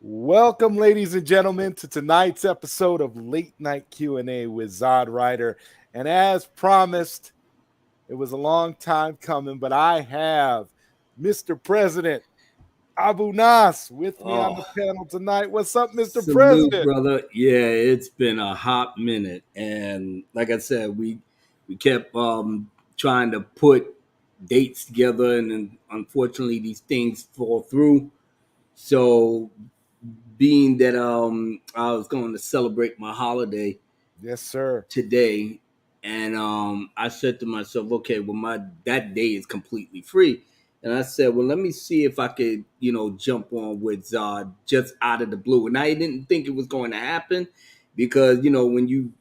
Welcome, ladies and gentlemen, to tonight's episode of Late Night Q&A with ZodWriter. And as promised, it was a long time coming, but I have Mr. President Abu Nas with me on Oh, the panel tonight. What's up, Mr. salute, President? brother. Yeah, it's been a hot minute, and like I said, we kept trying to put dates together, and then unfortunately these things fall through. So, being that I was going to celebrate my holiday Yes, sir. today, and I said to myself, okay, well my that day is completely free, and I said, well, let me see if I could, jump on with Zod just out of the blue, and I didn't think it was going to happen because when you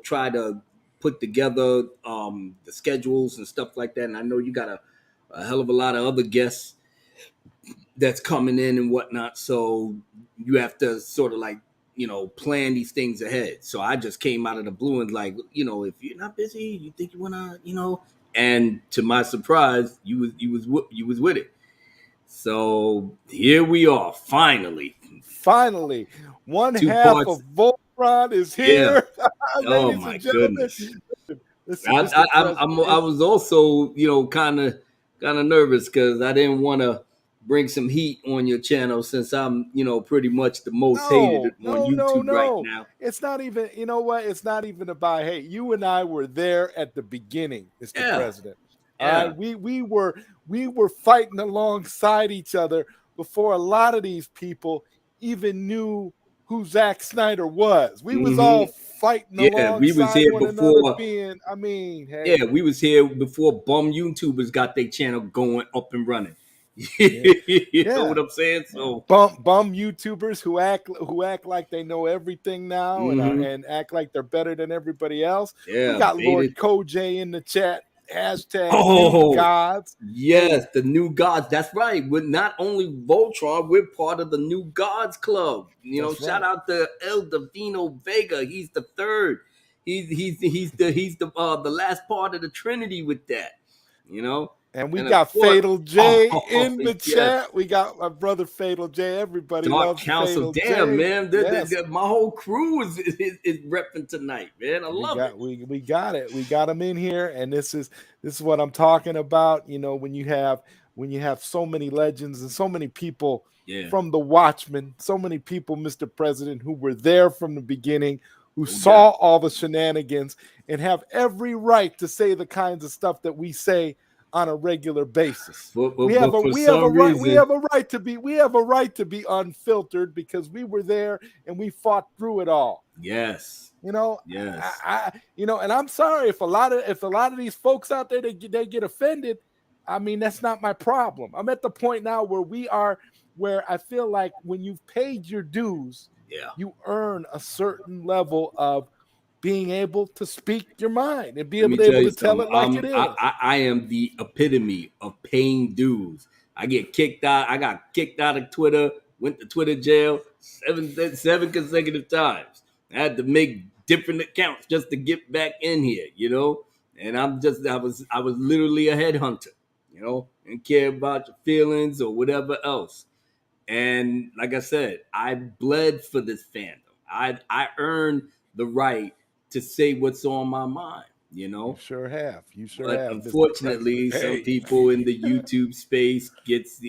try to put together the schedules and stuff like that, and I know you got a hell of a lot of other guests that's coming in and whatnot. So you have to sort of like, plan these things ahead. So I just came out of the blue and like, if you're not busy, you think you wanna, and to my surprise, you was with it. So here we are, finally. Finally, one Two half of parts. Voltron is Yeah. here. Oh Ladies my and gentlemen, goodness. listen, Mr. I President. was also, kind of nervous because I didn't want to bring some heat on your channel since I'm, pretty much the most hated No, on no, no, YouTube right no. now. It's not even, you know what? It's not even about hate. You and I were there at the beginning, Mr. Yeah, President. All yeah. right. We were fighting alongside each other before a lot of these people even knew who Zack Snyder was. We was all hmm fighting Yeah, we was alongside here one another, before. being, I mean, Yeah, hey, we was here before bum YouTubers got their channel going up and running. yeah, You know yeah. what I'm saying? Yeah. So, Bum YouTubers who act like they know everything now hmm and act like they're better than everybody else. We yeah, got Lord baited. Koj in the chat. Hashtag new Oh, gods. Hey, yes, the new gods. That's right. We're not only Voltron, we're part of the new gods club. that's Shout right. out to El Divino Vega. He's the third. He's the last part of the Trinity with that. You know, And we and of got course, Fatal J oh in the yes, chat. We got my brother Fatal J. Everybody Dark loves Council. Fatal Damn, J. man, Yes. my whole crew is repping tonight, man. I We love it. got we got it. We got them in here, and this is what I'm talking about. You know, when you have so many legends and so many people Yeah, from the Watchmen, so many people, Mr. President, who were there from the beginning, who no doubt. saw all the shenanigans and have every right to say the kinds of stuff that we say on a regular basis. But, We but, have but a for we have a some right we reason, have a right to be unfiltered because we were there and we fought through it all. yes, You know, yes. and I'm sorry if a lot of these folks out there they get offended. I mean, that's not my problem. I'm at the point now where I feel like when you've paid your dues, Yeah. you earn a certain level of being able to speak your mind and be Let able me to tell able you to tell something. it like it I, is. I I am the epitome of paying dues. I get kicked out. I got kicked out of Twitter. Went to Twitter jail seven consecutive times. I had to make different accounts just to get back in here. And I was literally a headhunter. And care about your feelings or whatever else. And like I said, I bled for this fandom. I earned the right to say what's on my mind. You You know, sure have. You sure but have, Mr. President. unfortunately, some Hey, people in the YouTube space gets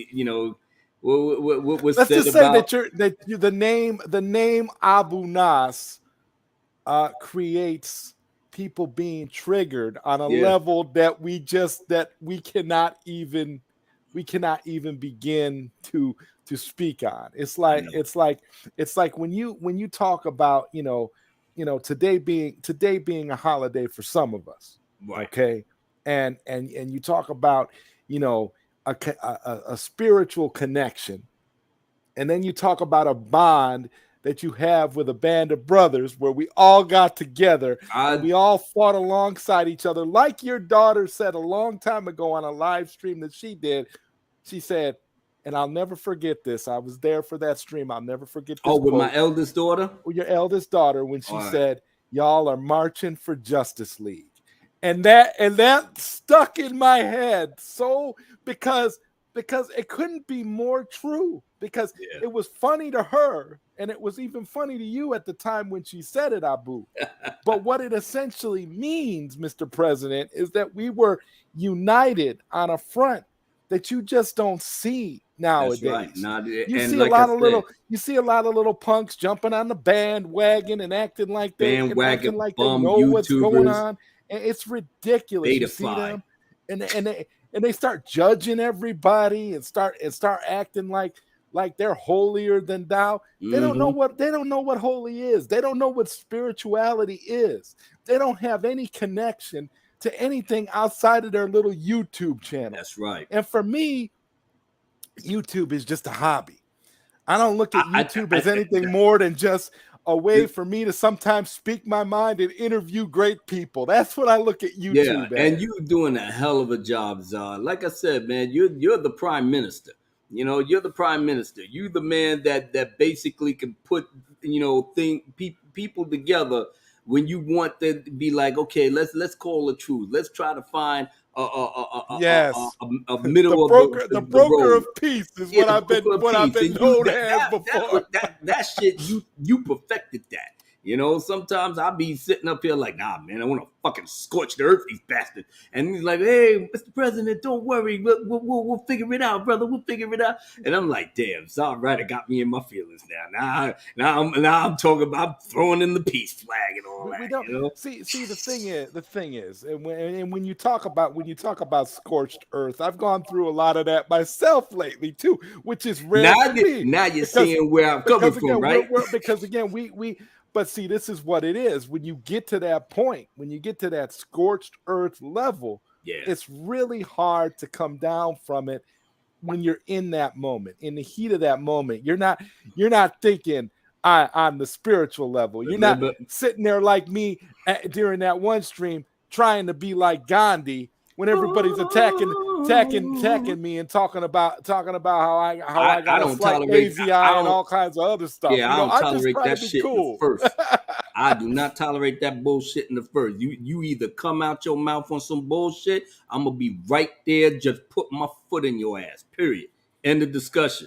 what was let's said just say about. the name Abu Nas creates people being triggered on a Yeah, level that we cannot even begin to speak on. It's I like know. when you talk about today being a holiday for some of us, Right. okay, and you talk about you know a spiritual connection, and then you talk about a bond that you have with a band of brothers where we all got together and I we all fought alongside each other. Like your daughter said a long time ago on a live stream that she did, she said, and I'll never forget this. I was there for that stream. I'll never forget Oh, this with my quote eldest daughter. with your eldest daughter when All she right. said, "Y'all are marching for Justice League." And that stuck in my head. So because because it couldn't be more true, because Yeah. it was funny to her and it was even funny to you at the time when she said it, Abu. But what it essentially means, Mr. President, is that we were united on a front that you just don't see That's right. nowadays. Now, You and see a like I lot of said, little punks jumping on the bandwagon and acting like bandwagon they bum know what's going YouTubers, on. And it's ridiculous. You see betafied. them and they start judging everybody and start acting like they're holier than thou. They don't know Hmm. what holy is. They don't know what spirituality is. They don't have any connection to anything outside of their little YouTube channel. That's right. And for me, YouTube is just a hobby. I don't look at YouTube as anything more than just a way for me to sometimes speak my mind and interview great people. That's what I look at Yeah, YouTube and as. you doing a hell of a job, Zod. Like I said, man, you're the prime minister. You know, you're the prime minister. You the man that basically can put people together when you want to be like, okay, let's call the truth. Let's try to find Yes. a middle of The the broker road. of peace is Yeah, the broker of what I've peace, been and you known as before. that shit you perfected that. You know, sometimes I be sitting up here like, nah, man, I want to fucking scorch the earth, these bastards. And he's like, hey, Mr. President, don't worry, we'll figure it out, brother. We'll figure it out. And I'm like, damn, ZodWriter got me in my feelings now. Now I'm talking about throwing in the peace flag and all We that. don't You know, see. The thing is, and when you talk about scorched earth, I've gone through a lot of that myself lately too, which is rare for me now you're because seeing where I'm coming from, again right? because again we but see, this is what it is. When you get to that point, when you get to that scorched earth level, Yeah, it's really hard to come down from it when you're in that moment, in the heat of that moment. You're not thinking on the spiritual level. You're not remember, sitting there like me during that one stream trying to be like Gandhi when everybody's attacking me and talking about how I I got a don't slight tolerate. lazy eye I and don't. all kinds of other stuff. Yeah, You I know, don't I just tolerate try to that be shit in the cool. first. I do not tolerate that bullshit in the first. You either come out your mouth on some bullshit, I'm gonna be right there, just put my foot in your ass. Period. End of discussion.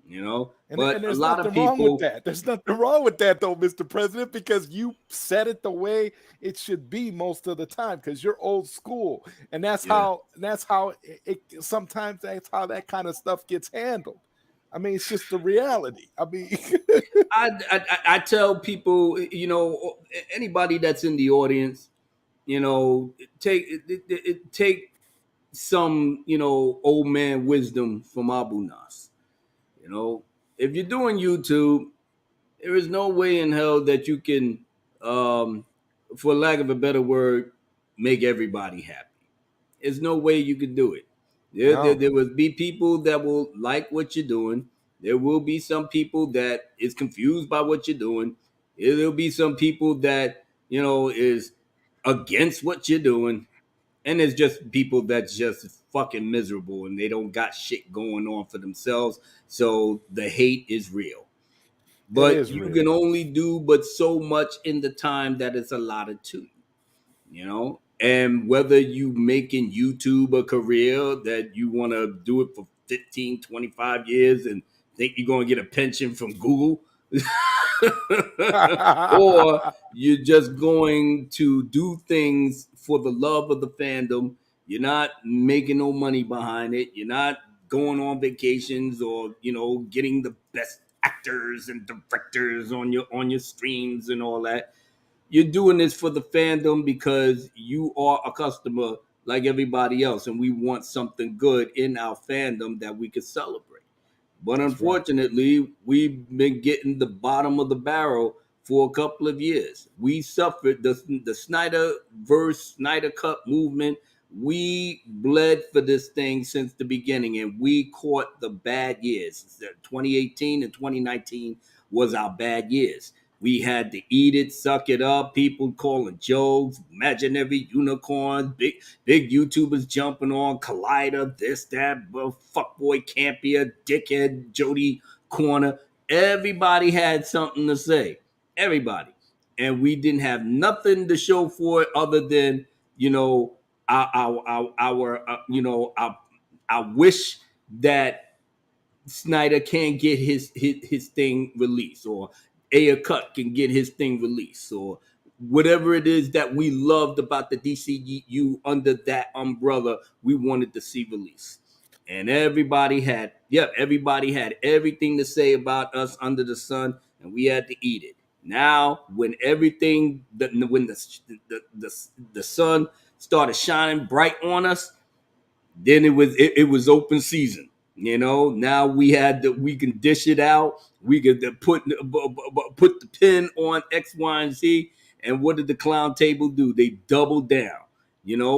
You know. But And a there's lot of nothing wrong with people, that. There's nothing wrong with that, though, Mr. President, because you said it the way it should be most of the time. Because you're old school, and yeah, that's how sometimes that's how that kind of stuff gets handled. I mean, it's just the reality. I mean, I tell people, you know, anybody that's in the audience, you know, take some, you know, old man wisdom from Abu Nas. You know, if you're doing YouTube, there is no way in hell that you can, for lack of a better word, make everybody happy. There's no way you could do it. no, There will be people that will like what you're doing. There will be some people that is confused by what you're doing. There'll be some people that, you know, is against what you're doing. And there's just people that's just fucking miserable and they don't got shit going on for themselves. So the hate is real. it But is you real. can only do but so much in the time that is allotted to you, you know? And whether you making YouTube a career that you want to do it for 15, 25 years and think you're going to get a pension from Google, or you're just going to do things for the love of the fandom. You're not making no money behind it. You're not going on vacations or, you know, getting the best actors and directors on your streams and all that. You're doing this for the fandom because you are a customer like everybody else, and we want something good in our fandom that we could celebrate. But That's right. unfortunately, we've been getting the bottom of the barrel for a couple of years. We suffered the Snyder verse Snyder Cut movement. We bled for this thing since the beginning, and we caught the bad years. 2018 and 2019 was our bad years. We had to eat it, suck it up. People calling jokes, imaginary unicorns, big YouTubers jumping on Collider, this, that, fuckboy Campier, dickhead, Jody Corner. Everybody had something to say. Everybody. And we didn't have nothing to show for it other than, you know, our you know, our wish that Snyder can't get his thing released, or Ayer Cut can get his thing released, or whatever it is that we loved about the DCU under that umbrella, we wanted to see released. And everybody had everything to say about us under the sun, and we had to eat it. Now, when the sun started shining bright on us, then it was open season. Now we can dish it out. We could put the pin on X, Y, and Z. And what did the clown table do? They doubled down.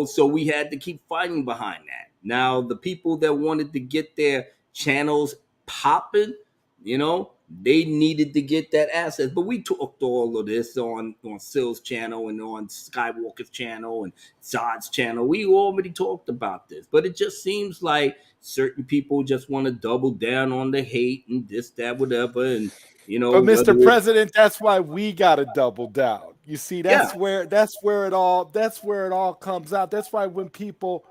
So we had to keep fighting behind that. Now the people that wanted to get their channels popping, they needed to get that asset. But we talked all of this on Sill's channel and on Skywalker's channel and Zod's channel. We already talked about this, but it just seems like certain people just want to double down on the hate and this, that, whatever. And but Mr. President, that's why we got to double down. You see, that's where it all comes out. That's why when people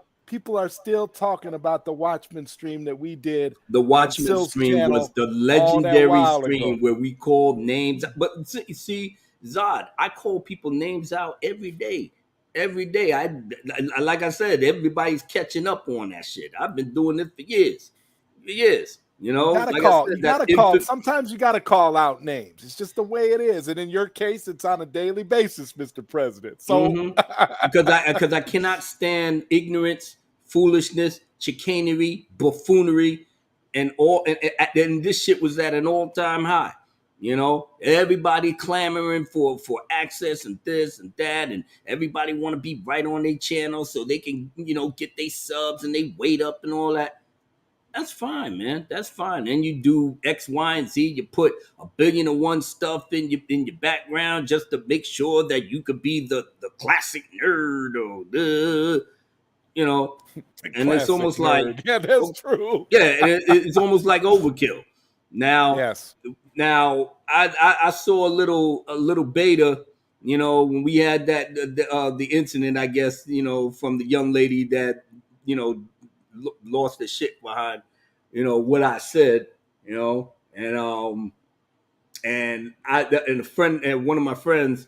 are still talking about the Watchmen stream that we did. The Watchmen stream was the legendary stream where we called names. But see, Zod, I call people names out every day. Every day. I like I said, everybody's catching up on that shit. I've been doing this for years. You gotta call. Sometimes you gotta call out names. It's just the way it is, and in your case, it's on a daily basis, Mr. President. So, because I cannot stand ignorance, foolishness, chicanery, buffoonery, and this shit was at an all-time high. Everybody clamoring for access and this and that, and everybody want to be right on their channel so they can get their subs and they weight up and all that. That's fine, man. That's fine. And you do X, Y, and Z. You put 1,000,000,001 stuff in your background just to make sure that you could be the classic nerd or the, and it's almost nerd. Like that's true. Yeah, it's almost like overkill. Now, yes. Now I saw a little beta. When we had that the incident, I guess from the young lady that lost the shit behind, what I said, and a friend and one of my friends,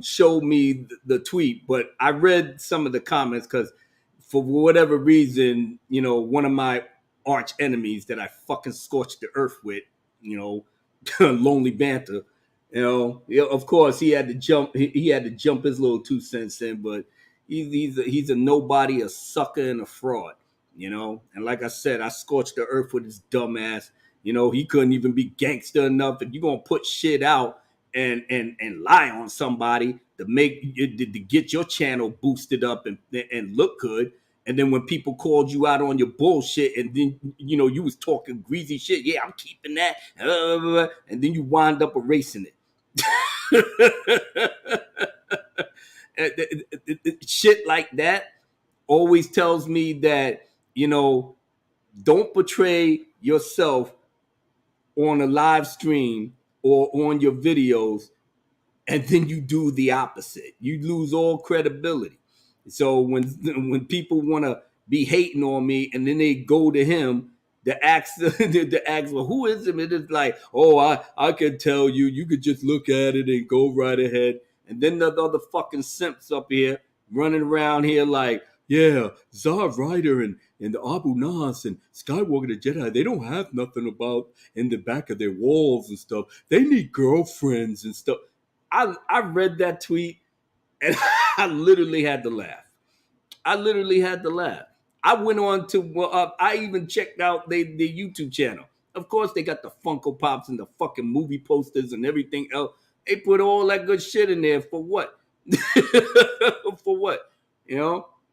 showed me the tweet, but I read some of the comments because for whatever reason, one of my arch enemies that I fucking scorched the earth with, Lonely Banter, of course he had to jump. He had to jump his little 2 cents in, but he's a nobody, a sucker, and a fraud. And like I said, I scorched the earth with his dumb ass. He couldn't even be gangster enough. If you're gonna put shit out and lie on somebody to get your channel boosted up and look good, and then when people called you out on your bullshit, and then you was talking greasy shit, yeah, I'm keeping that, and then you wind up erasing it. Shit like that always tells me that don't portray yourself on a live stream or on your videos and then you do the opposite. You lose all credibility. So when people want to be hating on me and then they go to him to ask well, who is him? It is like, oh, I can tell you. You could just look at it and go right ahead. And then the other fucking simps up here running around here like, yeah, ZodWriter and the Abu Nas and Skywalker the Jedi, they don't have nothing about in the back of their walls and stuff. They need girlfriends and stuff. I read that tweet and I literally had to laugh. I went on to, I even checked out their YouTube channel. Of course, they got the Funko Pops and the fucking movie posters and everything else. They put all that good shit in there for what? For what?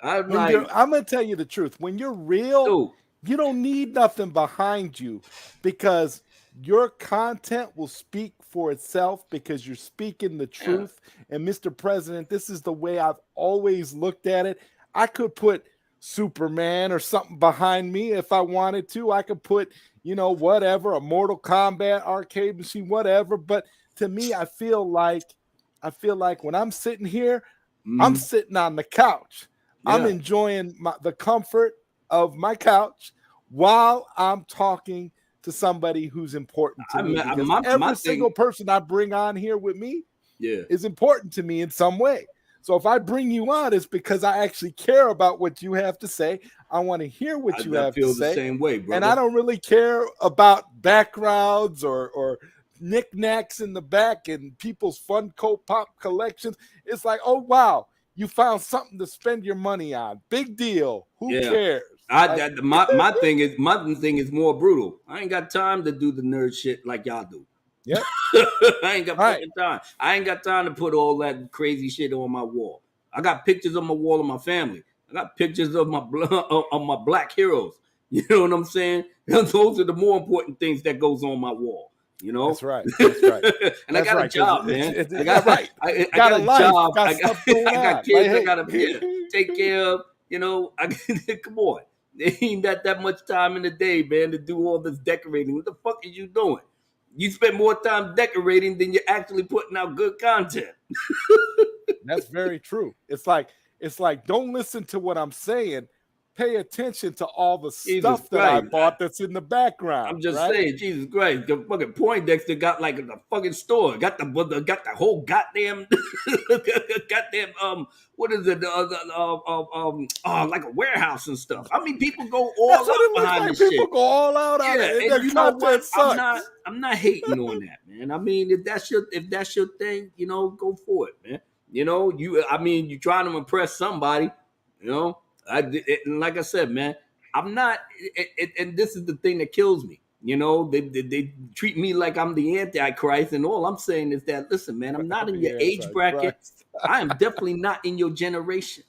I'm going to tell you the truth. When you're real, you don't need nothing behind you because your content will speak for itself because you're speaking the truth. Yeah. And Mr. President, this is the way I've always looked at it. I could put Superman or something behind me if I wanted to. I could put, whatever, a Mortal Kombat arcade machine, whatever. But to me, I feel like when I'm sitting here, I'm sitting on the couch. Yeah. I'm enjoying the comfort of my couch while I'm talking to somebody who's important to me, because every single person I bring on here with me is important to me in some way. So if I bring you on, it's because I actually care about what you have to say. I want to hear what you have to say. I feel the same way, brother. And I don't really care about backgrounds or knickknacks in the back and people's Funko Pop collections. It's like, oh, wow, you found something to spend your money on. Big deal. Who cares? My thing is more brutal. I ain't got time to do the nerd shit like y'all do. Yep. I ain't got fucking time. I ain't got time to put all that crazy shit on my wall. I got pictures on my wall of my family. I got pictures of my black heroes. You know what I'm saying? Those are the more important things that goes on my wall. You know? That's right. That's right. And I got a job, man. I got a life. Job. I got kids. I got to take care of. You know, come on. There ain't that much time in the day, man, to do all this decorating. What the fuck are you doing? You spend more time decorating than you're actually putting out good content. That's very true. It's like don't listen to what I'm saying. Pay attention to all the stuff that I bought that's in the background. I'm just saying, Jesus Christ, the fucking Poindexter got like a fucking store, got the whole goddamn what is it? Like a warehouse and stuff. I mean, people go all out behind this shit. People go all out on it. And you know what? I'm not hating on that, man. I mean, if that's your thing, you know, go for it, man. You know, you're trying to impress somebody, you know. And like I said, man, I'm not, and this is the thing that kills me. You know, they treat me like I'm the Antichrist, and all I'm saying is that, listen, man, I'm not in your age bracket. I am definitely not in your generation.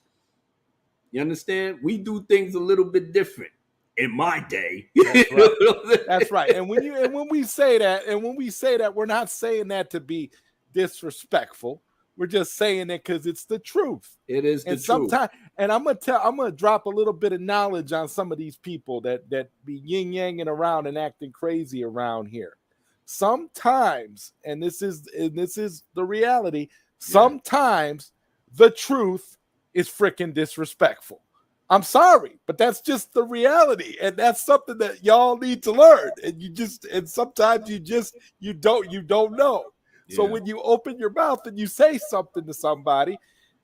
You understand? We do things a little bit different in my day. That's right. That's right. And when we say that, we're not saying that to be disrespectful. We're just saying it because it's the truth. It is the truth. And I'm gonna drop a little bit of knowledge on some of these people that be yin-yanging around and acting crazy around here. Sometimes, and this is the reality, sometimes the truth is freaking disrespectful. I'm sorry, but that's just the reality, and that's something that y'all need to learn. And sometimes you don't know. So when you open your mouth and you say something to somebody,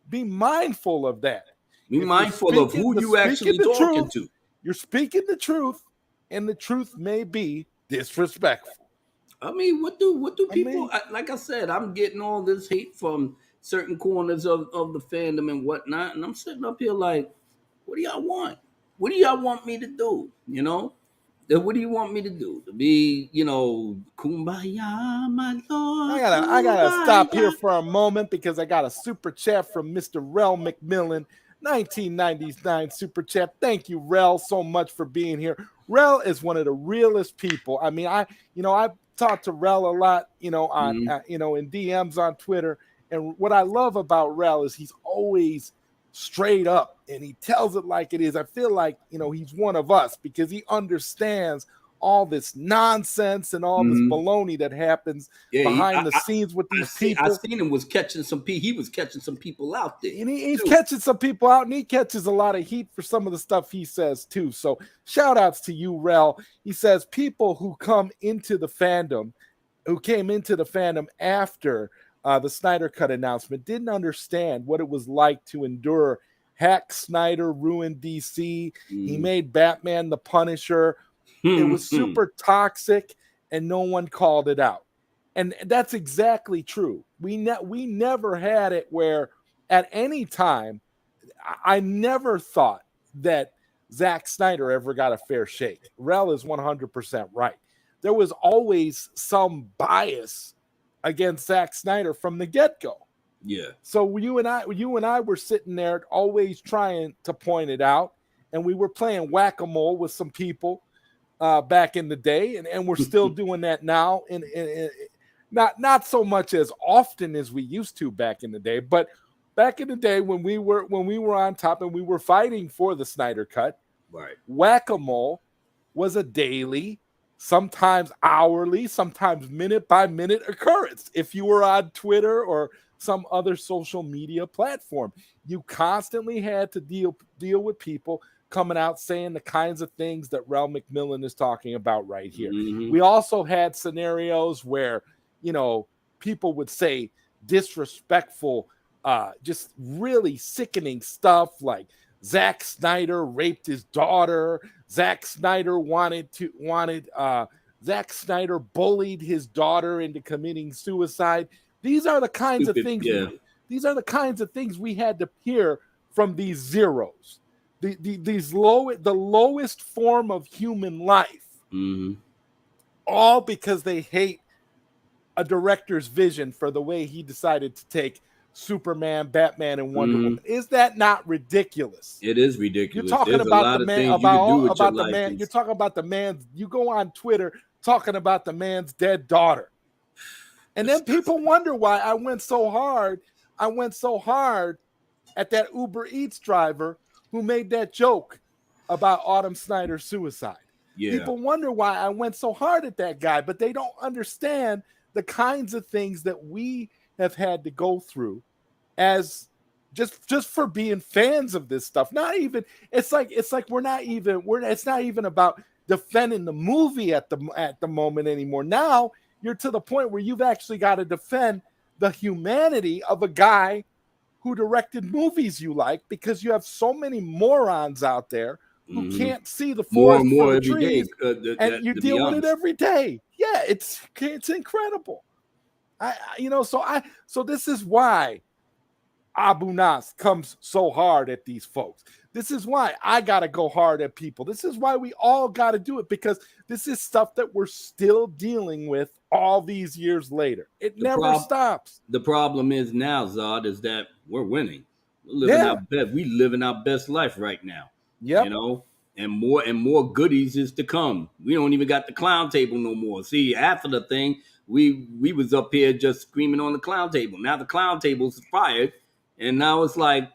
be mindful of that. Be mindful of who you actually talking to. You're speaking the truth, and the truth may be disrespectful. I mean, what do people? Like I said, I'm getting all this hate from certain corners of the fandom and whatnot, and I'm sitting up here like, what do y'all want? What do y'all want me to do? You know? What do you want me to do? To be, you know, kumbaya, my lord. I gotta stop here for a moment because I got a super chat from Mr. Rel McMillan, 1999 super chat. Thank you, Rel, so much for being here. Rel is one of the realest people. I mean, I talked to Rel a lot, on in DMs on Twitter, and what I love about Rel is he's always straight up and he tells it like it is. I feel like he's one of us because he understands all this nonsense and all this baloney that happens behind the scenes with these people. I seen him he was catching some people out there. And he's catching some people out, and he catches a lot of heat for some of the stuff he says too. So shout outs to you, Rel. He says people who came into the fandom after the Snyder Cut announcement didn't understand what it was like to endure. Hack Snyder ruined DC. He made Batman the Punisher. It was super toxic, and no one called it out. And that's exactly true. We never had it where at any time, I never thought that Zack Snyder ever got a fair shake. Rel is 100% right. There was always some bias against Zack Snyder from the get-go. Yeah. So you and I were sitting there always trying to point it out, and we were playing whack-a-mole with some people back in the day, and we're still doing that now, and not so much as often as we used to back in the day, but back in the day when we were on top and we were fighting for the Snyder Cut, right? Whack-a-mole was a daily, sometimes hourly, sometimes minute by minute occurrence. If you were on Twitter or some other social media platform, you constantly had to deal with people coming out saying the kinds of things that Rel McMillan is talking about right here. Mm-hmm. We also had scenarios where, you know, people would say disrespectful, just really sickening stuff like Zack Snyder raped his daughter. Zack Snyder Zack Snyder bullied his daughter into committing suicide. These are the kinds of things. Yeah. These are the kinds of things we had to hear from these zeros. The lowest form of human life, Mm-hmm. all because they hate a director's vision for the way he decided to take Superman, Batman, and Wonder Woman. Is that not ridiculous? It is ridiculous. You're talking There's about a lot the of man, things you can do with about your the life. man. You're talking about the man's. You go on Twitter talking about the man's dead daughter, and then people wonder why I went so hard. I went so hard at that Uber Eats driver who made that joke about Autumn Snyder's suicide. Yeah. People wonder why I went so hard at that guy, but they don't understand the kinds of things that we have had to go through as just for being fans of this stuff. Not even it's like it's not even about defending the movie at the moment anymore. Now you're to the point where you've actually got to defend the humanity of a guy who directed movies you like, because you have so many morons out there who can't see the forest for the trees, and you deal with it every day. Yeah, it's incredible. So this is why Abu Nas comes so hard at these folks. This is why I got to go hard at people. This is why we all got to do it, because this is stuff that we're still dealing with all these years later. It never stops. The problem is now, Zod, is that we're winning. We're living our best. We living our best life right now. Yeah, you know, and more goodies is to come. We don't even got the clown table no more. See, after the thing, we was up here just screaming on the clown table. Now the clown table's fired, and now it's like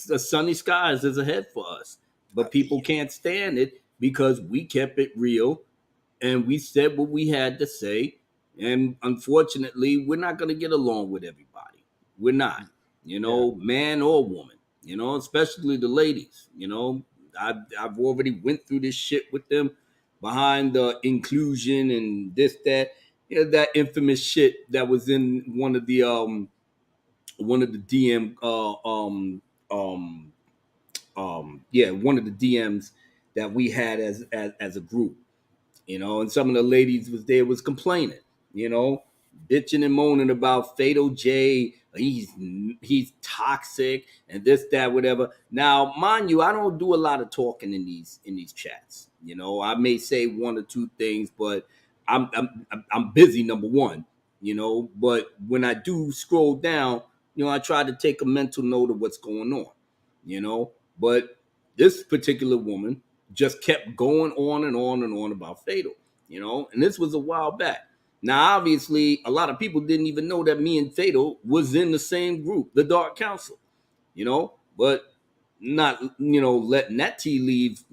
the sunny skies is ahead for us. But people can't stand it because we kept it real and we said what we had to say. And unfortunately, we're not going to get along with everybody. We're not, man or woman, especially the ladies. I've already went through this shit with them behind the inclusion and this, that, that infamous shit that was in one of the DM one of the DMs that we had as a group, and some of the ladies was complaining, bitching and moaning about Fatal J. He's toxic and this, that, whatever. Now, mind you, I don't do a lot of talking in these chats. I may say one or two things, but I'm busy, number one. But when I do scroll down, I try to take a mental note of what's going on. But this particular woman just kept going on and on and on about Fatal, and this was a while back. Now, obviously, a lot of people didn't even know that me and Fatal was in the same group, the Dark Council, but not, letting that tea leaf,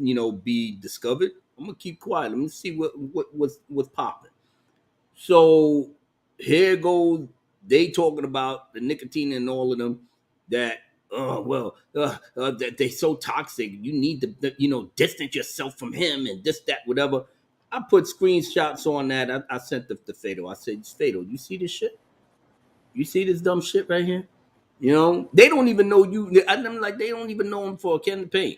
be discovered. I'm gonna keep quiet. Let me see what's popping. So here goes they talking about the nicotine and all of them that that they so toxic. You need to distance yourself from him and this, that, whatever. I put screenshots on that. I sent the Fatal. I said, Fatal, you see this shit? You see this dumb shit right here? They don't even know you. I'm like, they don't even know him for a campaign,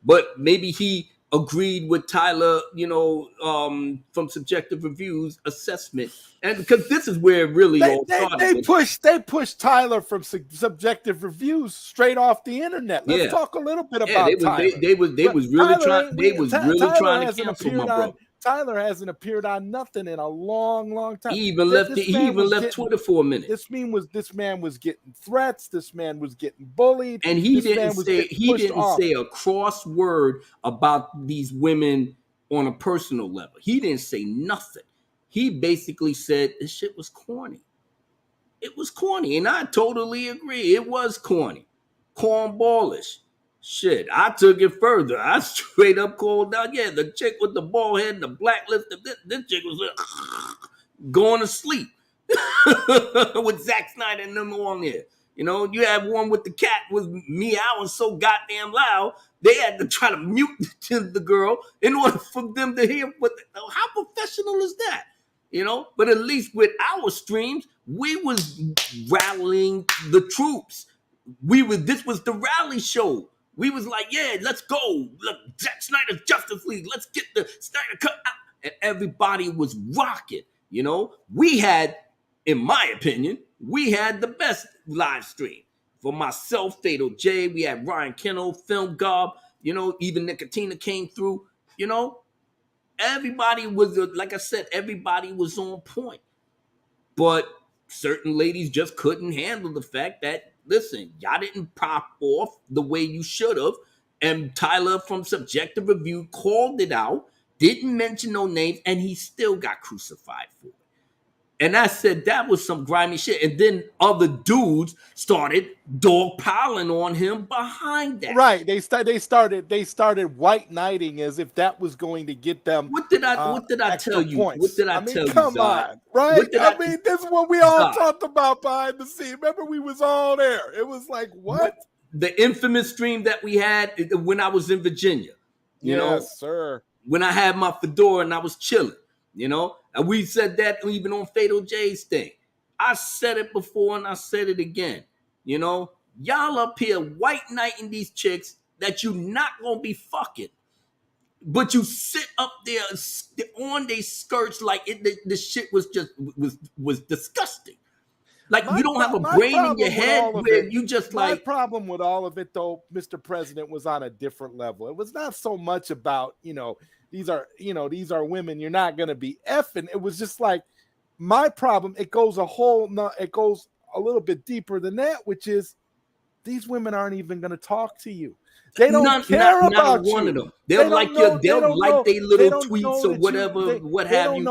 but maybe he agreed with Tyler, from Subjective Reviews assessment. And because this is where it really all started. They pushed Tyler from Subjective Reviews straight off the internet. Let's talk a little bit about Tyler. They was really trying to cancel my brother. Tyler hasn't appeared on nothing in a long, long time. He even left Twitter for a minute. This man was getting threats. This man was getting bullied. And he didn't say a cross word about these women on a personal level. He didn't say nothing. He basically said this shit was corny. It was corny. And I totally agree. It was corny. Cornballish. Shit, I took it further. I straight up called out, the chick with the bald head and the black lip, this chick was going to sleep with Zack Snyder and them on there. You know, you had one with the cat was meowing so goddamn loud, they had to try to mute the girl in order for them to hear. How professional is that? You know, but at least with our streams, we was rallying the troops. This was the rally show. We was like, yeah, let's go. Look, Zack Snyder's Justice League. Let's get the Snyder cut out. And everybody was rocking. You know, we had, in my opinion, we had the best live stream. For myself, Fatal J, we had Ryan Kennel, Film Gob, you know, even Nicotina came through. You know, everybody was, like I said, everybody was on point. But certain ladies just couldn't handle the fact that, listen, y'all didn't pop off the way you should have. And Tyler from Subjective Review called it out, didn't mention no names, and he still got crucified for it. And I said that was some grimy shit. And then other dudes started dogpiling on him behind that. Right. They started white knighting as if that was going to get them. What did I tell you? Points. What did I tell you? Come on, right? I mean, this is what we all talked about behind the scene. Remember, we was all there. It was like, what? The infamous stream that we had when I was in Virginia. You know, yes, sir. When I had my fedora and I was chilling. You know, and we said that even on Fatal J's thing. I said it before and I said it again. You know, y'all up here white knighting these chicks that you not gonna be fucking, but you sit up there on their skirts like the shit was just was disgusting. Like you don't have a brain in your head where you just like. My problem with all of it, though, Mr. President, was on a different level. It was not so much about, you know, these are women. You're not going to be effing. It was just like my problem. It goes a little bit deeper than that, which is these women aren't even going to talk to you. They don't care about you. One of them. They'll like their little tweets or whatever, what have you.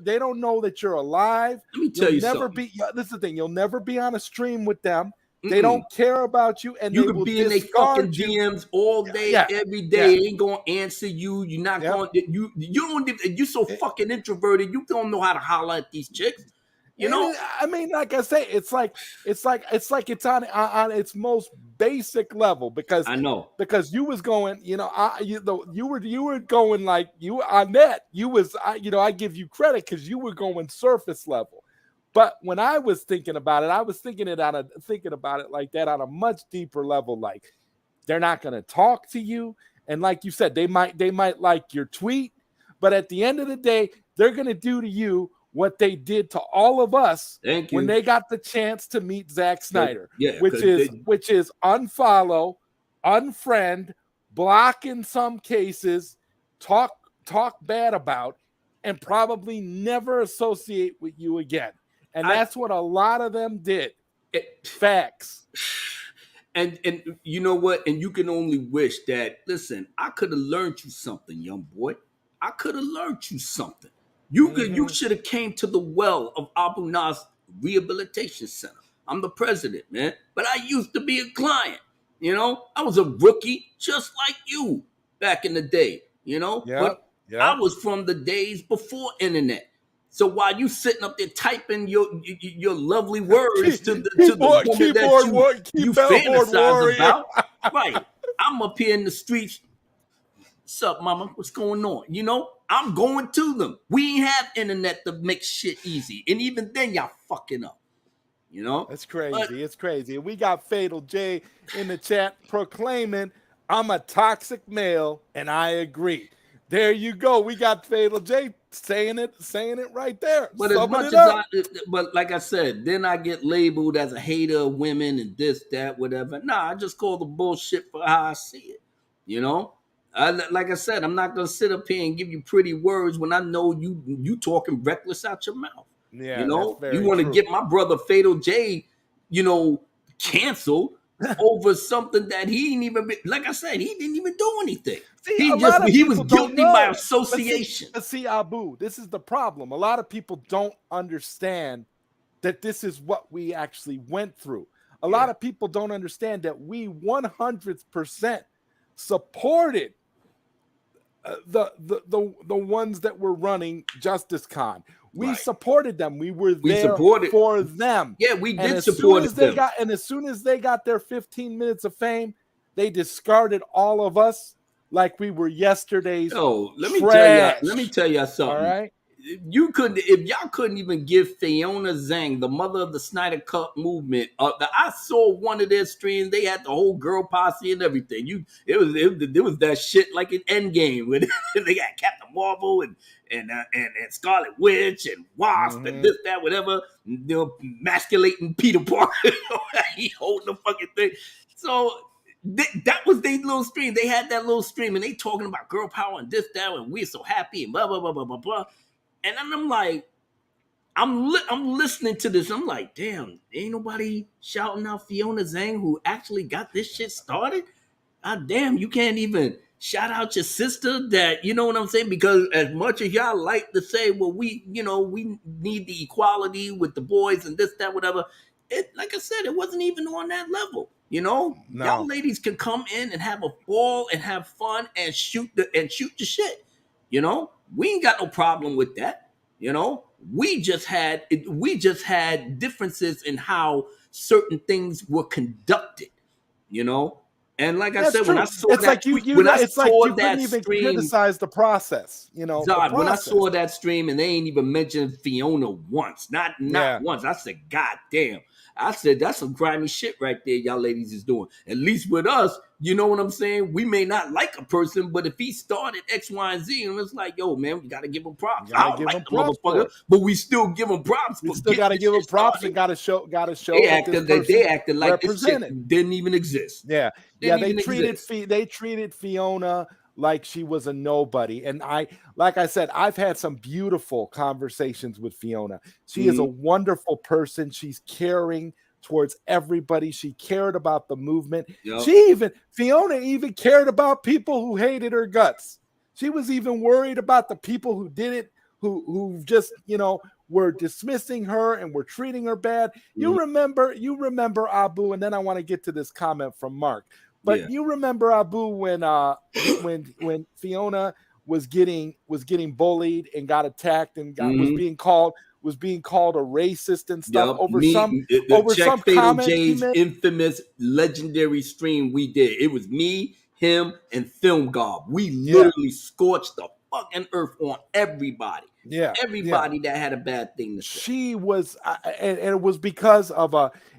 They don't know that you're alive. Let me tell you something. This is the thing. You'll never be on a stream with them. They don't care about you, and you they could will be in their fucking DMs all day, every day. They ain't gonna answer you. You're not going. You don't. You're so fucking introverted. You don't know how to holler at these chicks. You know. I mean, like I say, it's like it's on its most basic level because I know because you was going. You know, you were going like you on that. You was I give you credit because you were going surface level. But when I was thinking about it, I was thinking about it like that on a much deeper level. Like they're not going to talk to you, and like you said, they might like your tweet, but at the end of the day, they're going to do to you what they did to all of us when they got the chance to meet Zack Snyder, which is unfollow, unfriend, block in some cases, talk bad about, and probably never associate with you again. And that's what a lot of them did. Facts. And you know what? And you can only wish that, listen, I could have learned you something, young boy. I could have learned you something. You should have came to the well of Abu Nas Rehabilitation Center. I'm the president, man. But I used to be a client. You know, I was a rookie just like you back in the day. You know, but I was from the days before internet. So while you sitting up there typing your lovely words to the woman that you fantasize about, right? I'm up here in the streets. What's up, mama? What's going on? You know, I'm going to them. We ain't have internet to make shit easy, and even then, y'all fucking up. You know, that's crazy. It's crazy. We got Fatal J in the chat proclaiming, "I'm a toxic male," and I agree. There you go. We got Fatal J saying it right there. But as much as but like I said, then I get labeled as a hater of women and this, that, whatever. Nah, I just call the bullshit for how I see it. You know, like I said, I'm not gonna sit up here and give you pretty words when I know you talking reckless out your mouth. Yeah, you know, you want to get my brother Fatal J, you know, canceled over something that he didn't even, like I said, he didn't even do anything. He was guilty by association. But see, Abu, this is the problem. A lot of people don't understand that this is what we actually went through. A lot of people don't understand that we 100% supported the ones that were running Justice Con. We Right. supported them. We were We there supported. for them. Yeah, we And did as soon support as they them. got, and as soon as they got their 15 minutes of fame, they discarded all of us like we were yesterday's Yo, trash. let me tell y'all All something. right. You could, if y'all couldn't even give Fiona Zhang, the mother of the Snyder Cut movement, I saw one of their streams. They had the whole girl posse and everything. It was that shit like an Endgame with they got Captain Marvel and Scarlet Witch and Wasp and this that whatever. Emasculating Peter Parker, he holding the fucking thing. So that was their little stream. They had that little stream, and they talking about girl power and this, that, and we're so happy and blah blah blah blah blah blah. And then I'm like, I'm listening to this. I'm like, damn, ain't nobody shouting out Fiona Zhang who actually got this shit started. God damn, you can't even shout out your sister. That, you know what I'm saying? Because as much as y'all like to say, well, we need the equality with the boys and this, that, whatever. It, like I said, it wasn't even on that level. Y'all No. ladies can come in and have a ball and have fun and shoot the shit. We ain't got no problem with that. We just had differences in how certain things were conducted. And like I That's said, when true. I saw It's that like you, tweet, when I it's like saw you couldn't that even stream, criticize the process. The Zod, when I process. saw that stream and they ain't even mentioned Fiona once, not Yeah. once, I said, God damn. I said, that's some grimy shit right there, y'all ladies is doing. At least with us, you know what I'm saying? We may not like a person, but if he started X, Y, and Z, and it's like, yo, man, we got to give him props. You I gotta don't give like him the props for motherfucker, it. but we still give him props We for still getting got to this give him shit props started. and got to show They that this person acted like this shit represented. didn't even exist. Yeah, Didn't they even treated exist. they treated Fiona like she was a nobody, and like I said, I've had some beautiful conversations with Fiona. She is a Mhm. wonderful person. She's caring towards everybody. She cared about the movement. Yep. Fiona even cared about people who hated her guts. She was even worried about the people who did it, who just were dismissing her and were treating her bad. Mhm. You remember Abu, and then I want to get to this comment from Mark. But Yeah. you remember Abu when Fiona was getting bullied and got attacked and was Mhm. being called a racist and stuff Yep, over some the Check Fatal comment she J's made. infamous legendary stream we did. It was me, him, and Film Gob. We Yeah, literally scorched the fucking earth on everybody. yeah, yeah. Everybody that had a bad thing to say. She was, and it was because of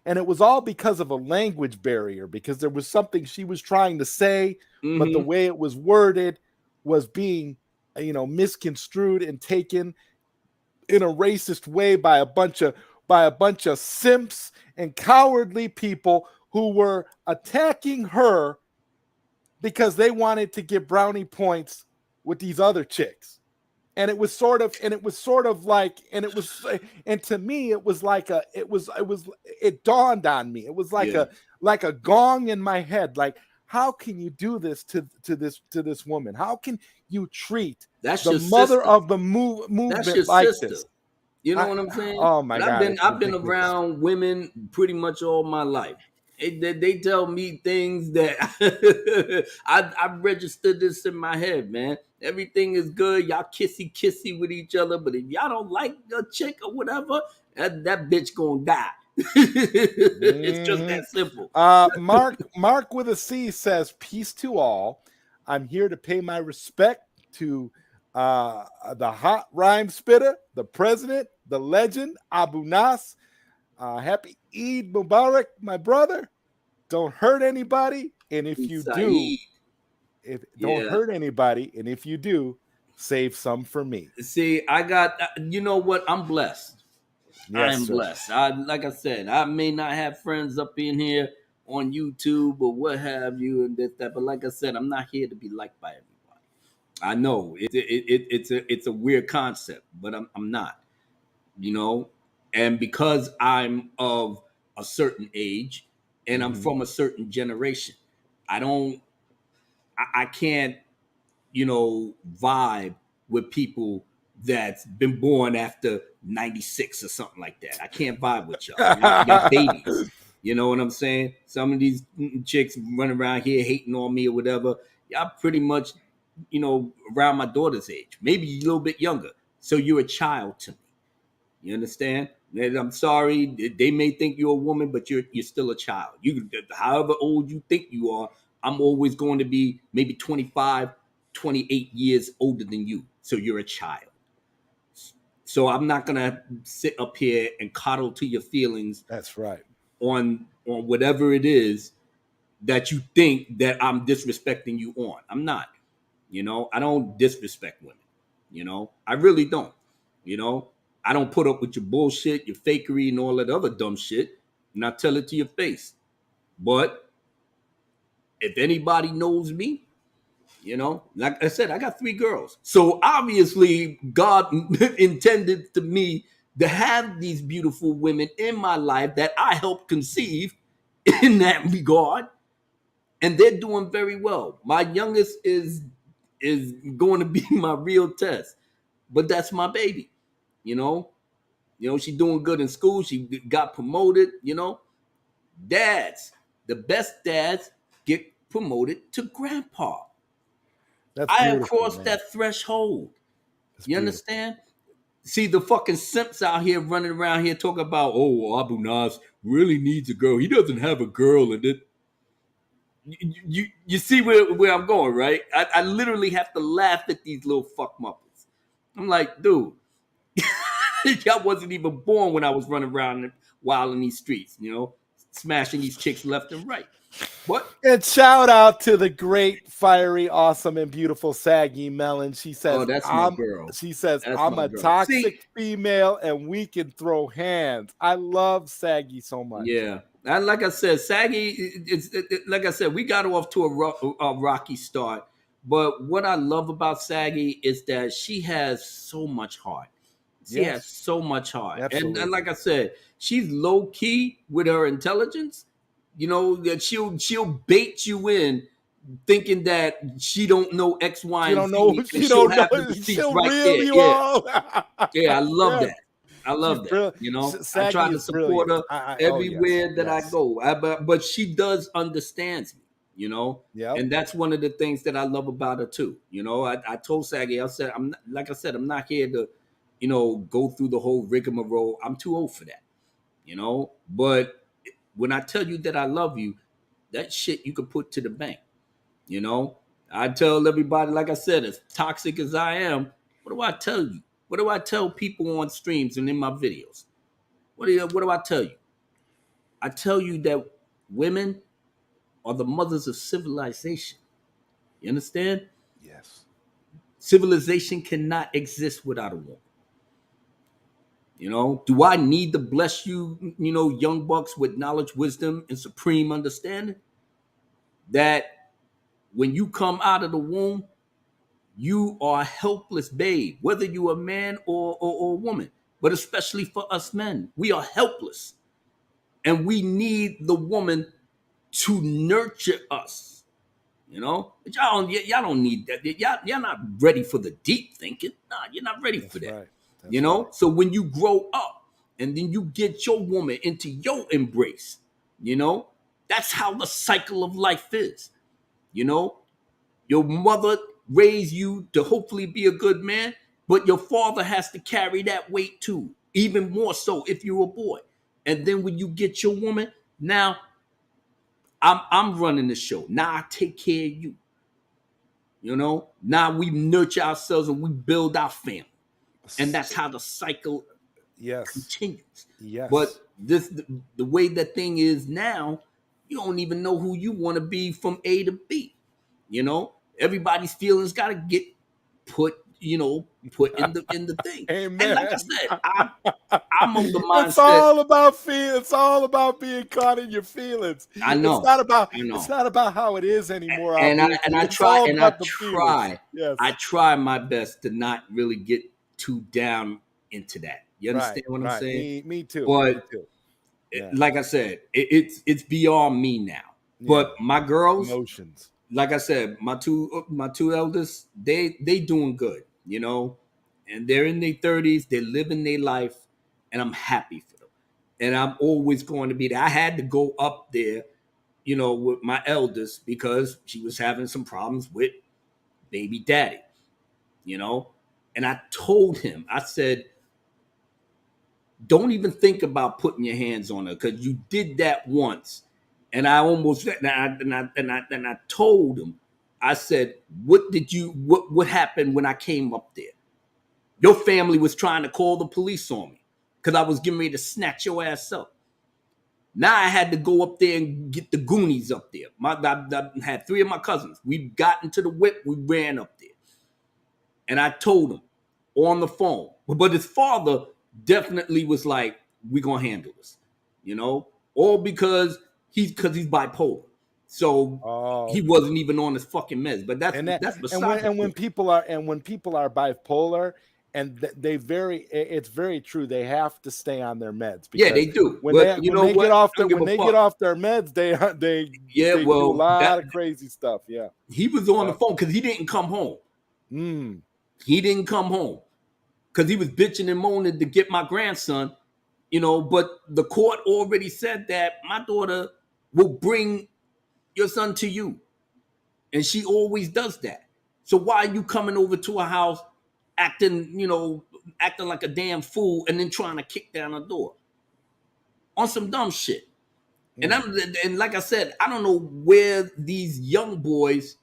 it was all because of a language barrier, because there was something she was trying to say, but the Mm-hmm. way it was worded was being, misconstrued and taken in a racist way by a bunch of simps and cowardly people who were attacking her because they wanted to get brownie points with these other chicks. And it was sort of like, and to me it was like it dawned on me. It was like Yeah, a gong in my head. Like, how can you do this to this woman? How can you treat that's the your mother sister. of the That's your movement like sister. this? You know what I'm saying? Oh my And God, it's I've been ridiculous. around women pretty much all my life. They tell me things that I registered this in my head, man. Everything is good. Y'all kissy with each other, but if y'all don't like a chick or whatever, that bitch gonna die. It's just Mhm. that simple. Mark with a C says, "Peace to all. I'm here to pay my respect to the hot rhyme spitter, the president, the legend, Abu Nas. Happy Eid Mubarak, my brother. Don't hurt anybody, and if you do, Saeed. if don't Yeah. hurt anybody, and if you do, save some for me." See, I got, you know what? I'm blessed. I Yes, am sir. blessed. Like I said, I may not have friends up in here on YouTube or what have you and this that, but like I said, I'm not here to be liked by everybody. I know it's a weird concept, but I'm not, you know, and because I'm of a certain age and I'm Mhm. from a certain generation, I don't, I can't, vibe with people that's been born after 96 or something like that. I can't vibe with y'all. Y'all babies. You know what I'm saying? Some of these chicks running around here hating on me or whatever. Y'all pretty much, around my daughter's age, maybe a little bit younger. So you're a child to me. You understand? And I'm sorry, they may think you're a woman, but you're still a child. You, however old you think you are, I'm always going to be maybe 25, 28 years older than you. So you're a child. So I'm not gonna sit up here and coddle to your feelings That's right. on whatever it is that you think that I'm disrespecting you on. I'm not. I don't disrespect women. I really don't. You know, I don't put up with your bullshit, your fakery, and all that other dumb shit, and I tell it to your face. But if anybody knows me, like I said, I got 3 girls. So obviously, God intended to me to have these beautiful women in my life that I helped conceive in that regard, and they're doing very well. My youngest is going to be my real test, but that's my baby. You know, she's doing good in school. She got promoted. Dads, the best dads get promoted to grandpa. That's I have beautiful, crossed man. that threshold. That's You beautiful. understand? See the fucking simps out here running around here talking about, oh, Abu Nas really needs a girl. He doesn't have a girl, and it. You see where I'm going, right? I literally have to laugh at these little fuck muppets. I'm like, dude, y'all wasn't even born when I was running around wild in these streets, smashing these chicks left and right. What? And shout out to the great, fiery, awesome, and beautiful Saggy Melon. She Oh, says, that's my girl. That's I'm my a girl. See, toxic female and we can throw hands. I love Saggy so much. yeah. And like I said, Saggy, like I said, we got off to a rocky start. But what I love about Saggy is that she has so much heart. She has Yes, so much heart. And absolutely. like I said, she's low key with her intelligence. That she'll bait you in thinking that she don't know X, Y, She and don't know. Z, and She she'll don't know. have the receipts She'll right reel there. you Yeah, all. yeah, I love Yes, that. I she's love that. brilliant. I try Saggy to is support brilliant. her Oh yes, everywhere that I yes. go. But she does understands me, Yep. and that's one of the things that I love about her too. I told Saggy, I said, I'm not, like I said, I'm not here to, go through the whole rigmarole. I'm too old for that, But when I tell you that I love you, that shit you could put to the bank. You know, I tell everybody, like I said, as toxic as I am, what do I tell you? What do I tell people on streams and in my videos? What do I tell you? I tell you that women are the mothers of civilization. You understand? Yes. Civilization cannot exist without a woman. Do I need to bless you, young bucks with knowledge, wisdom, and supreme understanding? That when you come out of the womb, you are a helpless babe, whether you're a man or a woman, but especially for us men, we are helpless. And we need the woman to nurture us, But y'all don't need that. Y'all not ready for the deep thinking. Nah, you're not ready for That's that. right. That's right. So when you grow up and then you get your woman into your embrace, you know, that's how the cycle of life is. You know, your mother raised you to hopefully be a good man, but your father has to carry that weight too, even more so if you're a boy. And then when you get your woman, now I'm running the show. Now I take care of you. Now we nurture ourselves and we build our family. And that's how the cycle Yes. continues. Yes. But the way that thing is now, you don't even know who you want to be from A to B. Everybody's feelings got to get put, put in the thing. And like I Amen. said, I'm of the It's mindset. all about It's all about being caught in your feelings. I It's know, not about. I It's know, not about how it is anymore, and I Abu. and I It's try all and I about the feelings. try I Yes. try my best to not really get too down into that. You Right. understand what I'm Right. saying? Me too. Me But too. Yeah. like I said, it's beyond me now. Yeah. But my girls, Emotions. like I said, my two eldest, they doing good, and they're in their 30s, they're living their life, and I'm happy for them. And I'm always going to be there. I had to go up there, with my eldest because she was having some problems with baby daddy, you know. And I told him, I said, don't even think about putting your hands on her because you did that once. And I almost and I told him, I said, what happened when I came up there? Your family was trying to call the police on me because I was getting ready to snatch your ass up. Now I had to go up there and get the Goonies up there. I had 3 of my cousins. We got into the whip. We ran up there. And I told him on the phone. But his father definitely was like, we're going to handle this. All because he's bipolar. So he wasn't even on his fucking meds. But that's beside and when people are bipolar, and it's very true. They have to stay on their meds. Yeah, they do. When they get off their meds, they do a lot of crazy stuff. Yeah, he was on the phone because he didn't come home. He didn't come home because he was bitching and moaning to get my grandson. But the court already said that my daughter will bring your son to you, and she always does that. So why are you coming over to her house? Acting like a damn fool, and then trying to kick down a door on some dumb shit. And like I said, I don't know where these young boys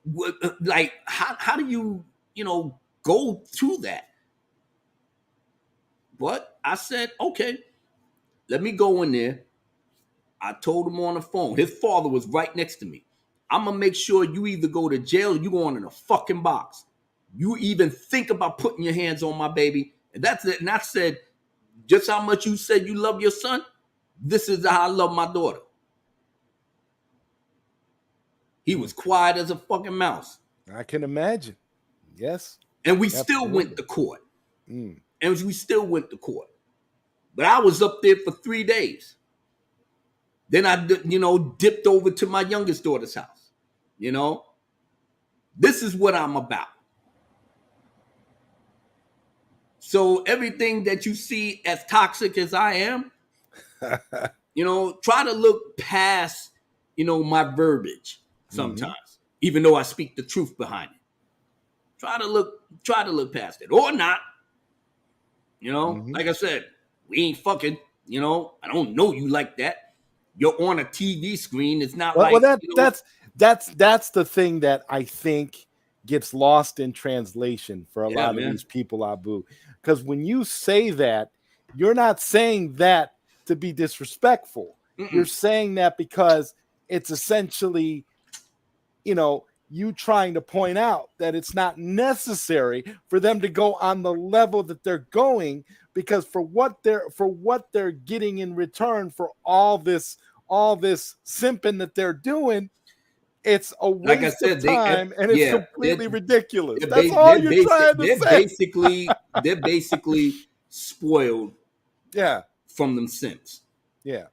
would like. How do you go through that? But I said, okay, let me go in there. I told him on the phone. His father was right next to me. I'm gonna make sure you either go to jail or you go on in a fucking box. You even think about putting your hands on my baby. And that's it. And I said, just how much you said you love your son, this is how I love my daughter. He was quiet as a fucking mouse. I can imagine. Yes. And we still went to court. And we still went to court. But I was up there for 3 days. Then I, dipped over to my youngest daughter's house. This is what I'm about. So everything that you see as toxic as I am, try to look past, my verbiage sometimes, even though I speak the truth behind it. Try to look past it or not. Like I said, we ain't fucking, I don't know you like that. You're on a TV screen. It's not that's the thing that I think gets lost in translation for a lot of these people, Abu. Because when you say that, you're not saying that to be disrespectful. You're saying that because it's essentially, you trying to point out that it's not necessary for them to go on the level that they're going, because for what they're getting in return for all this simping that they're doing, it's a waste of time, and it's completely ridiculous. That's all you're trying to say. They're basically spoiled from them simps. Yeah.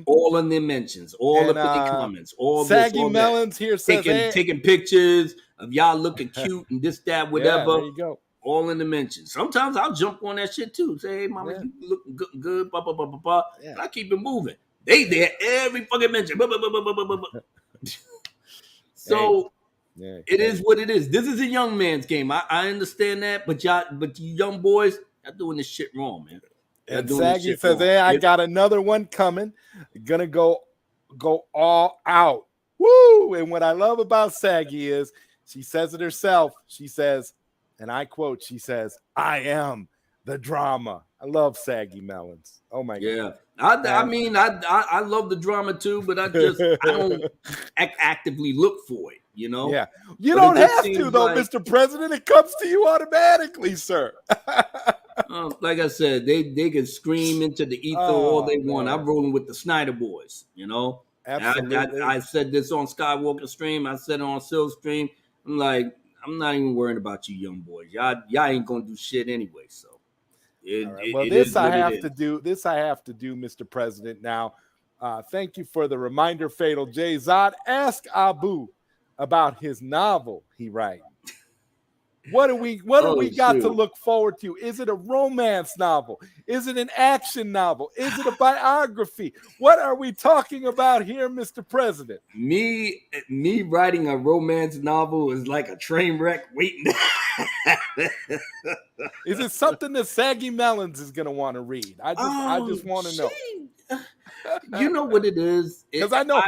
All in their mentions, all up in the comments, all Saggy Melons here says taking pictures of y'all looking cute and this, that, whatever. There you go. All in the mentions. Sometimes I'll jump on that shit too. Say, hey, mama, you looking good, blah, blah, blah, blah, blah. And I keep it moving. They there every fucking mention. Blah, blah, blah, blah, blah, blah, blah. So it is what it is. This is a young man's game. I understand that, but you young boys, y'all doing this shit wrong, man. And Saggy says, hey, I got another one coming. Gonna go all out. Woo! And what I love about Saggy is she says it herself. She says, and I quote, she says, I am the drama. I love Saggy Melons. Oh my God. I mean, I love the drama too, but I don't actively look for it, Yeah. You don't have to, though, Mr. President. It comes to you automatically, sir. Like I said, they can scream into the ether all they want. I'm rolling with the Snyder boys, Absolutely. I said this on Skywalker stream. I said it on Sil stream. I'm like, I'm not even worried about you young boys. Y'all ain't gonna do shit anyway. So this I have to do, Mr. President. Now, thank you for the reminder, Fatal J. Zod, ask Abu about his novel he writes. What do we Oh, got to shoot. look forward to? Is it a romance novel? Is it an action novel? Is it a biography? What are we talking about here, Mr. President? Me writing a romance novel is like a train wreck waiting to Is it something that Saggy Melons is going to want to read? I Oh, just want to know. gee. You know what it is? Because I know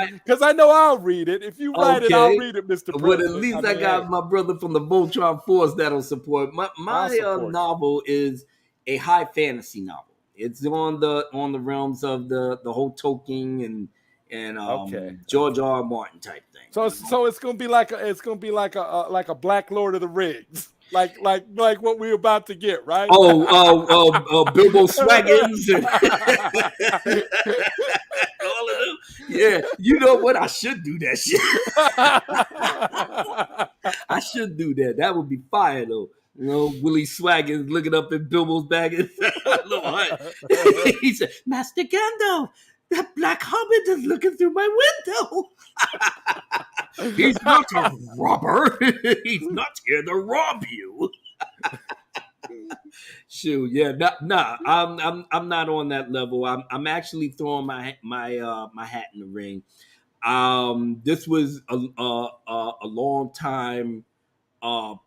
I'll read it. If you write it, I'll Okay. read it, Mr. Well, at President. least I I mean, hey, got my brother from the Voltron Force that'll support. I'll My support you. novel is a high fantasy novel. It's on the realms of the whole Tolkien and Okay. George R. R. Martin type thing. So it's gonna be like like a Black Lord of the Rings, like what we're about to get, right? Bilbo Swaggins and all of them. Yeah, you know what? I should do that shit. I should do that. That would be fire though. You know, Willie Swaggins looking up at Bilbo's bag and little hut. He said, Master Gandalf, that black hobbit is looking through my window. He's not a robber. He's not here to rob you. Shoot, yeah, I'm not on that level. I'm actually throwing my hat in the ring. This was a long time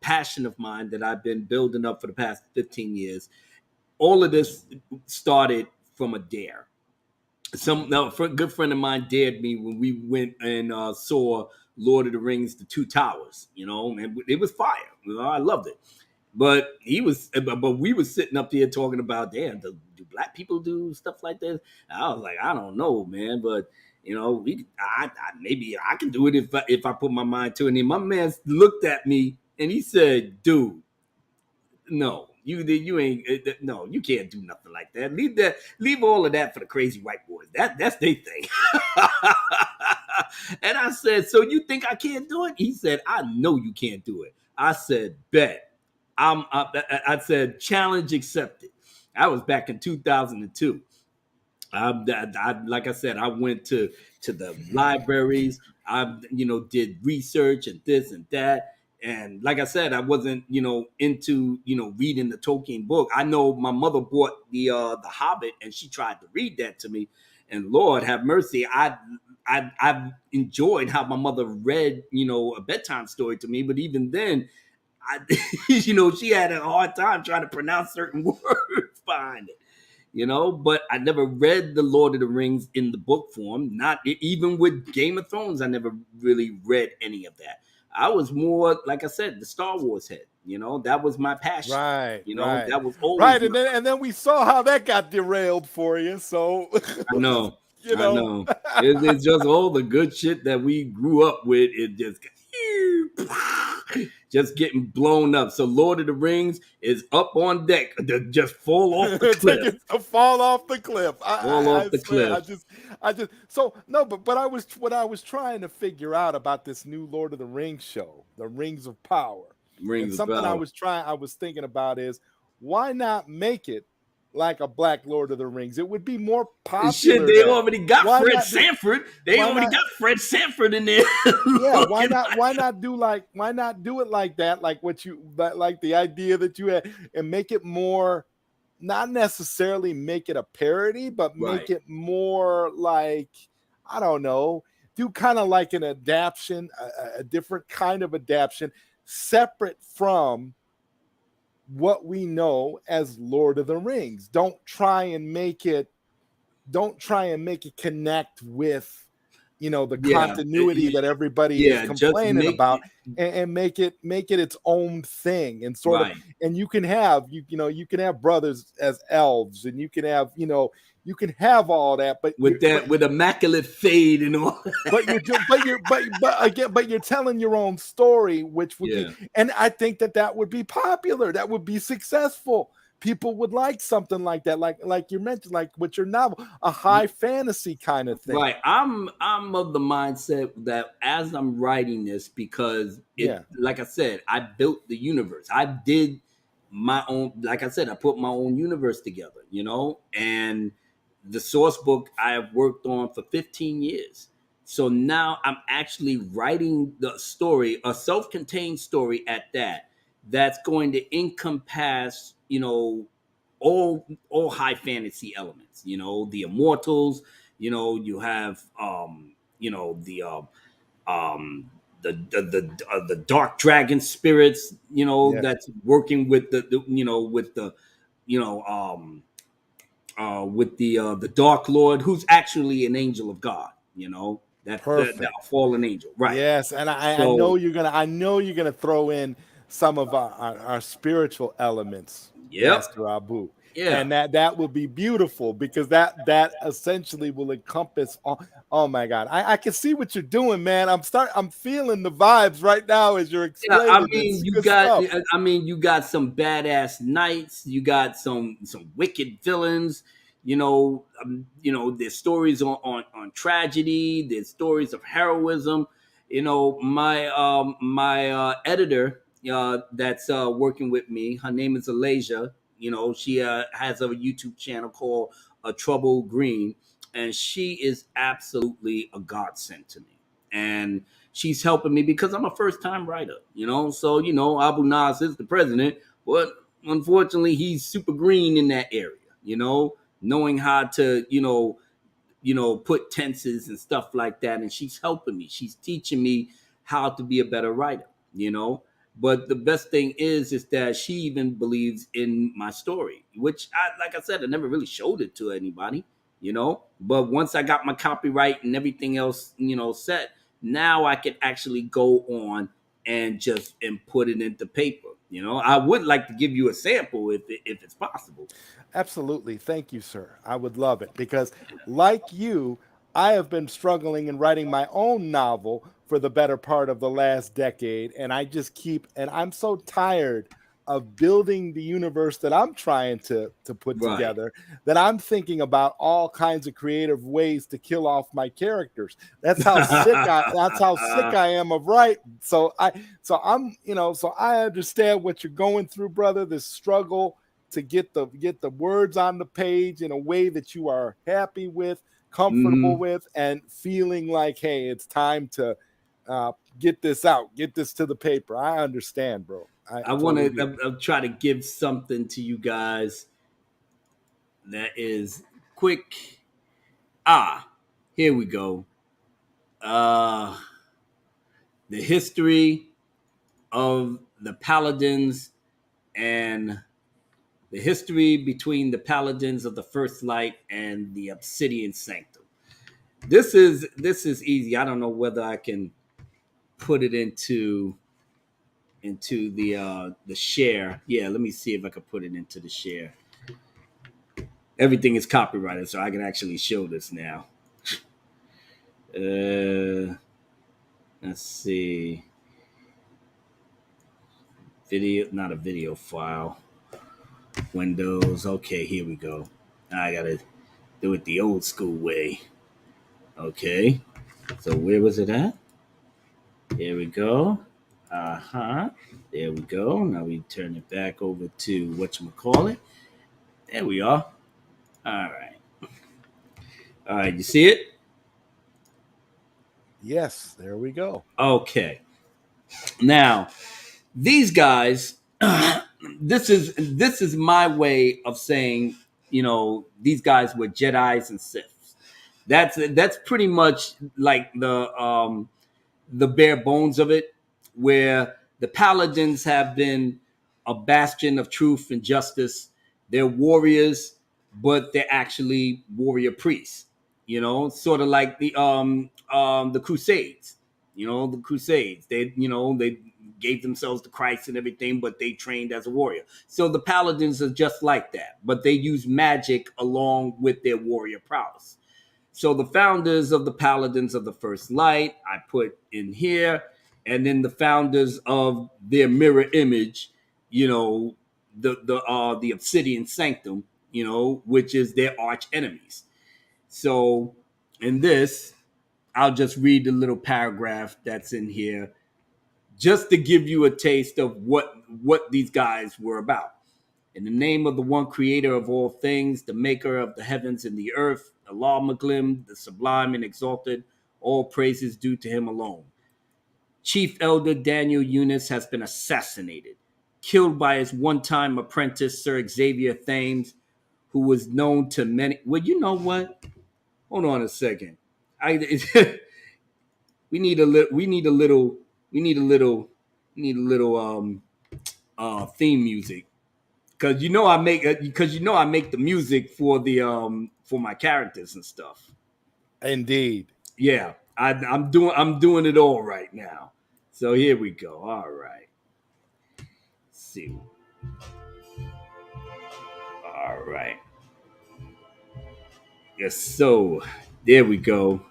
passion of mine that I've been building up for the past 15 years. All of this started from a dare. A good friend of mine dared me when we went and saw Lord of the Rings: The Two Towers. You know, and it was fire. You know, I loved it. But we were sitting up here talking about, damn, do black people do stuff like this? And I was like, I don't know, man, but you know, maybe I can do it if I put my mind to it. And my man looked at me and he said, dude, no, you ain't no, you can't do nothing like that. Leave all of that for the crazy white boys. That's their thing. And I said, so you think I can't do it? He said, I know you can't do it. I said, bet. I said, challenge accepted. I was back in 2002. Like I said, I went to the libraries. I did research and this and that. And like I said, I wasn't into reading the Tolkien book. I know my mother bought the Hobbit, and she tried to read that to me. And Lord have mercy, I've enjoyed how my mother read a bedtime story to me. But even then, she had a hard time trying to pronounce certain words behind it. But I never read the Lord of the Rings in the book form. Not even with Game of Thrones, I never really read any of that. I was more, like I said, the Star Wars head. That was my passion. Right. That was always right. And then we saw how that got derailed for you. So I know. I know. It's just all the good shit that we grew up with. It just getting blown up. So Lord of the Rings is up on deck to just fall off the cliff. Fall off the cliff. Fall off the cliff. I just so no, but what I was trying to figure out about this new Lord of the Rings show, the Rings of Power. I was thinking about is, why not make it like a Black Lord of the Rings? It would be more popular. Shit, they already got Fred Sanford. They already got Fred Sanford in there. Yeah, why not do it like that? Like like the idea that you had, and make it more, not necessarily make it a parody, but make it more like, I don't know, do kind of like an adaptation, a different kind of adaptation, separate from what we know as Lord of the Rings. Don't try and make it connect with the continuity that everybody is complaining about, and make it its own thing, and sort of, and you can have brothers as elves, and you can have all that, but with immaculate fade and all. but you're telling your own story, which would be, and I think that would be popular. That would be successful. People would like something like that, like you mentioned, like with your novel, a high fantasy kind of thing. Right. I'm of the mindset that as I'm writing this, because like I said, I built the universe. I did my own, like I said, I put my own universe together, and the source book I have worked on for 15 years. So now I'm actually writing the story, a self-contained story at that that's going to encompass, all high fantasy elements. The immortals. You have the um the dark dragon spirits. Yes. That's working with the Dark Lord, who's actually an angel of God. That Perfect. fallen angel, right? Yes, and I So know you're gonna throw in some of our spiritual elements, yep, Master Abu, yeah. and that will be beautiful because that essentially will encompass all. Oh my God, I can see what you're doing, man. I'm feeling the vibes right now as you're Yeah, I explaining. mean, It's good stuff. you got some badass knights, you got some wicked villains. There's stories on tragedy, there's stories of heroism. My editor that's working with me, her name is Alasia. She has a YouTube channel called Trouble Green, and she is absolutely a godsend to me. And she's helping me because I'm a first time writer, So, Abu Nas is the president, but unfortunately, he's super green in that area, knowing how to, put tenses and stuff like that. And she's helping me. She's teaching me how to be a better writer. But the best thing is that she even believes in my story, which like I said, I never really showed it to anybody. But once I got my copyright and everything else, set, now I can actually go on and put it into paper. I would like to give you a sample if it's possible. Absolutely. Thank you, sir. I would love it because, like you, I have been struggling in writing my own novel for the better part of the last decade. And I'm so tired of building the universe that I'm trying to put Right. together that I'm thinking about all kinds of creative ways to kill off my characters. That's how sick I am of writing. So I understand what you're going through, brother, this struggle to get the words on the page in a way that you are happy with, comfortable Hmm. with, and feeling like, hey, it's time to get this out, get this to the paper. I understand, bro. I I want totally to. get I'll try to give something to you guys that is quick. Here we go. Uh, the history of the paladins and the history between the paladins of the First Light and the Obsidian Sanctum. This is easy. I don't know whether I can put it into the share. Yeah, let me see if I can put it into the share. Everything is copyrighted, so I can actually show this now. Uh, let's see. Video, not a video file. Windows. Okay, here we go. I gotta do it the old school way. Okay. So where was it at? Here we go. Uh-huh. There we go. Now we turn it back over to whatchamacallit. There we are. All right. All right, you see it? yes, there we go. Okay. Now, these guys, this is my way of saying, these guys were Jedi's and Siths. That's pretty much like the bare bones of it, where the paladins have been a bastion of truth and justice. They're warriors, but they're actually warrior priests. Sort of like the Crusades. The Crusades. They gave themselves to Christ and everything, but they trained as a warrior. So the paladins are just like that, but they use magic along with their warrior prowess. So the founders of the Paladins of the First Light, I put in here, and then the founders of their mirror image, the Obsidian Sanctum, which is their arch enemies. So in this, I'll just read the little paragraph that's in here, just to give you a taste of what these guys were about. In the name of the one creator of all things, the maker of the heavens and the earth, Allah Maglim, the sublime and exalted, all praises due to him alone. Chief Elder Daniel Yunus has been assassinated. killed by his one-time apprentice, Sir Xavier Thames, who was known to many. Well, you know what? Hold on a second. We need a little. We need a little. We need a little. We need a little theme music because I make the music for my characters and stuff. Indeed. Yeah, I'm doing it all right now. So here we go. All right. Let's see. All right. Yes. So there we go.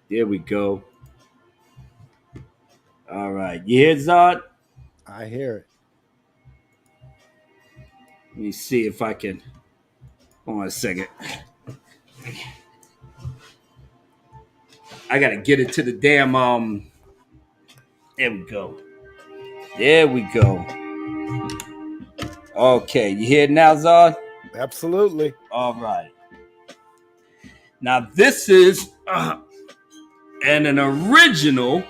There we go. All right. You hear Zod? I hear it. Let me see if I can. Hold on a second. I gotta get it to the damn There we go. There we go. Okay, you hear it now, Zod? Absolutely. All right. Now this is an original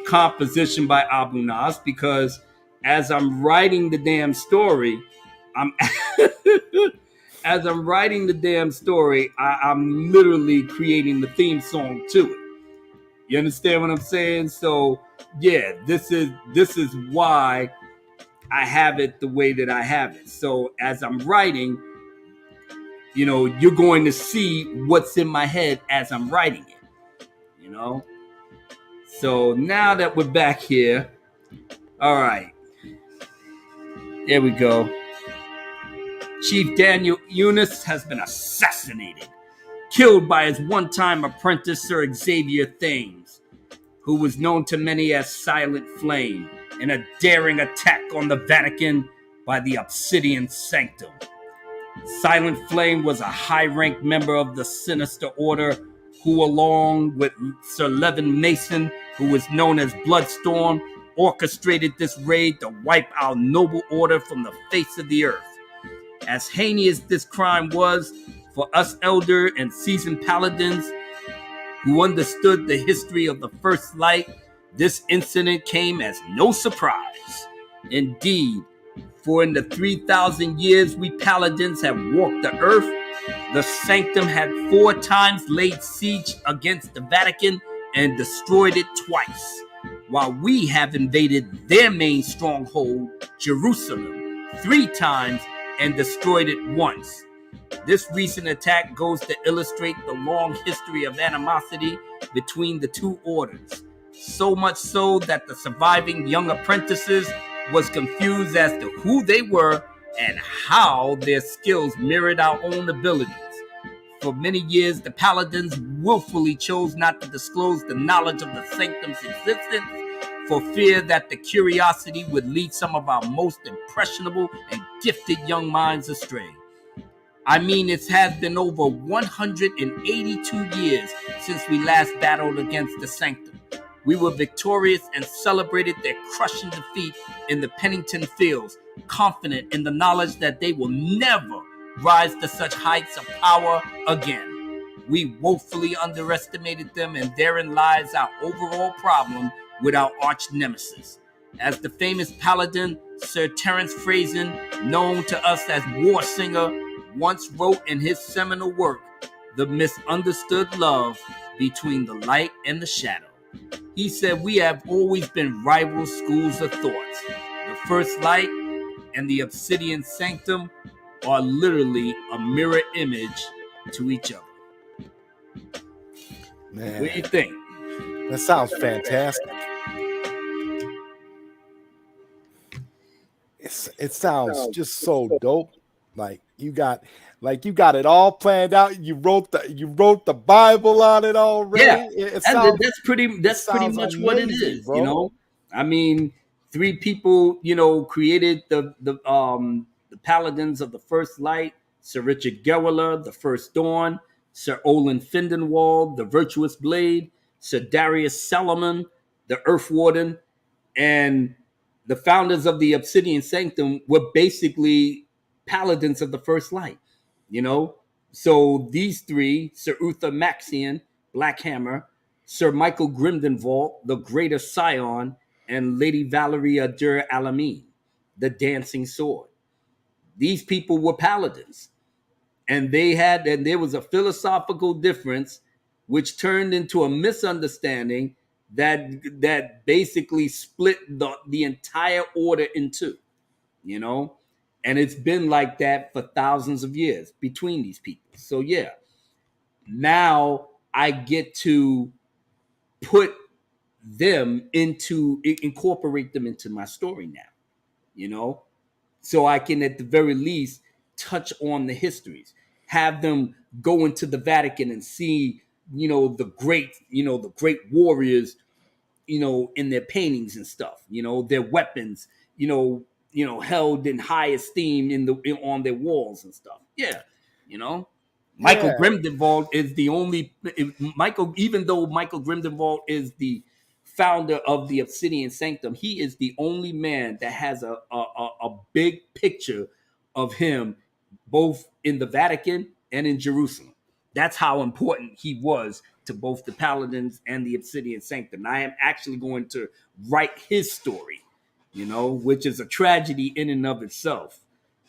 composition by Abu Nas because as I'm writing the damn story, I'm I'm literally creating the theme song to it. You understand what I'm saying? So yeah, this is why I have it the way that I have it. So as I'm writing, you're going to see what's in my head as I'm writing it. So now that we're back here, all right, there we go. Chief Daniel Yunus has been assassinated, killed by his one-time apprentice, Sir Xavier Thames, who was known to many as Silent Flame, in a daring attack on the Vatican by the Obsidian Sanctum. Silent Flame was a high-ranked member of the Sinister Order who, along with Sir Levin Mason, who was known as Bloodstorm, orchestrated this raid to wipe our noble order from the face of the earth. As heinous this crime was, for us elder and seasoned paladins who understood the history of the First Light, this incident came as no surprise. Indeed, for in the 3,000 years we paladins have walked the earth, the Sanctum had 4 times laid siege against the Vatican and destroyed it twice, while we have invaded their main stronghold, Jerusalem, 3 times and destroyed it once. This recent attack goes to illustrate the long history of animosity between the two orders, so much so that the surviving young apprentices was confused as to who they were and how their skills mirrored our own abilities. For many years, the paladins willfully chose not to disclose the knowledge of the Sanctum's existence for fear that the curiosity would lead some of our most impressionable and gifted young minds astray. I mean, it has been over 182 years since we last battled against the Sanctum. We were victorious and celebrated their crushing defeat in the Pennington Fields, confident in the knowledge that they will never rise to such heights of power again. We woefully underestimated them, and therein lies our overall problem with our arch nemesis. As the famous paladin Sir Terence Frazen, known to us as War Singer, once wrote in his seminal work, The Misunderstood Love Between the Light and the Shadow. He said, we have always been rival schools of thought. The First Light and the Obsidian Sanctum are literally a mirror image to each other. Man, what do you think? That sounds fantastic. It sounds just so dope. Like you got it all planned out. You wrote the Bible on it already. Yeah, that's pretty much what it is, bro. I mean, 3 people, created the paladins of the First Light: Sir Richard Geweller, the First Dawn; Sir Olin Findenwald, the Virtuous Blade; Sir Darius Salomon, the Earth Warden, and the founders of the Obsidian Sanctum were basically paladins of the First Light, So these 3, Sir Uther Maxian, Black Hammer, Sir Michael Grimdenwald, the Greater Scion, and Lady Valeria der Alamein, the Dancing Sword. These people were paladins, and there was a philosophical difference, which turned into a misunderstanding that basically split the entire order in two. You know, and it's been like that for thousands of years between these people. So yeah, now I get to put them into incorporate them into my story now, you know, so I can at the very least touch on the histories, have them go into the Vatican and see, the great warriors, in their paintings and stuff, their weapons, held in high esteem on their walls and stuff. Yeah, you know. Michael Yeah, Grimdenwald is the only even though Michael Grimdenwald is the founder of the Obsidian Sanctum, he is the only man that has a big picture of him both in the Vatican and in Jerusalem. That's how important he was to both the Paladins and the Obsidian Sanctum. I am actually going to write his story, which is a tragedy in and of itself.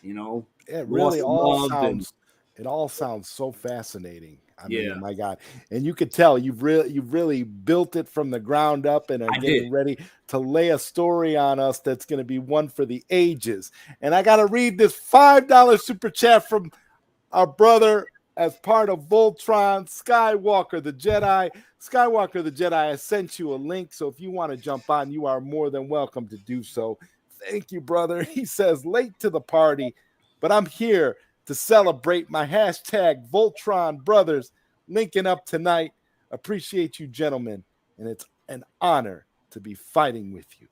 it Loss really of all love and sounds it all sounds so fascinating. I yeah, mean, my God. And you could tell you've really built it from the ground up and are I did. getting ready to lay a story on us that's going to be one for the ages. And I got to read this $5 super chat from our brother as part of Voltron, Skywalker the Jedi. Skywalker the Jedi, I sent you a link. So if you want to jump on, you are more than welcome to do so. Thank you, brother. He says, late to the party, but I'm here to celebrate my hashtag Voltron brothers linking up tonight. Appreciate you, gentlemen. And it's an honor to be fighting with you.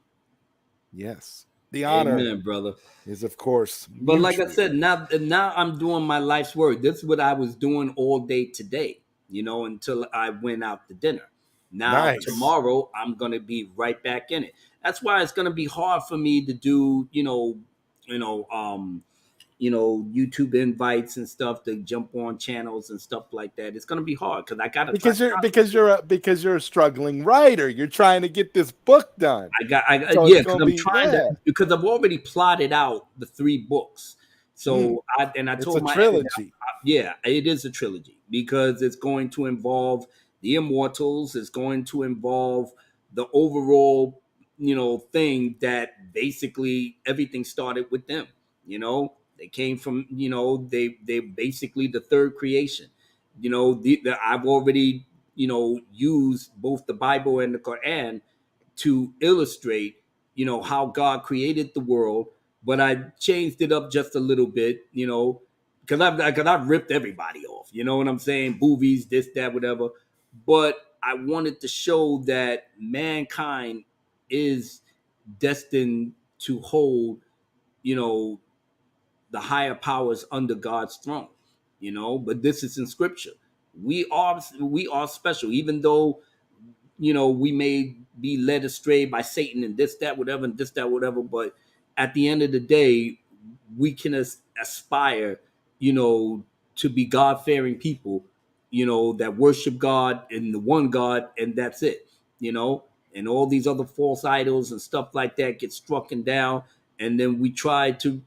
Yes, the honor Amen, brother. is, of course, But like I mutual. said, now I'm doing my life's work. This is what I was doing all day today, until I went out to dinner. Now Nice. tomorrow I'm gonna be right back in it. That's why it's gonna be hard for me to do, you know, um, YouTube invites and stuff to jump on channels and stuff like that. It's gonna be hard because I gotta try. Because you're a struggling writer. You're trying to get this book done. So it's Yeah, because gonna I'm be, trying to, yeah. because I've already plotted out the three books. Mm, So I it's a told my editor, trilogy. yeah, it is a trilogy because it's going to involve the Immortals. It's going to involve the overall, thing that basically everything started with them. They came from, they basically the third creation. I've already, used both the Bible and the Quran to illustrate, how God created the world, but I changed it up just a little bit, because I've ripped everybody off. You know what I'm saying? Movies, this, that, whatever. But I wanted to show that mankind is destined to hold, you know, the higher powers under God's throne. But this is in Scripture. We are special, even though we may be led astray by Satan and this, that, whatever, and this, that, whatever. But at the end of the day, we can aspire, to be God fearing people, that worship God and the one God, and that's it, and all these other false idols and stuff like that get struck down. And then we try to,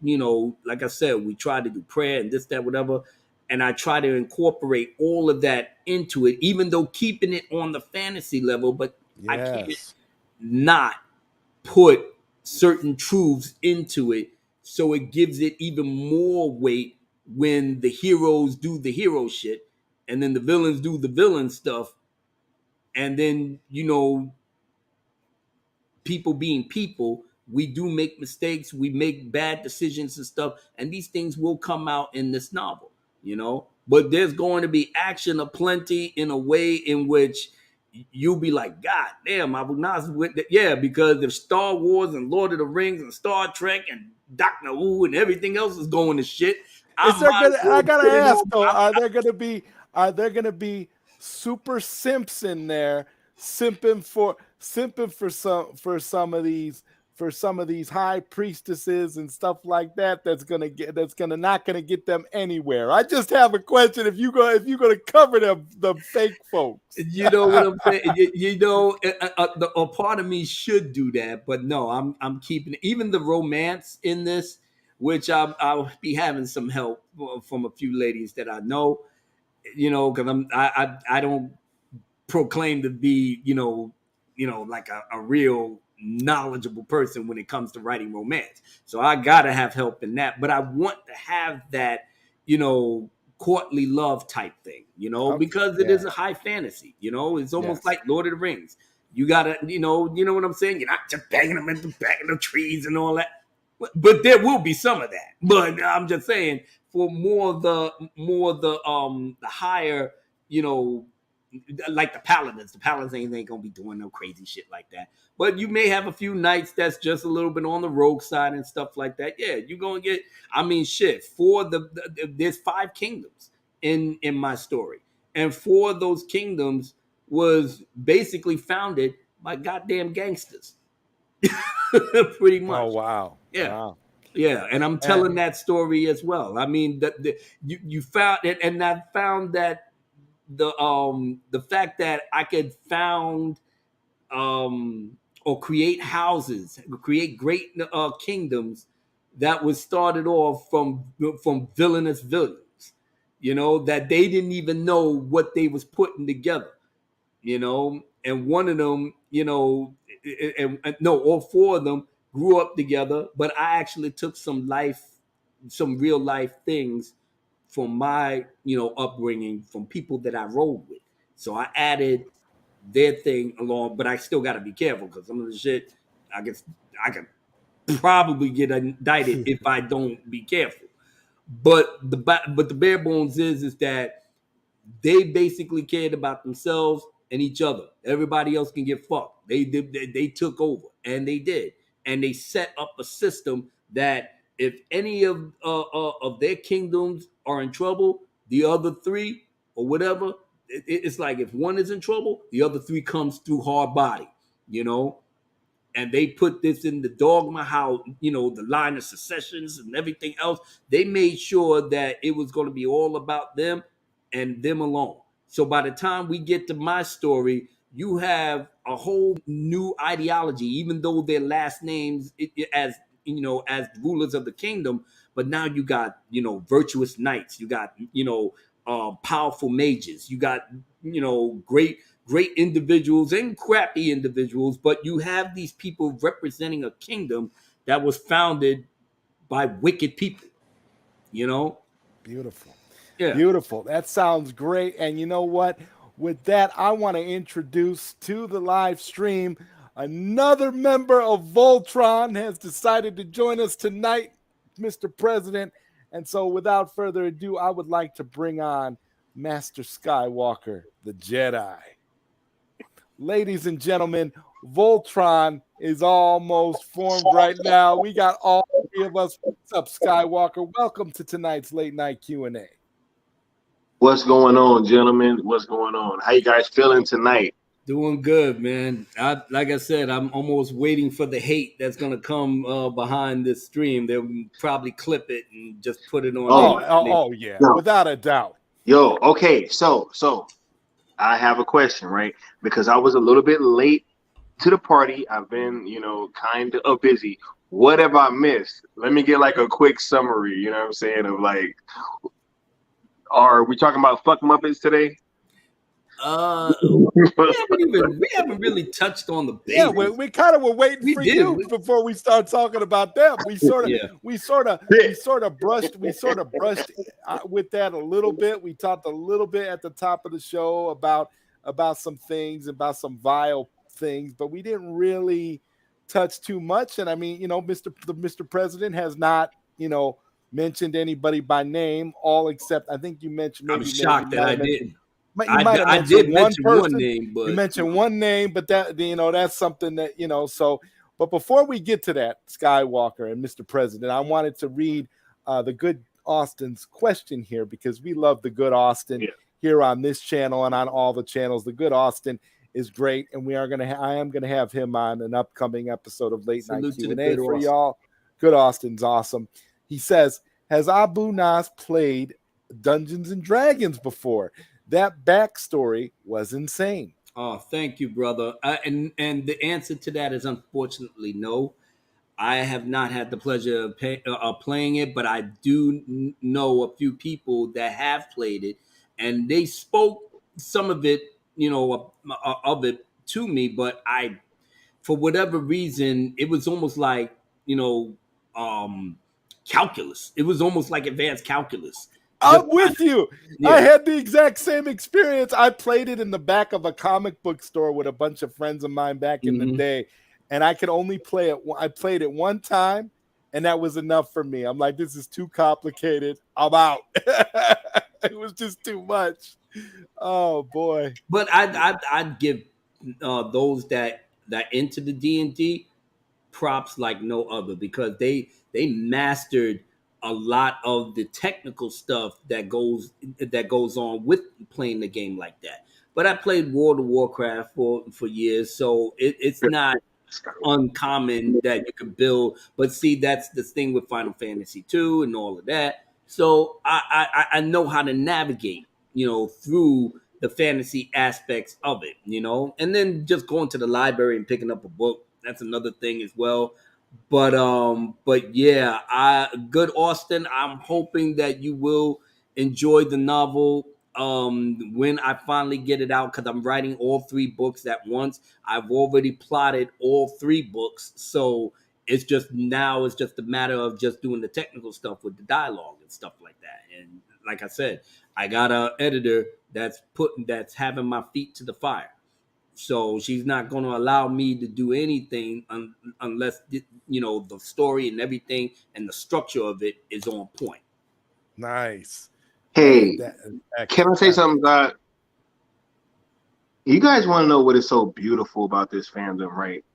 like I said, we try to do prayer and this, that, whatever, and I try to incorporate all of that into it, even though keeping it on the fantasy level, but I can't Yes. not put certain truths into it so it gives it even more weight when the heroes do the hero shit and then the villains do the villain stuff, and then people being people, we do make mistakes, we make bad decisions and stuff, and these things will come out in this novel, But there's going to be action aplenty in a way in which you'll be like, God damn, Abu Nas with that. Yeah, because if Star Wars and Lord of the Rings and Star Trek and Doctor Who and everything else is going to shit, I Is there might gonna as I well gotta put it ask on. though, are there gonna be super simps in there simping for some of these for some of these high priestesses and stuff like that that's not gonna get them anywhere. I just have a question: if you're gonna cover the fake folks, You know what I'm saying? A part of me should do that, but no, I'm keeping even the romance in this, which I'll be having some help from a few ladies that I know. Because I don't proclaim to be like a real knowledgeable person when it comes to writing romance. So I gotta have help in that, but I want to have that courtly love type thing, because it is a high fantasy. It's almost like Lord of the Rings. You gotta, you know what I'm saying. You're not just banging them in the back of the trees and all that, but there will be some of that. But I'm just saying for more the higher, like the paladins. The paladins ain't gonna be doing no crazy shit like that. But you may have a few knights that's just a little bit on the rogue side and stuff like that. Yeah, you're gonna get. I mean, shit. There's 5 kingdoms in my story, and 4 of those kingdoms was basically founded by goddamn gangsters. Pretty much. Oh wow. Yeah. Wow. Yeah, and I'm telling that story as well. I mean, you found it, and I found that the fact that I could found or create houses, create great kingdoms that was started off from villainous villains, that they didn't even know what they was putting together, and one of them, and no, all 4 of them grew up together, but I actually took some real life things from my, upbringing from people that I rolled with. So I added their thing along, but I still got to be careful because some of the shit I could probably get indicted if I don't be careful. But the bare bones is that they basically cared about themselves and each other. Everybody else can get fucked. They took over, and they did, and they set up a system that if any of their kingdoms are in trouble, the other 3 or whatever, it's like if one is in trouble, the other 3 comes through hard body, and they put this in the dogma, how the line of successions and everything else. They made sure that it was going to be all about them and them alone. So by the time we get to my story, you have a whole new ideology, even though their last names as rulers of the kingdom. But now you got virtuous knights, you got powerful mages, you got great individuals and crappy individuals, but you have these people representing a kingdom that was founded by wicked people. Beautiful. Yeah. Beautiful. That sounds great. And you know what? With that, I want to introduce to the live stream another member of Voltron has decided to join us tonight, Mr. President. And so without further ado, I would like to bring on Master Skywalker, the Jedi. Ladies and gentlemen, Voltron is almost formed right now. We got all 3 of us. What's up, Skywalker? Welcome to tonight's late night Q&A. What's going on, gentlemen? What's going on? How you guys feeling tonight? Doing good, man. Like I said, I'm almost waiting for the hate that's gonna come behind this stream. They'll probably clip it and just put it on. Oh yeah, no. Without a doubt. Yo, okay, so I have a question, right? Because I was a little bit late to the party. I've been, kind of busy. What have I missed? Let me get like a quick summary, you know what I'm saying, of like, are we talking about fuck Muppets today? We haven't really touched on the babies. Yeah, we kind of were waiting for you before we start talking about them. We sort of brushed with that a little bit. We talked a little bit at the top of the show about some things, about some vile things, but we didn't really touch too much. And I mean, Mr. President has not, mentioned anybody by name, all except I think you mentioned. I'm shocked that I didn't. I did mention one name, but you mentioned one name, but that that's something that So, but before we get to that, Skywalker and Mr. President, I wanted to read the good Austin's question here because we love the good Austin here on this channel and on all the channels. The good Austin is great, and I am gonna have him on an upcoming episode of Late Night Salute to the Q&A good for Austin. y'all. Good Austin's awesome. He says, has Abu Nas played Dungeons and Dragons before? That backstory was insane. Oh, thank you, brother. And the answer to that is unfortunately no. I have not had the pleasure of playing it, but I do know a few people that have played it, and they spoke some of it, of it to me. But for whatever reason, it was almost like calculus. It was almost like advanced calculus. I'm with you. Yeah. I had the exact same experience. I played it in the back of a comic book store with a bunch of friends of mine back in the day, and I could only play it. I played it one time, and that was enough for me. I'm like, this is too complicated. I'm out. It was just too much. Oh boy. But I'd give those that into the D&D props like no other, because they mastered a lot of the technical stuff that goes on with playing the game like that. But I played World of Warcraft for years, so it's not uncommon that you can build. But see, that's the thing with Final Fantasy 2 and all of that. So I know how to navigate, through the fantasy aspects of it, and then just going to the library and picking up a book. That's another thing as well. But yeah, good Austin. I'm hoping that you will enjoy the novel when I finally get it out, because I'm writing all 3 books at once. I've already plotted all 3 books, so it's just a matter of just doing the technical stuff with the dialogue and stuff like that. And like I said, I got an editor that's having my feet to the fire. So she's not going to allow me to do anything unless the story and everything and the structure of it is on point. Nice. Hey, can I say something, God? You guys want to know what is so beautiful about this fandom, right?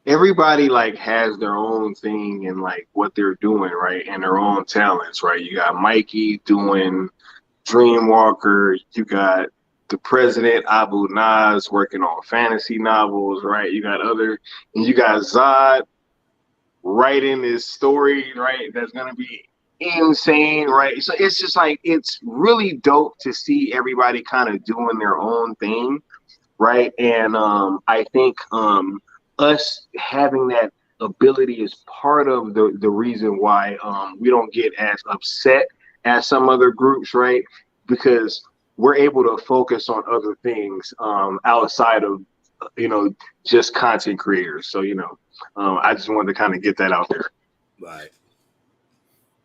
Everybody has their own thing and what they're doing, right? And their own talents, right? You got Mikey doing Dreamwalker. You got the President Abu Nas working on fantasy novels, right? You got Zod writing this story, right? That's gonna be insane, right? So it's just it's really dope to see everybody kind of doing their own thing, right? And I think us having that ability is part of the reason why we don't get as upset as some other groups, right? Because we're able to focus on other things outside of just content creators. So I just wanted to kind of get that out there. Right.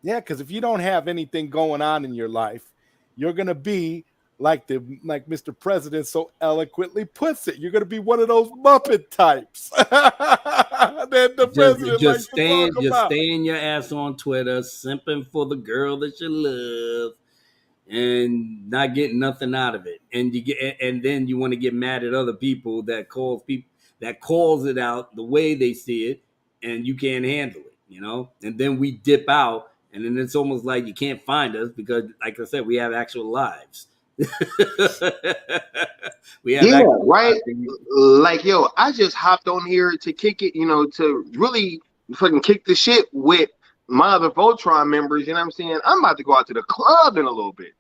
Yeah, because if you don't have anything going on in your life, you're gonna be like Mr. President so eloquently puts it. You're gonna be one of those Muppet types that the president just likes to talk about. staying your ass on Twitter, simping for the girl that you love, and not getting nothing out of it. And then you want to get mad at other people that calls it out the way they see it, and you can't handle it, And then we dip out, and then it's almost like you can't find us because, like I said, we have actual lives. Right. Yo, I just hopped on here to kick it, to really fucking kick the shit with my other Voltron members. You know what I'm saying? I'm about to go out to the club in a little bit.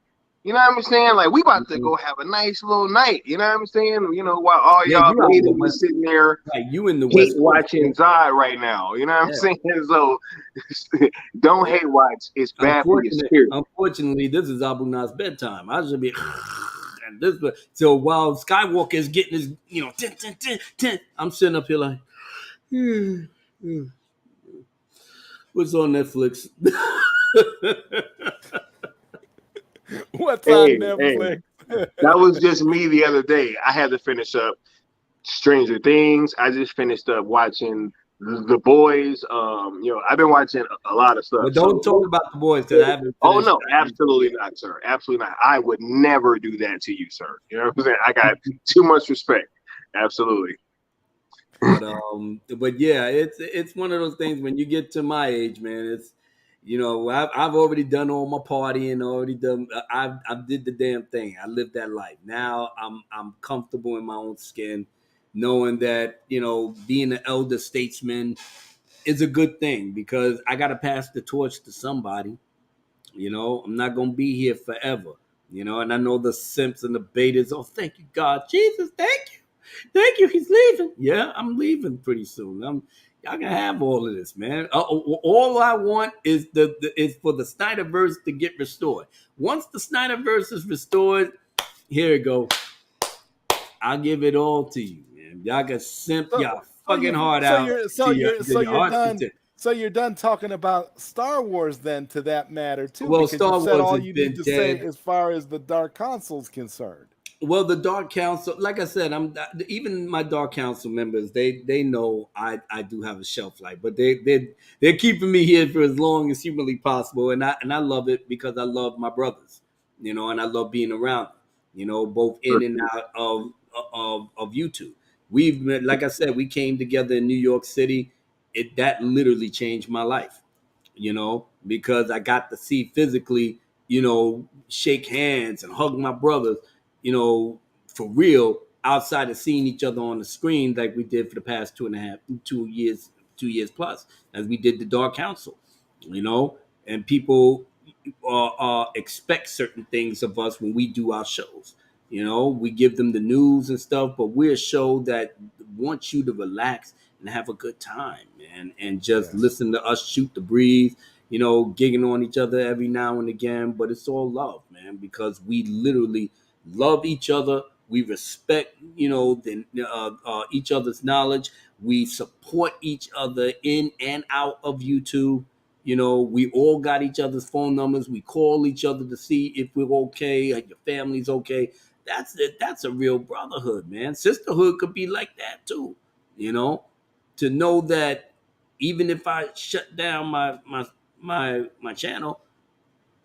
You know what I'm saying? We about to go have a nice little night. You know what I'm saying? While all y'all ladies are sitting there, you in the hate watching Zod right now. You know what I'm saying? So don't hate watch. It's bad for your spirit. Unfortunately, this is Abu Nas' bedtime. I should be. And this, so while Skywalker is getting his, I'm sitting up here like, what's on Netflix? What's on Netflix? That was just me the other day. I had to finish up Stranger Things. I just finished up watching The Boys. I've been watching a lot of stuff. But don't talk about The Boys because I haven't. Oh no, absolutely not, sir. Absolutely not. I would never do that to you, sir. You know what I'm saying? I got too much respect. Absolutely. But yeah, it's one of those things when you get to my age, man. It's I've already done all my partying, I did the damn thing. I lived that life. Now I'm comfortable in my own skin, knowing that, you know, being an elder statesman is a good thing because I got to pass the torch to somebody. You know, I'm not going to be here forever. You know, and I know the simps and the betas. Oh, thank you, God. Jesus, thank you. Thank you. He's leaving. Yeah, I'm leaving pretty soon. Y'all can have all of this, man. All I want is is for the Snyderverse to get restored. Once the Snyderverse is restored, here it go. I'll give it all to you, man. Y'all can simp y'all fucking heart out. So you're done talking about Star Wars then, to that matter too. Well, because Star you said Wars all has you been need to dead. say as far as the Dark Council's concerned. Well, the Dark Council, like I said, even my Dark Council members. They know I do have a shelf life, but they're keeping me here for as long as humanly possible, and I love it because I love my brothers, you know, and I love being around them, you know, both in and out of YouTube. We've been, like I said, we came together in New York City. That literally changed my life, you know, because I got to see physically, you know, shake hands and hug my brothers, you know, for real, outside of seeing each other on the screen like we did for the past 2 years plus, as we did the Dark Council, you know, and people expect certain things of us when we do our shows. You know, we give them the news and stuff, but we're a show that wants you to relax and have a good time, man, and just listen to us shoot the breeze, you know, gigging on each other every now and again. But it's all love, man, because we literally love each other. We respect, you know, each other's knowledge. We support each other in and out of YouTube. You know, we all got each other's phone numbers. We call each other to see if we're okay, and your family's okay. That's it. That's a real brotherhood, man. Sisterhood could be like that too. You know, to know that even if I shut down my channel,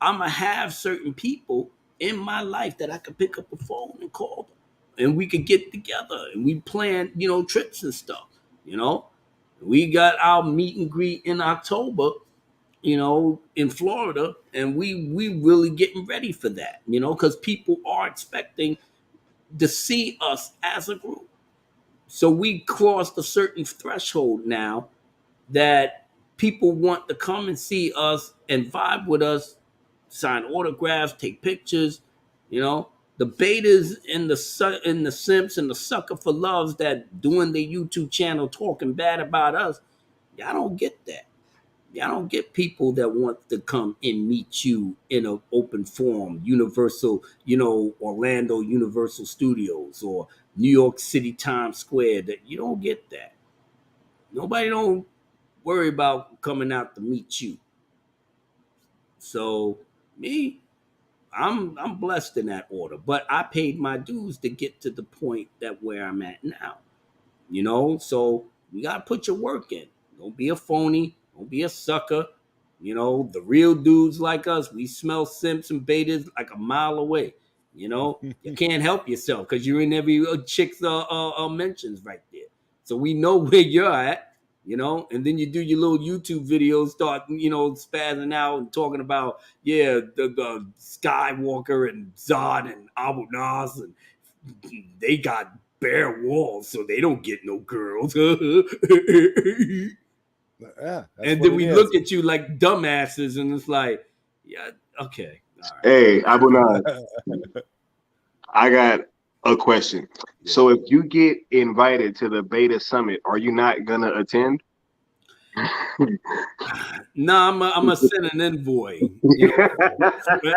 I'm gonna have certain people in my life that I could pick up the phone and call them, and we could get together and we plan, you know, trips and stuff. You know, we got our meet and greet in October, you know, in Florida, and we really getting ready for that, you know, because people are expecting to see us as a group. So we crossed a certain threshold now that people want to come and see us and vibe with us, sign autographs, take pictures, you know. The betas and the simps and the sucker for loves that doing their YouTube channel talking bad about us, y'all don't get that. Y'all don't get people that want to come and meet you in an open forum, Universal, you know, Orlando Universal Studios or New York City Times Square. That you don't get that. Nobody don't worry about coming out to meet you. So me, I'm blessed in that order. But I paid my dues to get to the point that where I'm at now. You know, so you gotta put your work in. Don't be a phony. Don't be a sucker. You know, the real dudes like us, we smell simps and betas like a mile away. You know, you can't help yourself because you're in every chick's mentions right there. So we know where you're at, you know, and then you do your little YouTube videos, start, you know, spazzing out and talking about, yeah, the Skywalker and Zod and Abu Nas, and they got bare walls, so they don't get no girls. Yeah, and then we look at you like dumbasses, and it's like, yeah, okay. All right. Hey, Abu Nas, I got a question. Yeah. So if you get invited to the Beta Summit, are you not gonna attend? No, I'm gonna send an envoy. You know?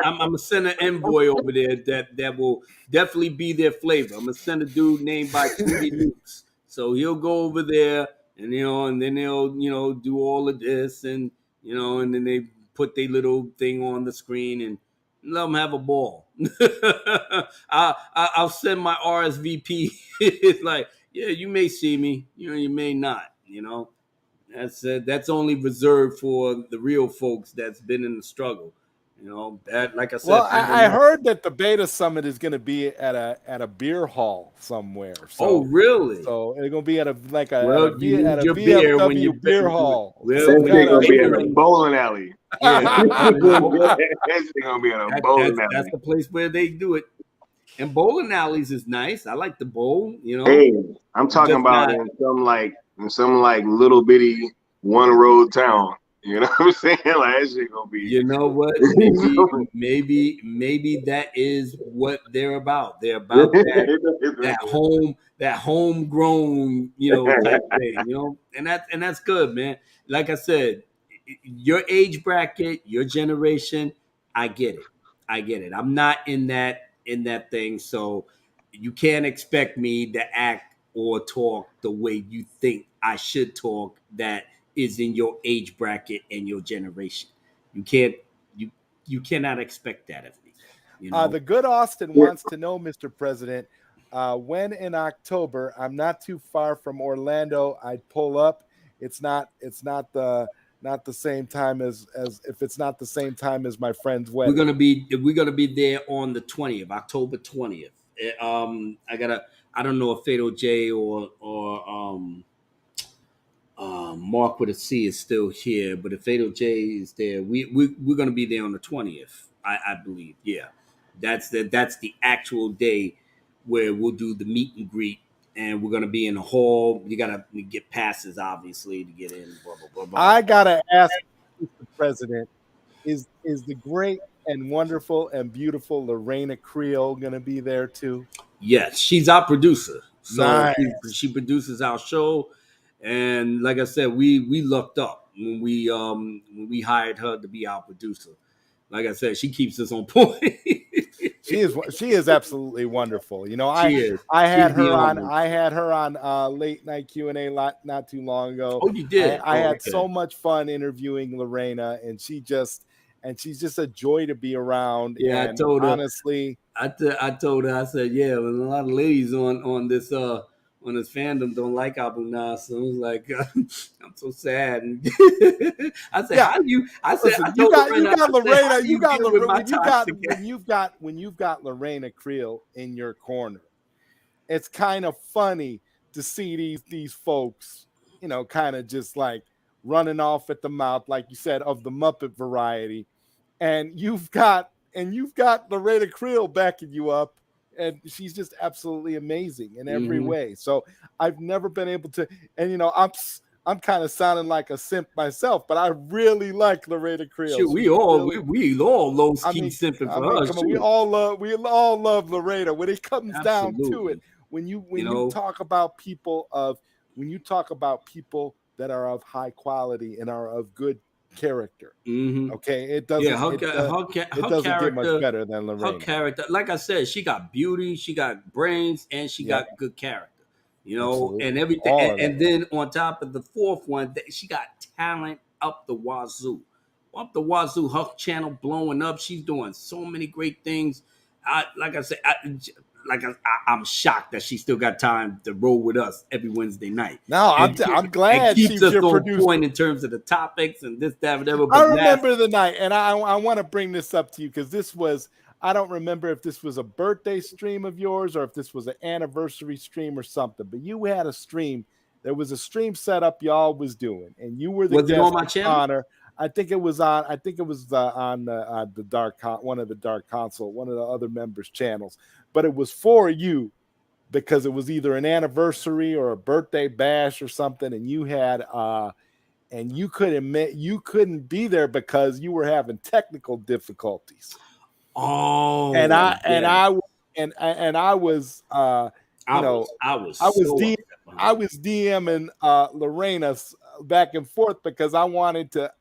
I'm gonna send an envoy over there that will definitely be their flavor. I'm gonna send a dude named by Tweety Nukes. So he'll go over there, and you know, and then they'll, you know, do all of this, and you know, and then they put their little thing on the screen and let them have a ball. I'll send my RSVP. It's like, yeah, you may see me, you know, you may not, you know. That's only reserved for the real folks that's been in the struggle. You know, that, like I said. Well, I heard that the Beta Summit is going to be at a beer hall somewhere. So, oh, really? So it's going to be at a VFW beer hall. Well, it's going to be at a bowling alley. Yeah. It's going to be at a bowling alley. That's the place where they do it. And bowling alleys is nice. I like the bowl. You know, Hey, I'm talking just about not. in some like little bitty one road town. You know what I'm saying? Like that shit gonna be. You know what? Maybe that is what they're about. They're about that homegrown, type thing, and that's good, man. Like I said, your age bracket, your generation, I get it. I get it. I'm not in that thing, so you can't expect me to act or talk the way you think I should talk that is in your age bracket and your generation. You can't you you cannot expect that of me. You know. The good Austin wants to know, Mr. President, when in October, I'm not too far from Orlando, I'd pull up. It's not the same time as if it's not the same time as my friend's We're wedding. gonna be there on the 20th, October 20th. I don't know if Fatal J or Mark with a C is still here, but if Fatal J is there, we're gonna be there on the 20th. I believe. Yeah, that's the actual day where we'll do the meet and greet, and we're gonna be in the hall. You gotta get passes, obviously, to get in. Blah blah blah blah. I gotta ask, Mr. President, is the great and wonderful and beautiful Lorena Creole gonna be there too? Yes, she's our producer. So Nice. she produces our show, and like I said, we lucked up when we hired her to be our producer. Like I said, she keeps us on point. She is absolutely wonderful. I She is. I She's had her on beyond me. I had her on late night Q&A not too long ago. Oh, you I, did. I Oh, had okay. so much fun interviewing Lorena, and she's just a joy to be around. Yeah, I And told her. honestly, I told her. I said, yeah, well, a lot of ladies on this fandom don't like Abu Nas. So I was like, I'm so sad. And I said, yeah. how do you? I said, Listen, I you told got you Lorena, got I said, how Lorena, do you you got deal with my toxic? when you've got Lorena Creel in your corner. It's kind of funny to see these folks, kind of just like running off at the mouth, like you said, of the Muppet variety. And you've got Lorena Creel backing you up, and she's just absolutely amazing in every Mm-hmm. way. So I've never been able to, and I'm kind of sounding like a simp myself, but I really like Lorena Creel. Shoot, She's really, we all low I key mean, simping I for mean, her. come on, we Shoot, all love Lorena. When it comes down to it, absolutely. when you You when you know, talk about people of when you talk about people that are of high quality and are of good character, hmm okay, yeah, it her doesn't get much character, better than her Lorena. character. Like I said, she got beauty, she got brains, and she Yep, got good character. And absolutely, everything. all And, of and that. then on top of the fourth one, she got talent up the wazoo. Up the wazoo, her channel blowing up. She's doing so many great things. Like I said, I'm shocked that she still got time to roll with us every Wednesday night No, I'm and glad keeps she's us your on point producer. in terms of the topics and this, that, whatever. I But last, remember the night, and I want to bring this up to you because I don't remember if this was a birthday stream of yours or if this was an anniversary stream or something, but you had a stream. There was a stream setup y'all was doing, and you were the was it on guest my of channel? honor. I think it was on the one of the Dark Console, one of the other members' channels, but it was for you because it was either an anniversary or a birthday bash or something, and you couldn't be there because you were having technical difficulties. And Oh, I and yeah. I and I was I was I was I was so D upset I behind was DMing Lorena back and forth because I wanted to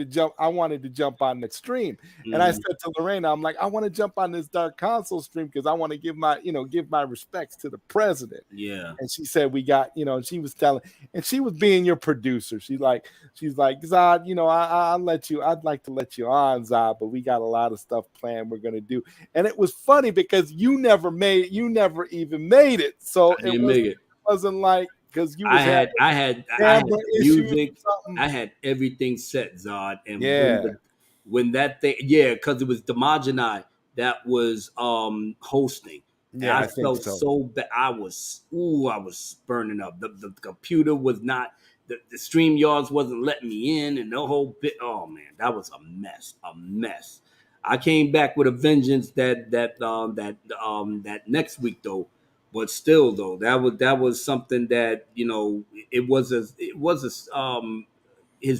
jump on the stream. it. And I said to Lorena, I'm like, I want to jump on this Dark Console stream because I want to give my respects to the president. Yeah. And she said, and she was telling, and she was being your producer. She's like, Zod, I'd like to let you on, Zod, but we got a lot of stuff planned we're going to do. And it was funny because you never even made it. So I it didn't make it. wasn't like, because you I was having had I had I had camera the issues music. or something. I had everything set, Zod. And Yeah. when that thing, yeah, because it was Damajanai that was hosting. And Yeah, I I think felt so. so bad. I was burning up. The computer was not, the stream yards wasn't letting me in, and the whole bit. Oh man, that was a mess. A mess. I came back with a vengeance that next week though. But still though, that was something that, you know, his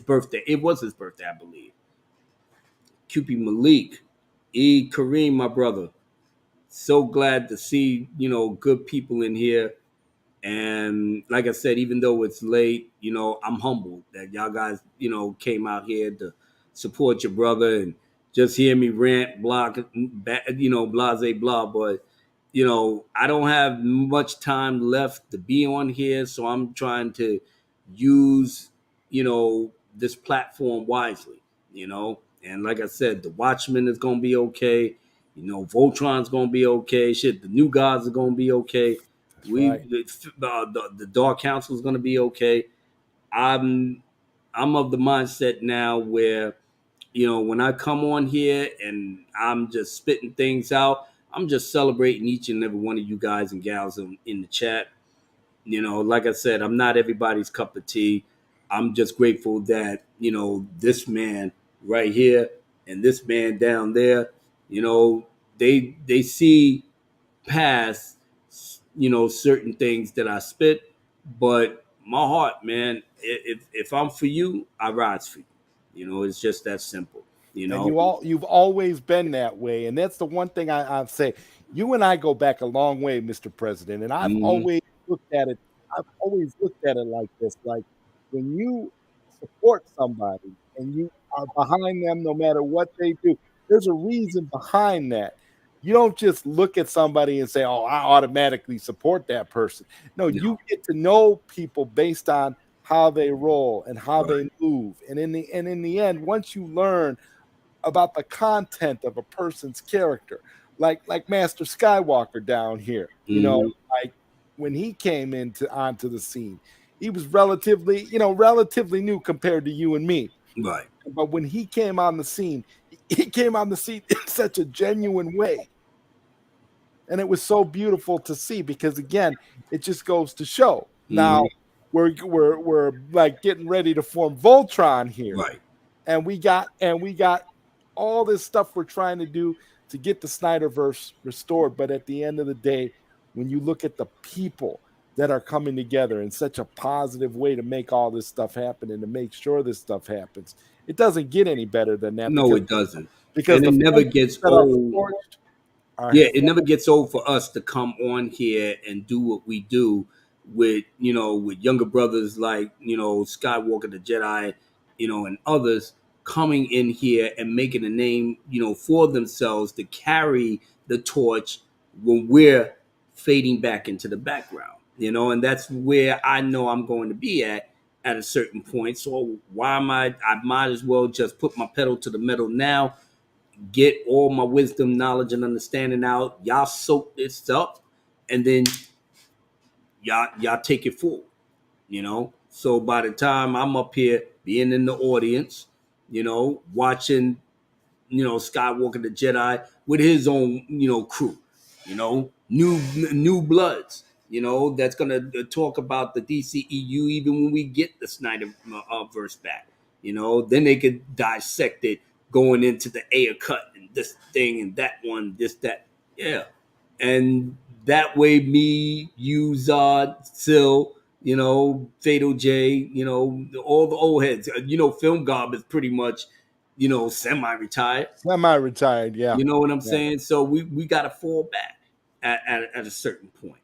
birthday. It was his birthday, I believe. QP Malik, Kareem, my brother. So glad to see, you know, good people in here. And like I said, even though it's late, you know, I'm humbled that y'all guys, you know, came out here to support your brother and just hear me rant, block, you know, blase, blah. But, you know, I don't have much time left to be on here. So I'm trying to use, you know, this platform wisely, you know. And like I said, the Watchmen is going to be okay. You know, Voltron's going to be okay. Shit, the New Gods are going to be okay. That's right. The Dark Council is going to be okay. I'm of the mindset now where, you know, when I come on here and I'm just spitting things out, I'm just celebrating each and every one of you guys and gals in the chat. You know, like I said, I'm not everybody's cup of tea. I'm just grateful that, you know, this man right here and this man down there, you know, they see past, you know, certain things that I spit, but my heart, man, if I'm for you, I rise for you. You know, it's just that simple. You And know. you've always been that way. And that's the one thing I'd say. You and I go back a long way, Mr. President. And Mm-hmm. I've always looked at it like this. Like when you support somebody and you are behind them no matter what they do, there's a reason behind that. You don't just look at somebody and say, "Oh, I automatically support that person." No, No. you get to know people based on how they roll and how Right. they move. And in the end, once you learn about the content of a person's character, like Master Skywalker down here, you know, Mm-hmm. like when he came onto the scene, he was relatively new compared to you and me. Right. But when he came on the scene, he came on the scene in such a genuine way. And it was so beautiful to see because again, it just goes to show. Now Mm-hmm. we're like getting ready to form Voltron here. Right. And we got all this stuff we're trying to do to get the Snyderverse restored. But at the end of the day, when you look at the people that are coming together in such a positive way to make all this stuff happen and to make sure this stuff happens, it doesn't get any better than that No, because it doesn't. because And the it never friendships gets that are old. forged are Yeah, it never gets old for us to come on here and do what we do with, you know, with younger brothers like, you know, Skywalker the Jedi, you know, and others coming in here and making a name, you know, for themselves to carry the torch when we're fading back into the background, you know, and that's where I know I'm going to be at a certain point. So why am I might as well just put my pedal to the metal now, get all my wisdom, knowledge, and understanding out. Y'all soak this up, and then y'all take it forward. You know. So by the time I'm up here, being in the audience, you know, watching, you know, Skywalker the Jedi with his own, you know, crew, you know, new bloods, you know, that's gonna talk about the DCEU even when we get the Snyder verse back, you know, then they could dissect it going into the Ayer cut and this thing and that one, this that, yeah, and that way me, you, Zod, Sil, you know, Fatal J, you know, all the old heads, you know, Film Gob is pretty much, you know, semi-retired. semi-retired. Yeah, You know what I'm yeah, saying? So we got to fall back at a certain point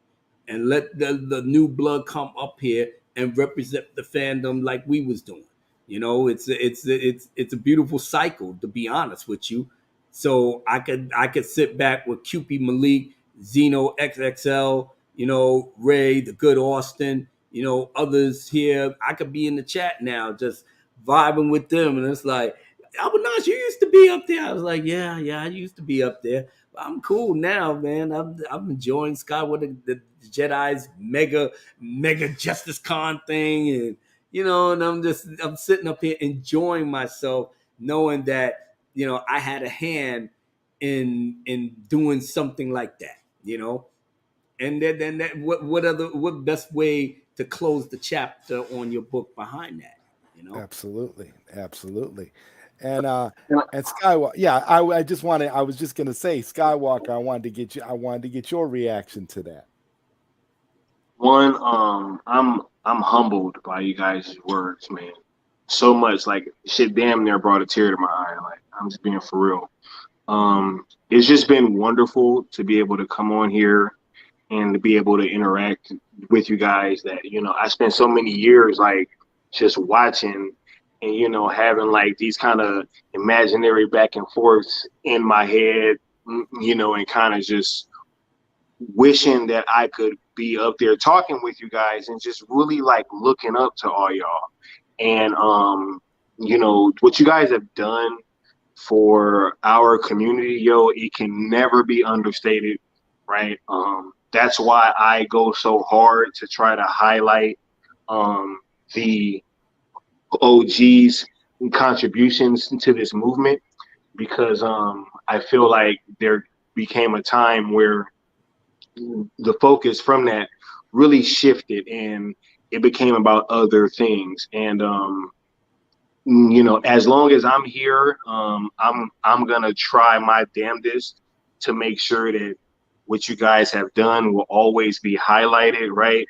and let the new blood come up here and represent the fandom like we was doing. You know, it's a beautiful cycle, to be honest with you. So I could sit back with QP Malik, Zeno XXL, you know, Ray, the good Austin, you know, others here. I could be in the chat now, just vibing with them, and it's like, Abu Nas, you used to be up there. I was like, yeah, I used to be up there. But I'm cool now, man. I'm enjoying Skyward the Jedi's mega Justice Con thing, and you know, and I'm sitting up here enjoying myself, knowing that, you know, I had a hand in doing something like that, you know. And then that what best way to close the chapter on your book behind that, you know? absolutely, absolutely. And Skywalker, yeah, I just wanted, I was just gonna say, Skywalker, I wanted to get your reaction to that. One, I'm humbled by you guys' words, man. So much, like shit damn near brought a tear to my eye. Like, I'm just being for real. It's just been wonderful to be able to come on here and to be able to interact with you guys that, I spent so many years like just watching and, having like these kind of imaginary back and forths in my head, and kind of just wishing that I could be up there talking with you guys and just really like looking up to all y'all. And, what you guys have done for our community, yo, it can never be understated, right? That's why I go so hard to try to highlight the OG's contributions to this movement, because I feel like there became a time where the focus from that really shifted and it became about other things. And as long as I'm here, I'm gonna try my damnedest to make sure that what you guys have done will always be highlighted, right?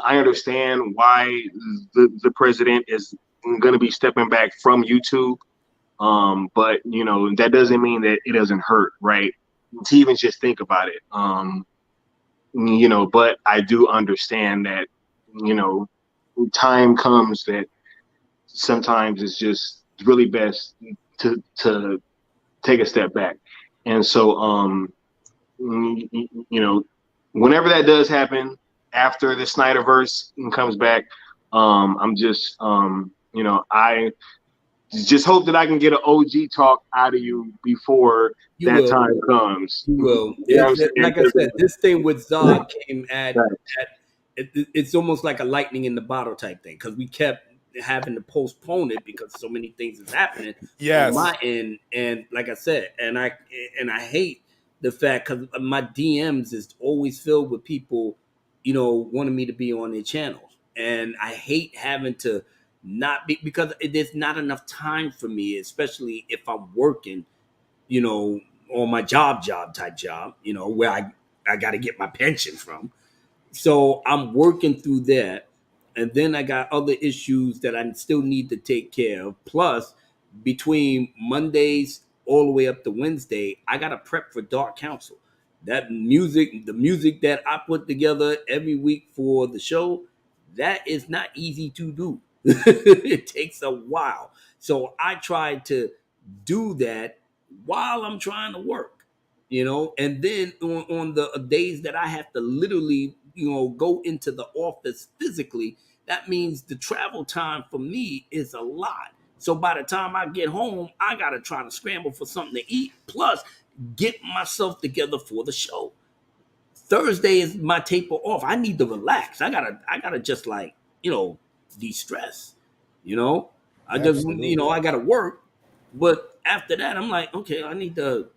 I understand why the president is gonna be stepping back from YouTube, but that doesn't mean that it doesn't hurt, right? To even just think about it, but I do understand that, time comes that sometimes it's just really best to take a step back. And so, whenever that does happen, after the Snyderverse comes back, I'm just, I just hope that I can get an OG talk out of you before that time comes. You will. Like I said, this thing with Zod came at it's almost like a lightning in the bottle type thing, because we kept having to postpone it because so many things is happening on my end. And like I said, and I hate the fact, because my DMs is always filled with people, wanting me to be on their channels, and I hate having to not be, because there's not enough time for me, especially if I'm working, on my job type job, where I got to get my pension from. So I'm working through that. And then I got other issues that I still need to take care of. Plus, between Mondays all the way up to Wednesday, I got to prep for Dark Council. The music that I put together every week for the show, that is not easy to do. It takes a while. So I try to do that while I'm trying to work, and then on the days that I have to literally, go into the office physically, that means the travel time for me is a lot. So by the time I get home, I got to try to scramble for something to eat, plus get myself together for the show. Thursday is my taper off. I need to relax. I gotta just like, de-stress, I just, I gotta work. But after that, I'm like, okay, I need to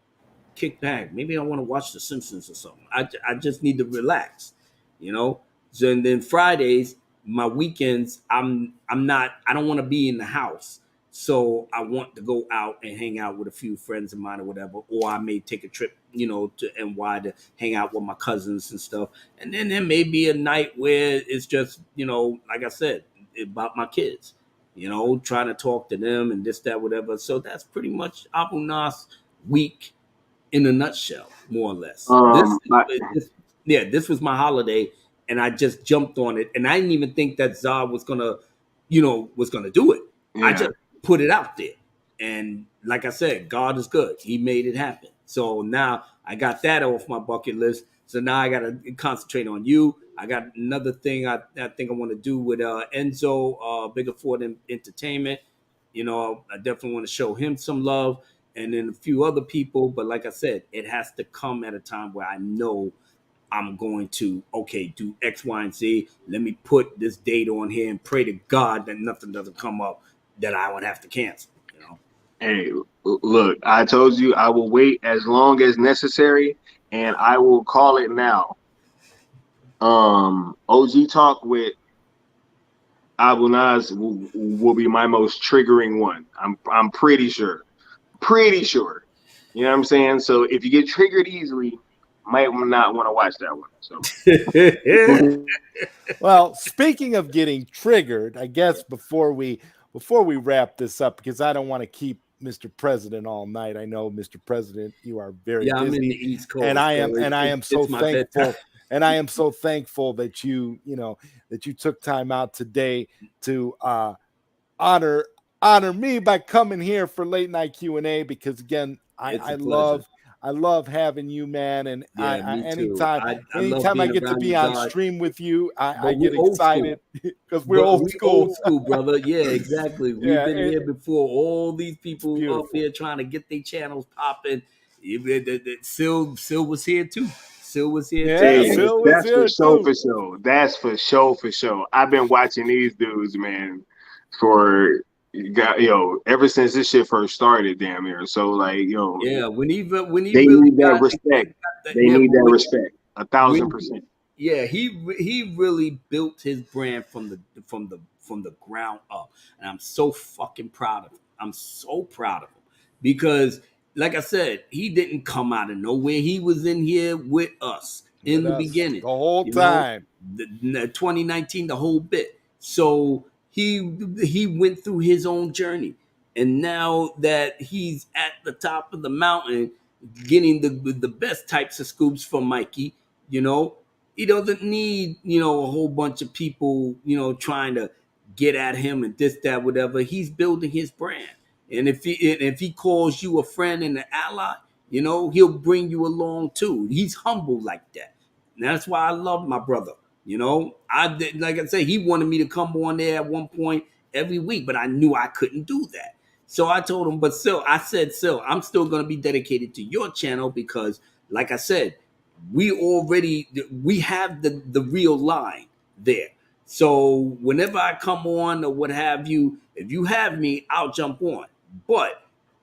kick back. Maybe I want to watch The Simpsons or something. I just need to relax, So, and then Fridays, my weekends, I don't want to be in the house. So I want to go out and hang out with a few friends of mine or whatever. Or I may take a trip, to NY to hang out with my cousins and stuff. And then there may be a night where it's just, like I said, about my kids, trying to talk to them and this, that, whatever. So that's pretty much Abu Nas week in a nutshell, more or less. This was my holiday, and I just jumped on it, and I didn't even think that Zod was gonna do it. Yeah. I just put it out there, and like I said, God is good. He made it happen. So now I got that off my bucket list. So now I got to concentrate on you. I got another thing I think I want to do with Enzo, Bigger Ford Entertainment. I definitely want to show him some love, and then a few other people. But like I said, it has to come at a time where I know I'm going to, do X, Y, and Z. Let me put this date on here and pray to God that nothing doesn't come up that I would have to cancel. Hey, look, I told you I will wait as long as necessary, and I will call it now. OG talk with Abu Nas will be my most triggering one. I'm pretty sure. Pretty sure. You know what I'm saying? So if you get triggered easily, might not want to watch that one. So Well, speaking of getting triggered, I guess before we wrap this up, because I don't want to keep Mr. President all night. I know, Mr. President, you are very Yeah, I'm in busy, the East Coast, and I so am so it's my thankful, bedtime. and I am so thankful that you took time out today to honor me by coming here for late night Q&A, because again, It's I a pleasure. love having you, man. And Yeah, I me too. anytime I love I being get to around be you, on Zod. stream with you, I But we get old school. excited because we're old We school. old school, brother. Yeah, exactly. We've Yeah, been here before. All these people up beautiful. here trying to get their channels popping. Sil was here too. Sil was here too. Yeah, hey, He was Sil was that's for here sure, too. for sure. That's for sure, for sure. I've been watching these dudes, man, for ever since this shit first started, damn near. So like, yeah. When he they really need that got respect. that, They yeah, need but that respect. when 1,000%. yeah, he really built his brand from the ground up, and I'm so fucking proud of him. I'm so proud of him because, like I said, he didn't come out of nowhere. He was in here with us in With the us beginning. the whole You know, time. 2019, the whole bit. So he went through his own journey, and now that he's at the top of the mountain, getting the best types of scoops from Mikey, you know, he doesn't need, a whole bunch of people, trying to get at him and this, that, whatever. He's building his brand. And if he calls you a friend and an ally, he'll bring you along too. He's humble like that. And that's why I love my brother. I did, like I said, he wanted me to come on there at one point every week, but I knew I couldn't do that. So I told him, but still, I said, still, I'm still going to be dedicated to your channel because, like I said, we have the real line there. So whenever I come on or what have you, if you have me, I'll jump on. But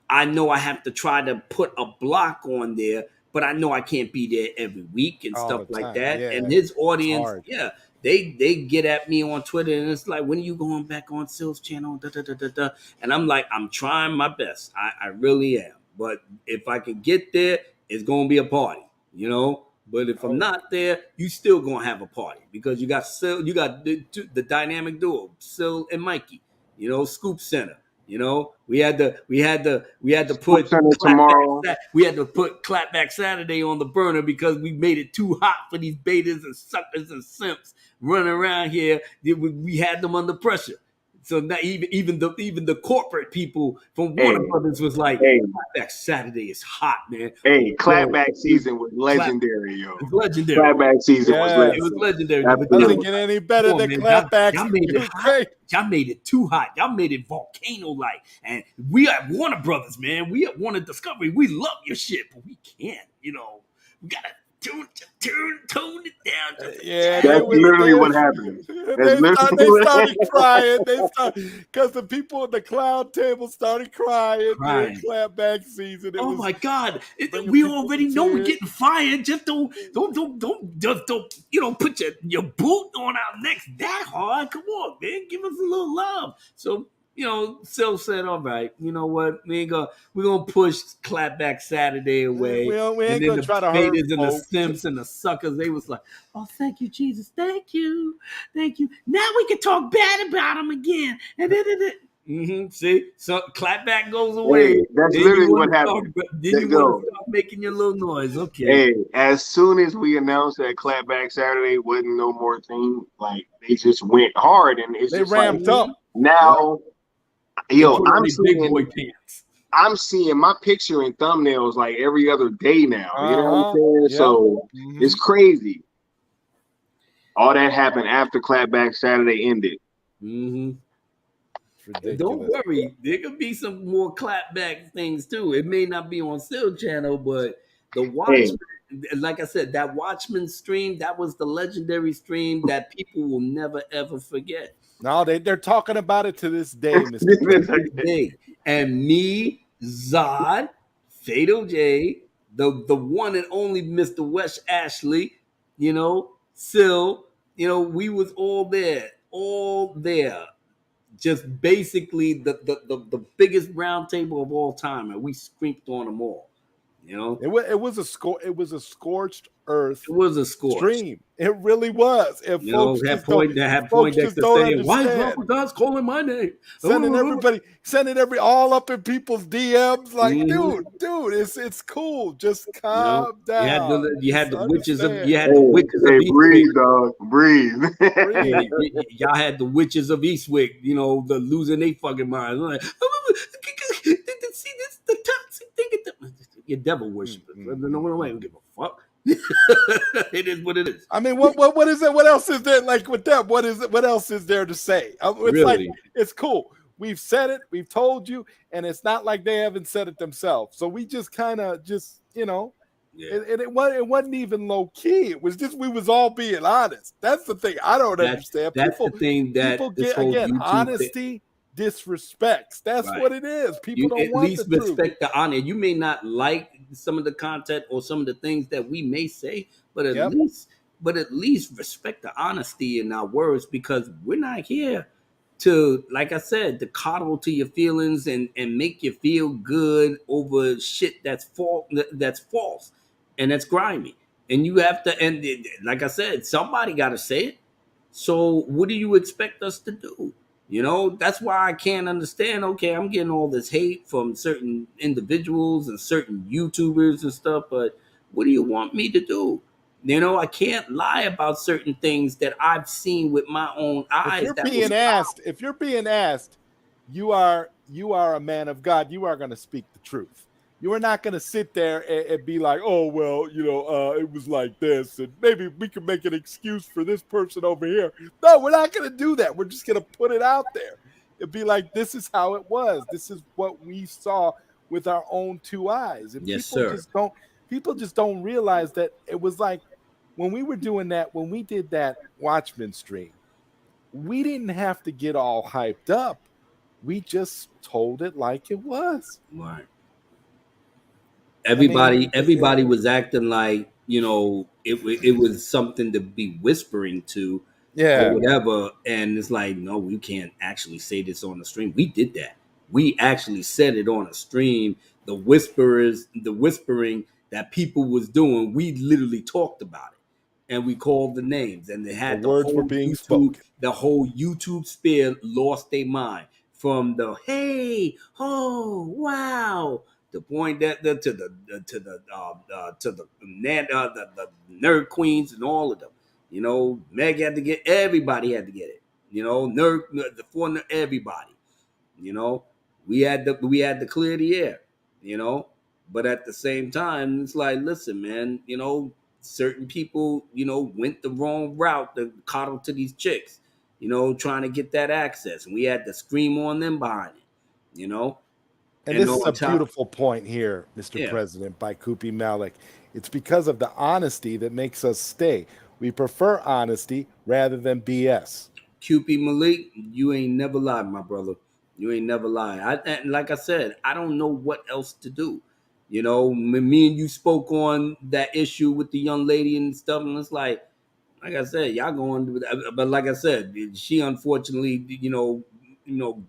I know I have to try to put a block on there, but I know I can't be there every week and All stuff the like time. that. Yeah, And his it's audience, hard. yeah, they get at me on Twitter and it's like, when are you going back on Sil's channel? Da, da, da, da, da. And I'm like, I'm trying my best. I really am. But if I can get there, it's gonna be a party. But if I'm Oh, not there, you still gonna have a party because you got Sil, you got the dynamic duo, Sil and Mikey. Scoop Center. We had to Scoop put Center tomorrow. clapback Saturday on the burner because we made it too hot for these betas and suckers and simps running around here. We had them under pressure. So not even the corporate people from Hey, Warner Brothers was like, hey, clapback Saturday is hot, man. hey, Yo, clapback season was clap legendary, yo. it's legendary. Clapback season was It yes. was legendary. legendary. But then I Doesn't Absolutely. was get like, any better come on, than man. clapbacks. Y'all made It it was hot. great. Y'all made it too hot. Y'all made it volcano like. And we at Warner Brothers, man. We at Warner Discovery. We love your shit, but we can't. We gotta tone it down just a Yeah, tad That's literally what happened. That's they literally started crying. Because the people at the cloud table started crying during crying. clapback season. It Oh was my God! bringing We people to already know we're tears. getting fired. Just don't put your boot on our necks that hard. Come on, man, give us a little love. So Sil said, "All right, you know what? We're gonna push Clapback Saturday away." We And ain't then gonna the try to hurt haters and the folks. simps and the suckers, they was like, "Oh, thank you, Jesus, thank you. Now we can talk bad about him again." And then. See, so clapback goes hey, away. that's Then you literally want what to start. happened. Then They you want to go. start making your little noise. Okay. Hey, as soon as we announced that Clapback Saturday wasn't no more thing, like they just went hard, and it's They just like ramped up. Yep. now, They yo, put on their big boy pants. I'm seeing my picture in thumbnails like every other day now. You know what I'm Uh-huh. saying? Yep. So it's Mhm. crazy. All that happened after Clapback Saturday ended. Mm-hmm. It's And don't ridiculous. worry, there could be some more clapback things too. It may not be on Still Channel, but the Hey, Watchmen, like I said, that Watchmen stream, that was the legendary stream that people will never ever forget. No, they're talking about it to this day, Mr. President. Day. And me, Zod, Fatal J, the one and only Mr. West Ashley, Sil, we was all there all there. Just basically the biggest round table of all time, and we screamed on them all. You know, It was a scorched earth it was a scorch. stream. It really was. And You know, folks just don't Why is understand. Uncle God's calling my name? Sending all up in people's DMs, like, Mhm. dude, it's cool. Just You know, calm down. you had Just the witches of understand. Breathe, dog. Breathe. Yeah, Breathe. y'all had the witches of Eastwick, you know, the losing their fucking minds. Like, see this the toxic thing. You're devil worshippers. No one don't give a fuck. It is what it is. I mean, what is it? What else is there like with them? What is it? What else is there to say? It's like, Really? it's cool. We've said it, we've told you, and it's not like they haven't said it themselves. So we just kind of Yeah. it wasn't even low key. It was just we was all being honest. That's the thing I don't understand. That's the thing that people this get, whole again, YouTube honesty disrespects. That's Right. what it is. People You don't at want least the truth. respect the honor. You may not like some of the content or some of the things that we may say, but at Yep. least respect the honesty in our words, because we're not here to, like I said, to coddle to your feelings and make you feel good over shit that's false and that's grimy. And you have to, and like I said, somebody got to say it. So what do you expect us to do? You know, that's why I can't understand. Okay, I'm getting all this hate from certain individuals and certain YouTubers and stuff, but what do you want me to do? You know, I can't lie about certain things that I've seen with my own eyes. If you're being asked, you are a man of God. You are going to speak the truth. You are not going to sit there and be like, oh, well, it was like this, and maybe we can make an excuse for this person over here. No, we're not going to do that. We're just going to put it out there. It'd be like, this is how it was. This is what we saw with our own two eyes. And Yes, sir. people just don't realize that it was like when we were doing that, when we did that Watchmen stream, we didn't have to get all hyped up. We just told it like it was. Right. Everybody was acting like, it was something to be whispering to, or whatever. And it's like, no, we can't actually say this on the stream. We did that. We actually said it on a stream. The whispering that people was doing, we literally talked about it, and we called the names, and they had The words were being spoken. The whole YouTube sphere lost their mind from the hey, oh, wow. The point that the nerd queens and all of them, Meg had to get, everybody had to get it, nerd, the foreigner, everybody, we had to clear the air, but at the same time, it's like, listen, man, certain people, went the wrong route to coddle to these chicks, trying to get that access, and we had to scream on them behind it, And this is a beautiful point here, Mr. President, by Kupi Malik. It's because of the honesty that makes us stay. We prefer honesty rather than BS. Kupi Malik, you ain't never lied, my brother. You ain't never lied. Like I said, I don't know what else to do. Me and you spoke on that issue with the young lady and stuff, and it's like I said, y'all going, but like I said, she unfortunately,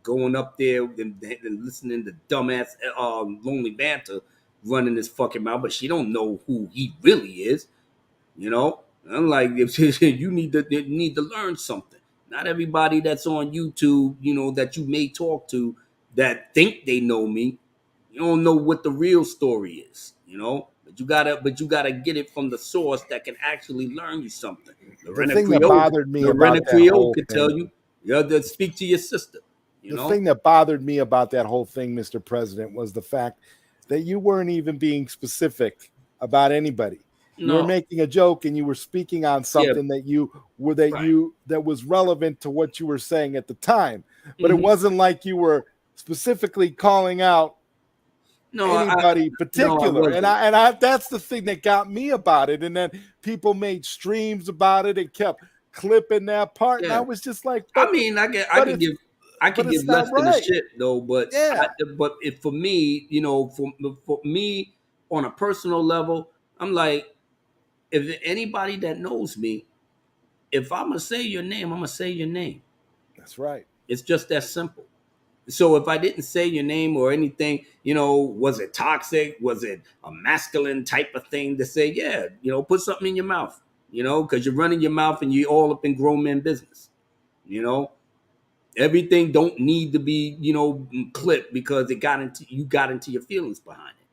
going up there and listening to dumbass Lonely Banter running his fucking mouth, but she don't know who he really is. I'm like, you need to learn something. Not everybody that's on YouTube, that you may talk to that think they know me, you don't know what the real story is, But you gotta get it from the source that can actually learn you something. The thing that bothered me about that whole could tell you, to speak to your sister. The thing that bothered me about that whole thing, Mr. President, was the fact that you weren't even being specific about anybody. You were making a joke and you were speaking on something that was relevant to what you were saying at the time. But it wasn't like you were specifically calling out anybody particular. And I that's the thing that got me about it. And then people made streams about it and kept clipping that part. And I was just like, I can give less than a shit though, but for me, for me on a personal level, I'm like, if anybody that knows me, if I'm gonna say your name, I'm gonna say your name. That's right. It's just that simple. So if I didn't say your name or anything, was it toxic? Was it a masculine type of thing to say? Yeah, put something in your mouth, because you're running your mouth and you're all up in grown men business. Everything don't need to be, clipped because you got into your feelings behind it.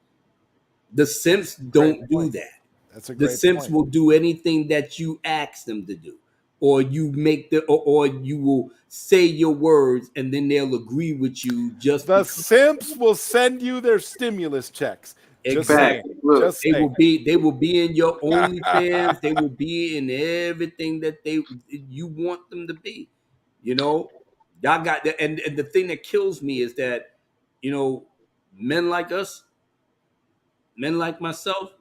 The simps don't do that. That's a The great simps point. will do anything that you ask them to do, or you or you will say your words, and then they'll agree with you just The because. simps will send you their stimulus checks. Just saying. Exactly. Look, Just saying. They will be in your OnlyFans. They will be in everything that you want them to be. Y'all got the, and the thing that kills me is that you know men like us, men like myself.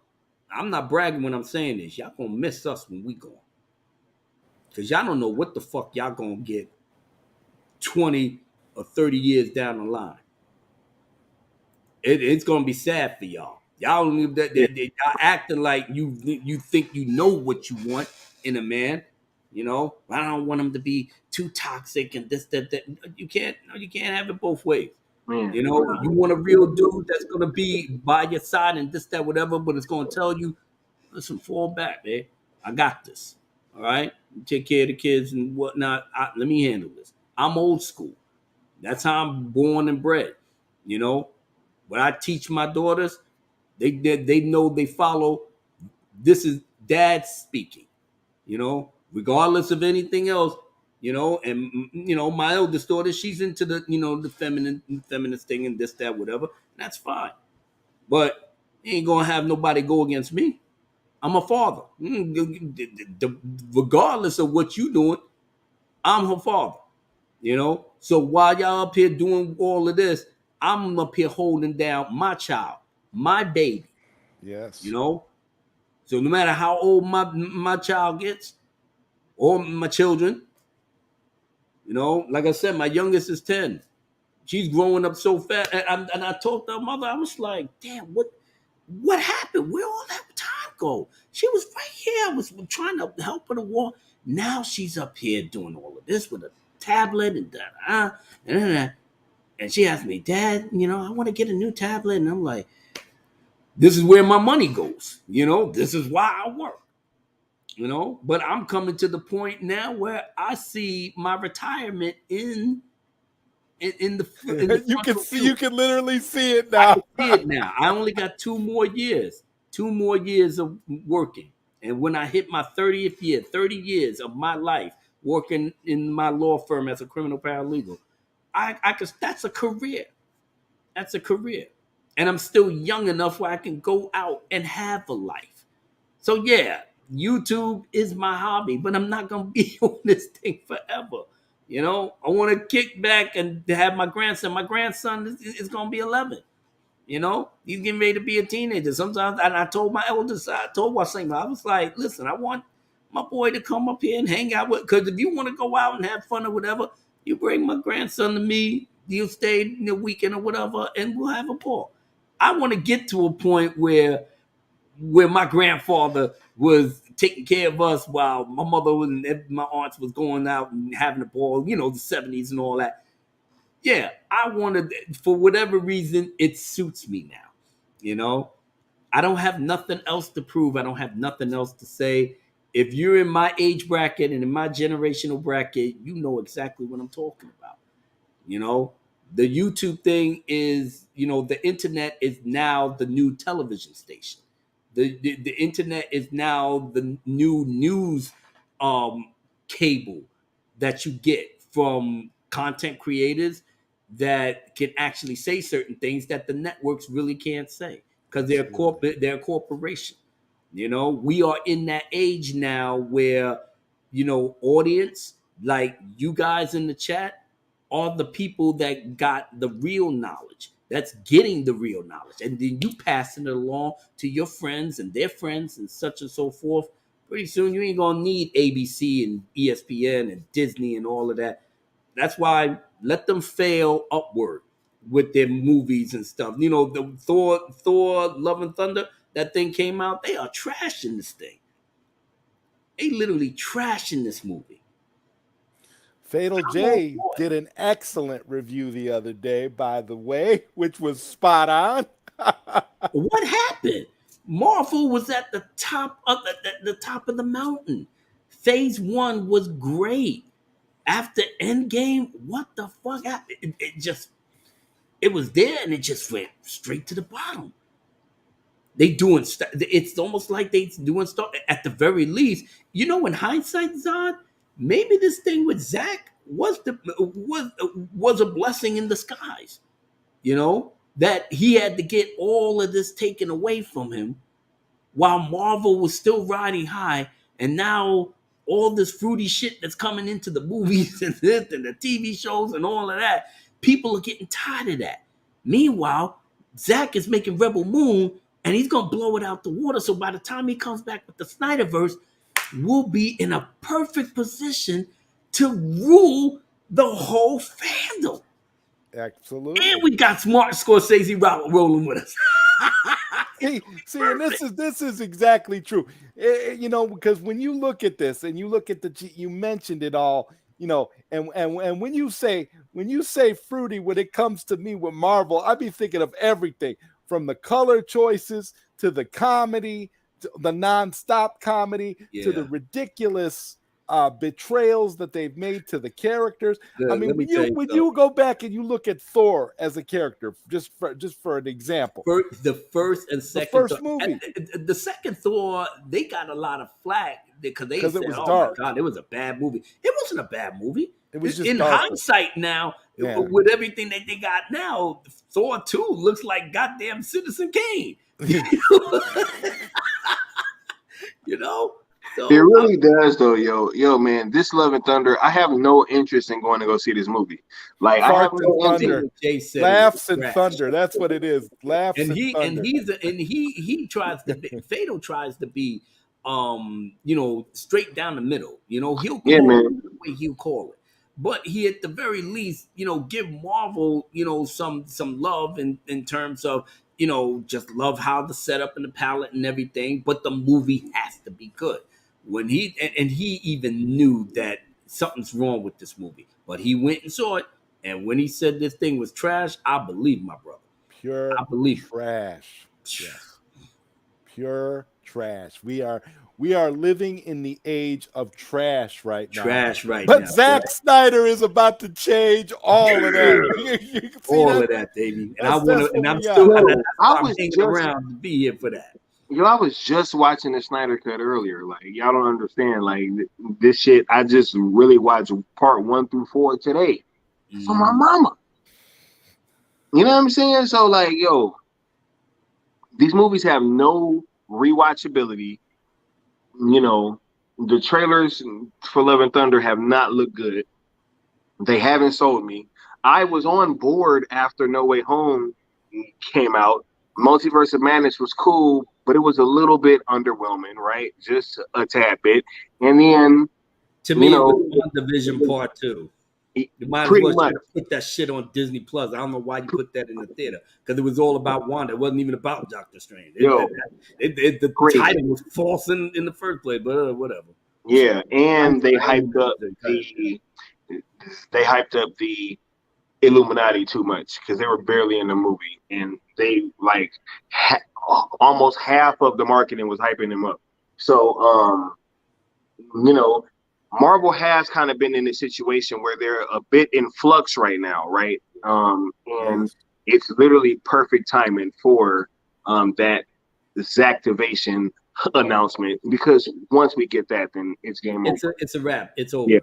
I'm not bragging when I'm saying this. Y'all gonna miss us when we gone, cause y'all don't know what the fuck y'all gonna get 20 or 30 years down the line. It's gonna be sad for y'all. Y'all don't even y'all acting like you think you know what you want in a man. I don't want him to be too toxic and this that. You can't have it both ways. man, You want a real dude that's gonna be by your side and this that whatever, but it's gonna tell you, listen, fall back, man. I got this. All right, you take care of the kids and whatnot. Let me handle this. I'm old school. That's how I'm born and bred. You know, what I teach my daughters, they know they follow. This is dad speaking. Regardless of anything else. And my eldest daughter, she's into the feminist thing and this that whatever. That's fine, but you ain't gonna have nobody go against me. I'm a father. Regardless of what you doing, I'm her father. So while y'all up here doing all of this, I'm up here holding down my child, my baby. Yes. So no matter how old my child gets or my children, like I said, my youngest is 10. She's growing up so fast, and I talked to her mother. I was like, damn, what happened? Where all that time go? She was right here. I was trying to help her to walk. Now she's up here doing all of this with a tablet and that. And she asked me, Dad, I want to get a new tablet. And I'm like, this is where my money goes. This is why I work. But I'm coming to the point now where I see my retirement in the You can frontal see, view. you can literally see it I now. can see it now. I only got 2 more years of working. And when I hit my 30th year, 30 years of my life working in my law firm as a criminal paralegal, I could, that's a career. That's a career. And I'm still young enough where I can go out and have a life. So yeah, YouTube is my hobby, but I'm not gonna be on this thing forever. I want to kick back and have my grandson. My grandson is gonna be 11. He's getting ready to be a teenager. Sometimes, and I told my eldest, I told Wasim, I was like, listen, I want my boy to come up here and hang out with, because if you want to go out and have fun or whatever, you bring my grandson to me, you'll stay in the weekend or whatever, and we'll have a ball. I want to get to a point where my grandfather was taking care of us while my mother and my aunts was going out and having a ball, the 70s and all that. Yeah, I wanted, for whatever reason, it suits me now. I don't have nothing else to prove. I don't have nothing else to say. If you're in my age bracket and in my generational bracket, you know exactly what I'm talking about. The YouTube thing is, the internet is now the new television station. The internet is now the new news cable that you get from content creators that can actually say certain things that the networks really can't say, because they're a corporation. We are in that age now where audience like you guys in the chat are the people that got the real knowledge, that's getting the real knowledge, and then you passing it along to your friends and their friends and such and so forth. Pretty soon you ain't gonna need ABC and ESPN and Disney and all of that. That's why let them fail upward with their movies and stuff. The Thor Love and Thunder, that thing came out, they are trashing this thing. They literally trashing this movie. Fatal I'm J all for it. did an excellent review the other day, by the way, which was spot on. What happened? Marvel was at the top of the top of the mountain. Phase 1 was great. After Endgame, what the fuck happened? It was there and it just went straight to the bottom. They doing it's almost like they doing stuff at the very least. You know, in hindsight, Zod, maybe this thing with Zach was a blessing in disguise. You know, that he had to get all of this taken away from him while Marvel was still riding high, and now all this fruity shit that's coming into the movies and this and the TV shows and all of that, people are getting tired of that. Meanwhile, Zach is making Rebel Moon, and he's gonna blow it out the water. So by the time he comes back with the Snyderverse, we'll be in a perfect position to rule the whole fandom. Absolutely. And we got smart Scorsese rolling with us. See, and this is exactly true. You know, because when you look at this and you look at you mentioned it all, you know, and when you say fruity, when it comes to me with Marvel, I be thinking of everything from the color choices to the comedy, to the nonstop comedy, to the ridiculous betrayals that they've made to the characters. Good, I mean, when you go back and you look at Thor as a character, just for an example, the first and second, the first movie, the second Thor, they got a lot of flack because said, it was "Oh dark. my god, it was a bad movie." It wasn't a bad movie. It was just in darker. hindsight now, with everything that they got now, Thor 2 looks like goddamn Citizen Kane. You know. So, it really does, though, yo, man. This Love and Thunder, I have no interest in going to go see this movie. Like, I have no interest. Laughs and thunder. That's what it is. Laughs and thunder. He tries to be, Fatal tries to be, you know, straight down the middle. You know, he'll call it the way he'll call it. But he, at the very least, you know, give Marvel, you know, some love in terms of, you know, just love how the setup and the palette and everything. But the movie has to be good. When he even knew that something's wrong with this movie, but he went and saw it. And when he said this thing was trash, I believe my brother. Pure I believe trash. Yes. Pure trash. We are living in the age of trash right now. But Zack Snyder is about to change all of that. All of that, baby. And I'm hanging around to be here for that. Yo, I was just watching the Snyder Cut earlier. Like, y'all don't understand. Like, this shit, I just really watched part 1 through 4 today for my mama. You know what I'm saying? So, like, yo, these movies have no rewatchability. You know, the trailers for Love and Thunder have not looked good. They haven't sold me. I was on board after No Way Home came out. Multiverse of Madness was cool, but it was a little bit underwhelming, right? Just a tad bit. And then, to me, it was WandaVision Part 2. You might as well put that shit on Disney Plus. I don't know why you put that in the theater, because it was all about Wanda. It wasn't even about Doctor Strange. The title was false in the first place, but whatever. Yeah, and they hyped up the Illuminati too much because they were barely in the movie, and they like almost half of the marketing was hyping them up. So, you know, Marvel has kind of been in a situation where they're a bit in flux right now, right? And it's literally perfect timing for that Zactivation announcement, because once we get that, then it's game over. It's a wrap. It's over. Yeah.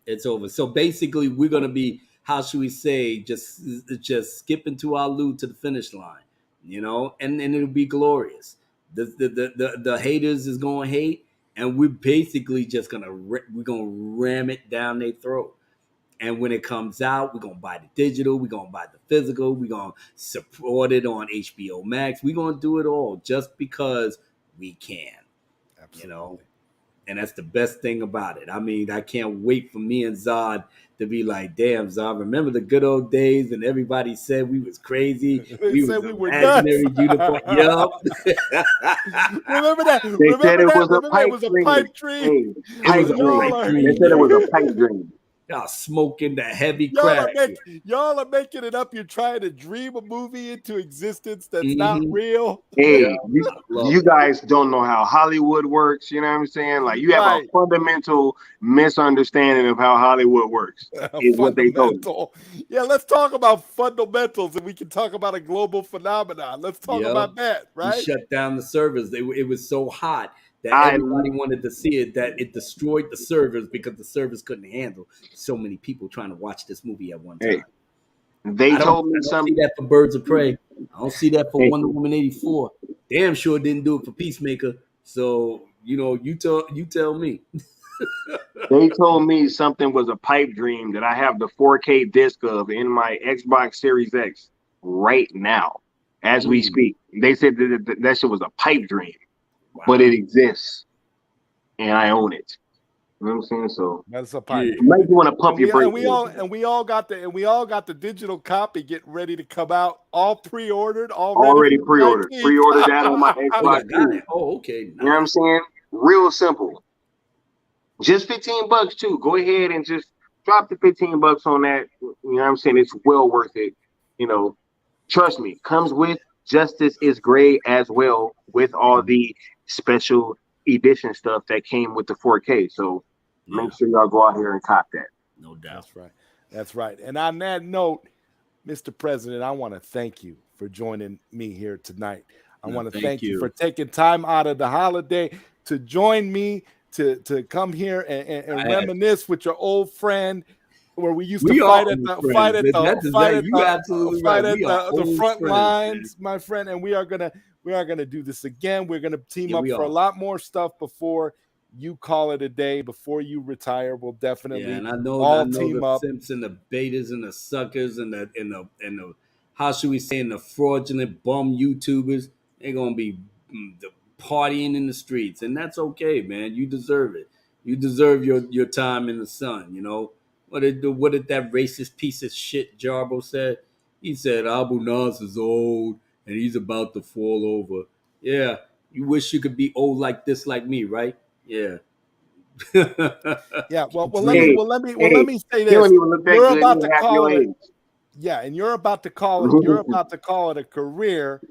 It's over. So basically, we're gonna be, how should we say, just skipping to our loot to the finish line, you know, and it'll be glorious. The haters is gonna hate, and we're basically just gonna ram it down their throat. And when it comes out, we're gonna buy the digital, we're gonna buy the physical, we're gonna support it on HBO Max. We're gonna do it all just because we can. Absolutely. You know. And that's the best thing about it. I mean, I can't wait for me and Zod to be like, damn, Zod, remember the good old days and everybody said we was crazy? We were imaginary unicorn. Yup. Remember that? They said it was a pipe dream. They said it was a pipe dream. Y'all smoking the heavy Y'all crack. are making it up. You're trying to dream a movie into existence that's not Mhm. real. Hey, Yeah, I love you it. guys don't know how Hollywood works. You know what I'm saying? Like, you have a Right. fundamental misunderstanding of how Hollywood works, is what they told me. Fundamental. Yeah, let's talk about fundamentals and we can talk about a global phenomenon. Let's talk Yep. about that, We right? shut down the servers. It was so hot that I everybody wanted to see it, that it destroyed the servers because the servers couldn't handle so many people trying to watch this movie at one Hey, time. they told me I don't see some. that for Birds of Prey. I don't see that for Hey, Wonder Woman 84. Damn sure didn't do it for Peacemaker. So, you tell me. they told me something was a pipe dream that I have the 4K disc of in my Xbox Series X right now, as we Mm, speak. They said that shit was a pipe dream, but wow. it exists and I own it. You know what I'm saying? So That's a pipe Yeah. you dream. might want to pump And your we brakes and a we little all bit. and we all got the digital copy getting ready to come out, all pre-ordered, all ready Already for the pre-ordered. 19th. Pre-ordered that on my Oh, Xbox y'all got too. it. Oh, okay. You know what I'm Nice. saying? Real simple. Just $15 too. Go ahead and just drop the $15 on that. You know what I'm saying? It's well worth it. You know, trust me. Comes with Justice is Gray as well, with all the special edition stuff that came with the 4K. So Yeah, make sure y'all go out here and cop that. no doubt. That's right. That's right. And on that note, Mr. President, I want to thank you for joining me here tonight. I No, want to thank thank you for you. taking time out of the holiday to join me to come here and I had reminisce with your old friend where we used to We are fight at old the friends. That's exactly, you absolutely right. We are the old front friends, man. lines, my friend, and we are gonna do this again. We're gonna team Yeah, up we for a are. lot more stuff before you call it a day, before you retire. We'll Yeah, definitely and I all know team the up. simps and the betas and the suckers and the how should we say, and the fraudulent bum YouTubers. They're gonna be the partying in the streets, and that's okay, man. You deserve it. You deserve your time in the sun. You know what did that racist piece of shit Jarbo said? He said Abu Nas is old and he's about to fall over. Yeah, you wish you could be old like this, like me, right? Yeah. Yeah, Hey, let hey, me say you don't this. even look that You're good. about You're to half your call it, age. yeah, and you're about to call it a career,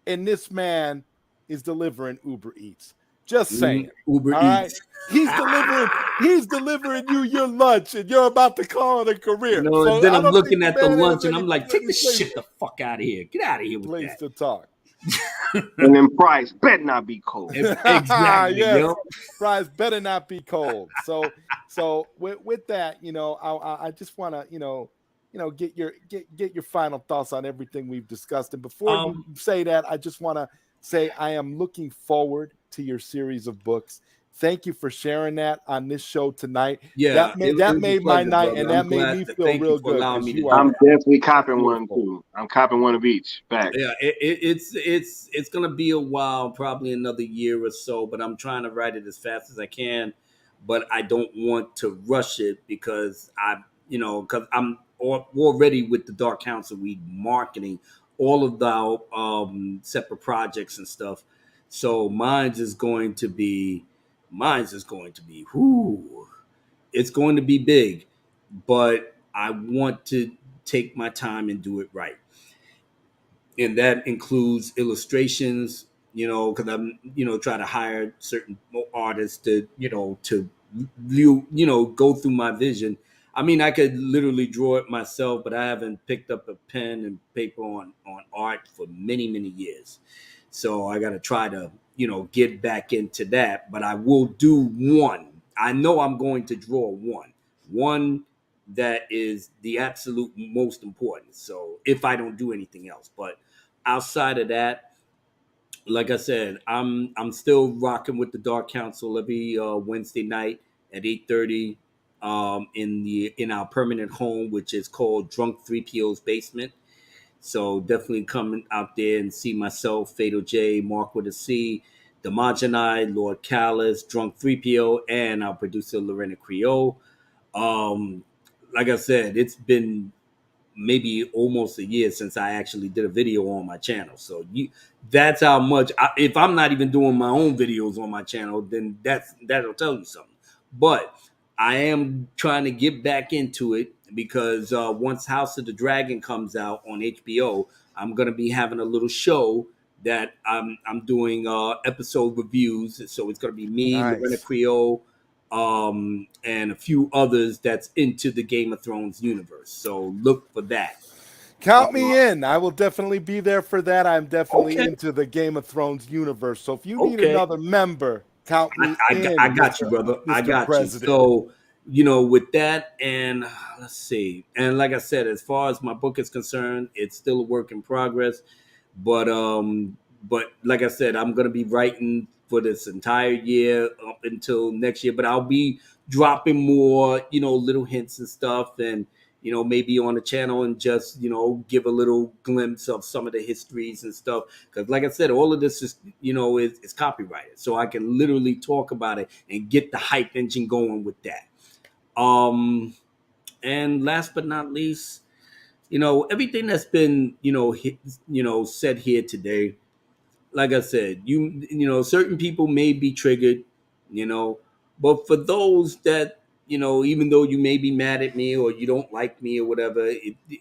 and this man is delivering Uber Eats. Just saying. Uber All right. Eats. He's delivering you your lunch, and you're about to call it a career. And So then I I'm don't think looking the at the man has lunch and I'm like, take any the shit the fuck out of here. Get out of here with place that. to talk. And then price better not be cold. Exactly, Yes, yo. fries better not be cold. So with that, I just want to get your final thoughts on everything we've discussed. And before you Um, say that, I just want to say I am looking forward to your series of books. Thank you for sharing that on this show tonight. yeah, That it was a made my pleasure, night, brother. and I'm that made glad me to feel thank you real for good allowing because me to you do are I'm that. definitely a copping one beautiful. too. I'm copping one of each. Facts. Yeah, it's gonna be a while, probably another year or so, but I'm trying to write it as fast as I can. But I don't want to rush it because because I'm already with the Dark Council. We marketing all of the separate projects and stuff. So mine's is going to be, whoo, it's going to be big, but I want to take my time and do it right, and that includes illustrations. Because I'm try to hire certain artists to go through my vision. I mean, I could literally draw it myself, but I haven't picked up a pen and paper on art for many years. So I got to try to get back into that. But I will do one. I know I'm going to draw one that is the absolute most important. So if I don't do anything else, but outside of that, like I said, I'm still rocking with the Dark Council every Wednesday night at 8:30 in our permanent home, which is called Drunk 3PO's Basement. So definitely come out there and see myself, Fatal J, Mark with a C, Damajanai, Lord Callis, Drunk 3PO, and our producer Lorena Creole. Um, like I said, it's been maybe almost a year since I actually did a video on my channel. So that's how much. If I'm not even doing my own videos on my channel, then that'll tell you something. But I am trying to get back into it because once House of the Dragon comes out on HBO, I'm gonna be having a little show that I'm doing episode reviews. So it's gonna be me, Lorena Nice. Creole, and a few others that's into the Game of Thrones universe. So look for that. Count me in. I will definitely be there for that. I'm definitely Okay, into the Game of Thrones universe. So if you need okay. another member, count me I in, got you, brother. I Mr. got you. President. So, with that, and let's see. And like I said, as far as my book is concerned, it's still a work in progress. But like I said, I'm gonna be writing for this entire year up until next year. But I'll be dropping more, little hints and stuff, and maybe on the channel and just give a little glimpse of some of the histories and stuff. Because like I said, all of this is is copyrighted, so I can literally talk about it and get the hype engine going with that. And last but not least, everything that's been said here today, like I said, certain people may be triggered, you know, but for those that, even though you may be mad at me or you don't like me or whatever,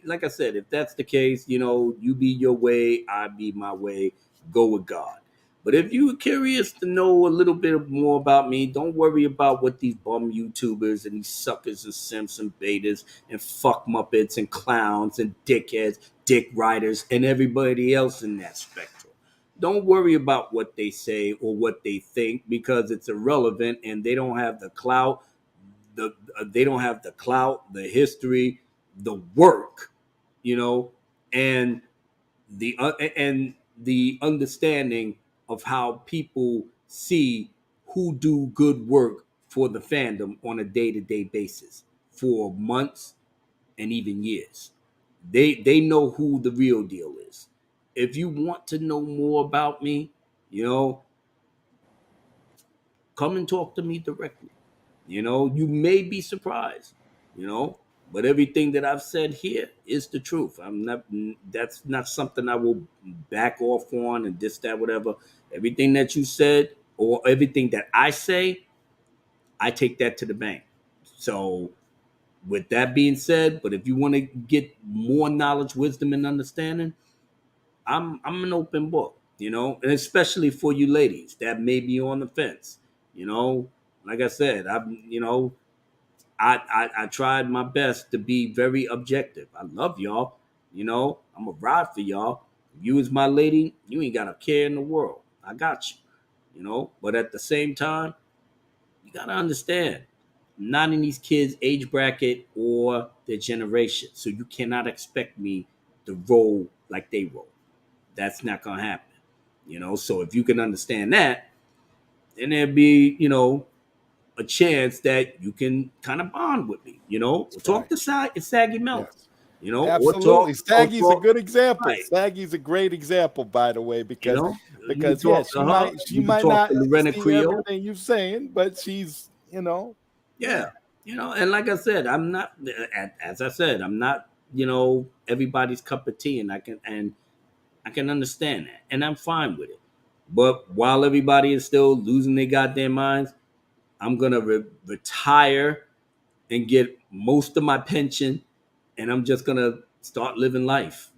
like I said, if that's the case, you be your way, I be my way, go with God. But if you're curious to know a little bit more about me, don't worry about what these bum YouTubers and these suckers and simps and betas and fuck muppets and clowns and dickheads, dick riders, and everybody else in that spectrum. Don't worry about what they say or what they think because it's irrelevant and they don't have the clout, the history, the work, you know, and the understanding of how people see who do good work for the fandom on a day-to-day basis for months and even years. They know who the real deal is. If you want to know more about me, you know, come and talk to me directly. You may be surprised, you know, but everything that I've said here is the truth. That's not something I will back off on and this, that, whatever. Everything that you said or everything that I say, I take that to the bank. So, with that being said, but if you want to get more knowledge, wisdom, and understanding, I'm an open book, and especially for you ladies that may be on the fence, you know. Like I said, I tried my best to be very objective. I love y'all, I'm a ride for y'all. You as my lady, you ain't got a care in the world. I got you, But at the same time, you gotta understand, I'm not in these kids' age bracket or their generation, so you cannot expect me to roll like they roll. That's not gonna happen. So if you can understand that, then there'd be, a chance that you can kind of bond with me, or talk Right. to Saggy Melody, Yes. or Absolutely. Saggy's a talk, good example. right, Saggy's a great example, by the way, because you can yeah, talk to her, she you can might talk not to Lorena see Creole, everything you're saying, but she's, yeah. yeah, and like I said, I'm not, as I said, I'm not, everybody's cup of tea, and I can understand that, and I'm fine with it. But while everybody is still losing their goddamn minds, I'm gonna retire and get most of my pension, and I'm just gonna start living life.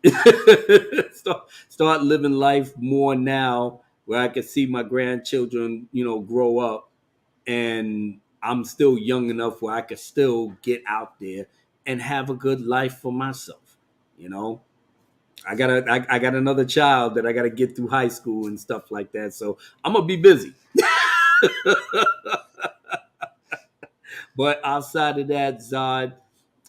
start living life more now, where I can see my grandchildren, grow up, and I'm still young enough where I can still get out there and have a good life for myself. You know, I got another child that I gotta get through high school and stuff like that. So I'm gonna be busy. But outside of that, Zod,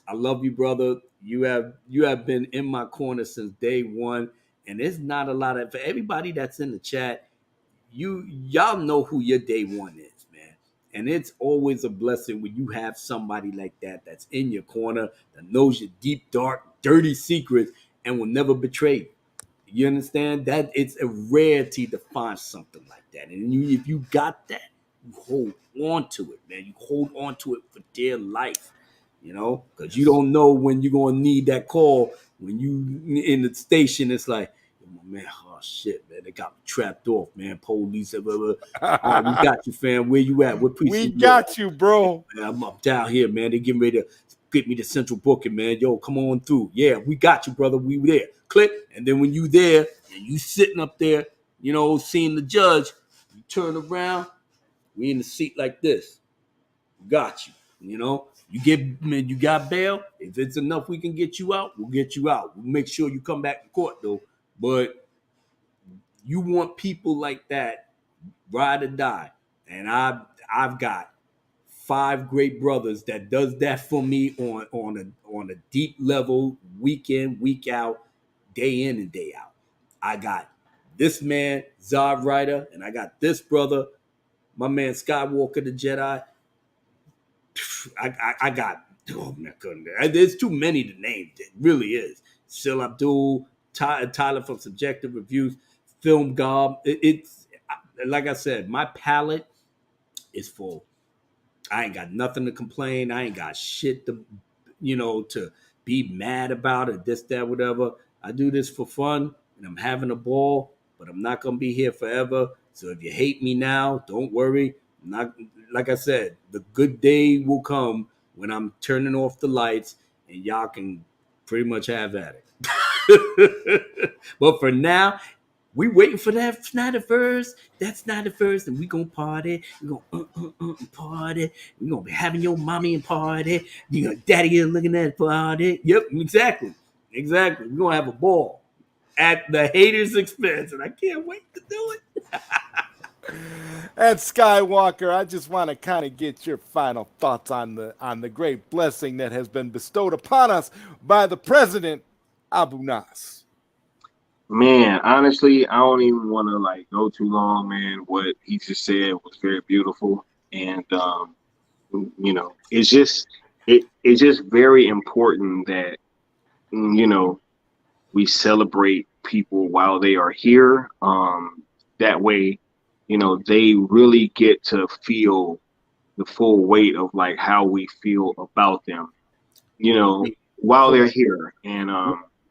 I love you, brother. You have been in my corner since day one, and there's not a lot of for everybody that's in the chat. Y'all know who your day one is, man, and it's always a blessing when you have somebody like that that's in your corner that knows your deep, dark, dirty secrets and will never betray you. You understand that it's a rarity to find something like that, and if you got that, you hold on to it, man. You hold on to it for dear life, because you Yes. don't know when you're gonna need that call. When you in the station, it's like, my man, oh shit, man, they got me trapped off, man. Police, blah, blah, blah. All right, we got you, fam. Where you at? What precinct? We got you, bro. Man, I'm up down here, man. They getting ready to get me to central booking, man. Yo, come on through. Yeah, we got you, brother. We there. Click. And then when you there and you sitting up there, you know, seeing the judge, you turn around, we in the seat like this. Got you. You know, you got bail. If it's enough, we can get you out. We'll get you out. We'll make sure you come back to court though. But you want people like that, ride or die. And I've got 5 great brothers that does that for me on a deep level, week in, week out, day in and day out. I got this man, ZodWriter, and I got this brother, my man Skywalker the Jedi. I got, oh my goodness, there's too many to name. It really is. Sil Abdul, Tyler from Subjective Reviews, Film Gob. It's like I said, my palette is full. I ain't got nothing to complain. I ain't got shit to, to be mad about or this, that, whatever. I do this for fun and I'm having a ball, but I'm not going to be here forever. So if you hate me now, don't worry. Not like I said, the good day will come when I'm turning off the lights and y'all can pretty much have at it. But for now, we waiting for that Snyderverse. That's Snyderverse, and we gonna party. We gonna party. We gonna be having your mommy and party. You know, daddy is looking at the party. Yep, exactly. We gonna have a ball at the haters' expense, and I can't wait to do it. And Skywalker, I just want to kind of get your final thoughts on the great blessing that has been bestowed upon us by the President Abu Nas. Man, honestly, I don't even want to go too long, man. What he just said was very beautiful, and it's just very important that we celebrate people while they are here. That way, they really get to feel the full weight of how we feel about them, while they're here. And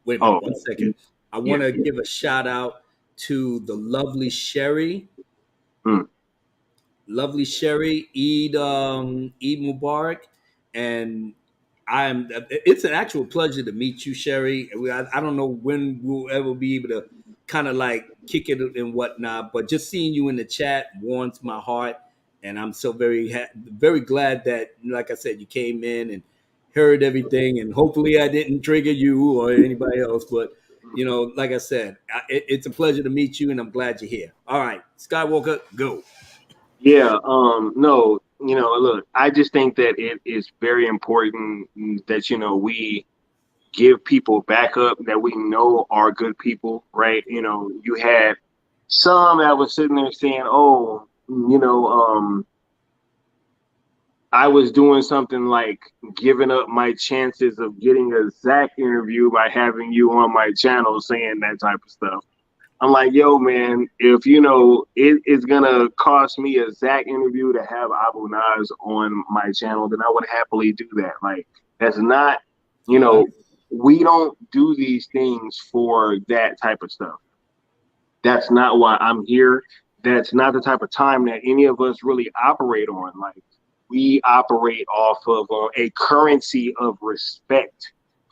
wait a minute, 1 second. I want to give a shout out to the lovely Sherry. Lovely Sherry, Eid Mubarak. And it's an actual pleasure to meet you, Sherry. I don't know when we'll ever be able to kind of kick it and whatnot, but just seeing you in the chat warms my heart. And I'm so very, very glad that, like I said, you came in and heard everything. And hopefully I didn't trigger you or anybody else, but like I said, it's a pleasure to meet you, and I'm glad you're here. All right, Skywalker, go. Yeah, no, look, I just think that it is very important that, we give people backup that we know are good people, right? You had some that was sitting there saying, oh, I was doing something like giving up my chances of getting a Zach interview by having you on my channel saying that type of stuff. I'm like, yo, man, if it is gonna cost me a Zach interview to have Abu Nas on my channel, then I would happily do that. That's not, we don't do these things for that type of stuff. That's not why I'm here. That's not the type of time that any of us really operate on. We operate off of a currency of respect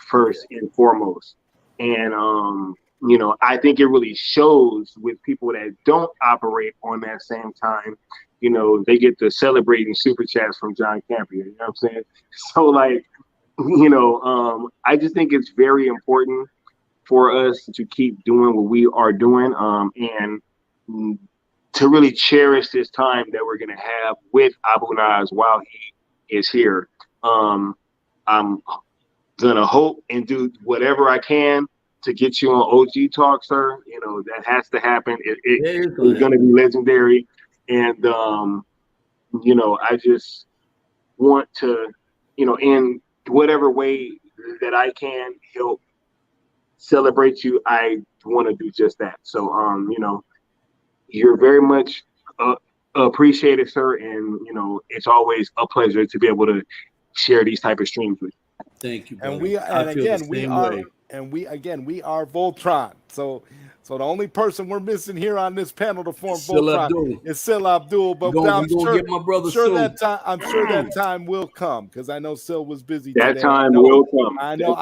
first and foremost. And, I think it really shows with people that don't operate on that same time. They get the celebrating super chats from John Campion. You know what I'm saying? So I just think it's very important for us to keep doing what we are doing and to really cherish this time that we're going to have with Abu Nas while he is here. I'm going to hope and do whatever I can to get you on OG Talk, sir. That has to happen. It's going to be legendary. And, I just want to, in whatever way that I can help celebrate you, I want to do just that. So, you're very much appreciated, sir. And, it's always a pleasure to be able to share these type of streams with you. Thank you, brother. And we are Voltron. So So the only person we're missing here on this panel to form Sil Voltron Abdul. is Sil Abdul. But We I'm gonna sure, get my brother sure soon. I'm sure that time will come because I know Sil was busy That today. time will come. I know.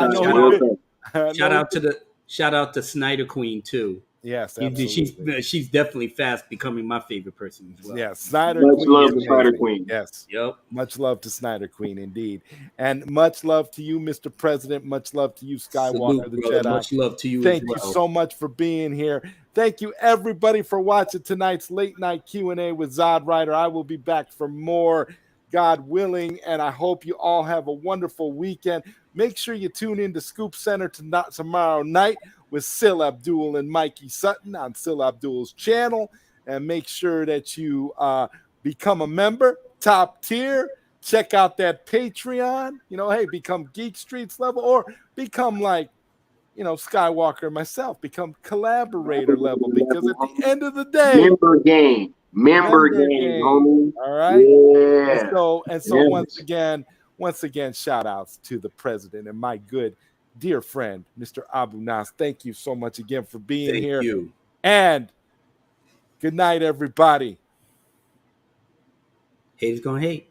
Shout out to Snyder Queen too. Yes, absolutely. She's definitely fast becoming my favorite person as well. Yes, Snyder Much Queen. love to Snyder Queen. Yes. Yep. Much love to Snyder Queen, indeed. And much love to you, Mr. President. Much love to you, Skywalker, Salute, the brother. Jedi. Much love to you Thank as well. you so much for being here. Thank you, everybody, for watching tonight's Late Night Q&A with ZodWriter. I will be back for more, God willing, and I hope you all have a wonderful weekend. Make sure you tune in to Scoop Center tomorrow night with Sil Abdul and Mikey Sutton on Sil Abdul's channel. And make sure that you become a member, top tier. Check out that Patreon. Hey, become Geek Streets level or become like, Skywalker and myself, become collaborator level, because at the end of the day, member game, homie. All right. Yeah. And so once again, shout outs to the president and my good dear friend, Mr. Abu Nas. Thank you so much again for being here. Thank you. And good night, everybody. Haters gonna hate.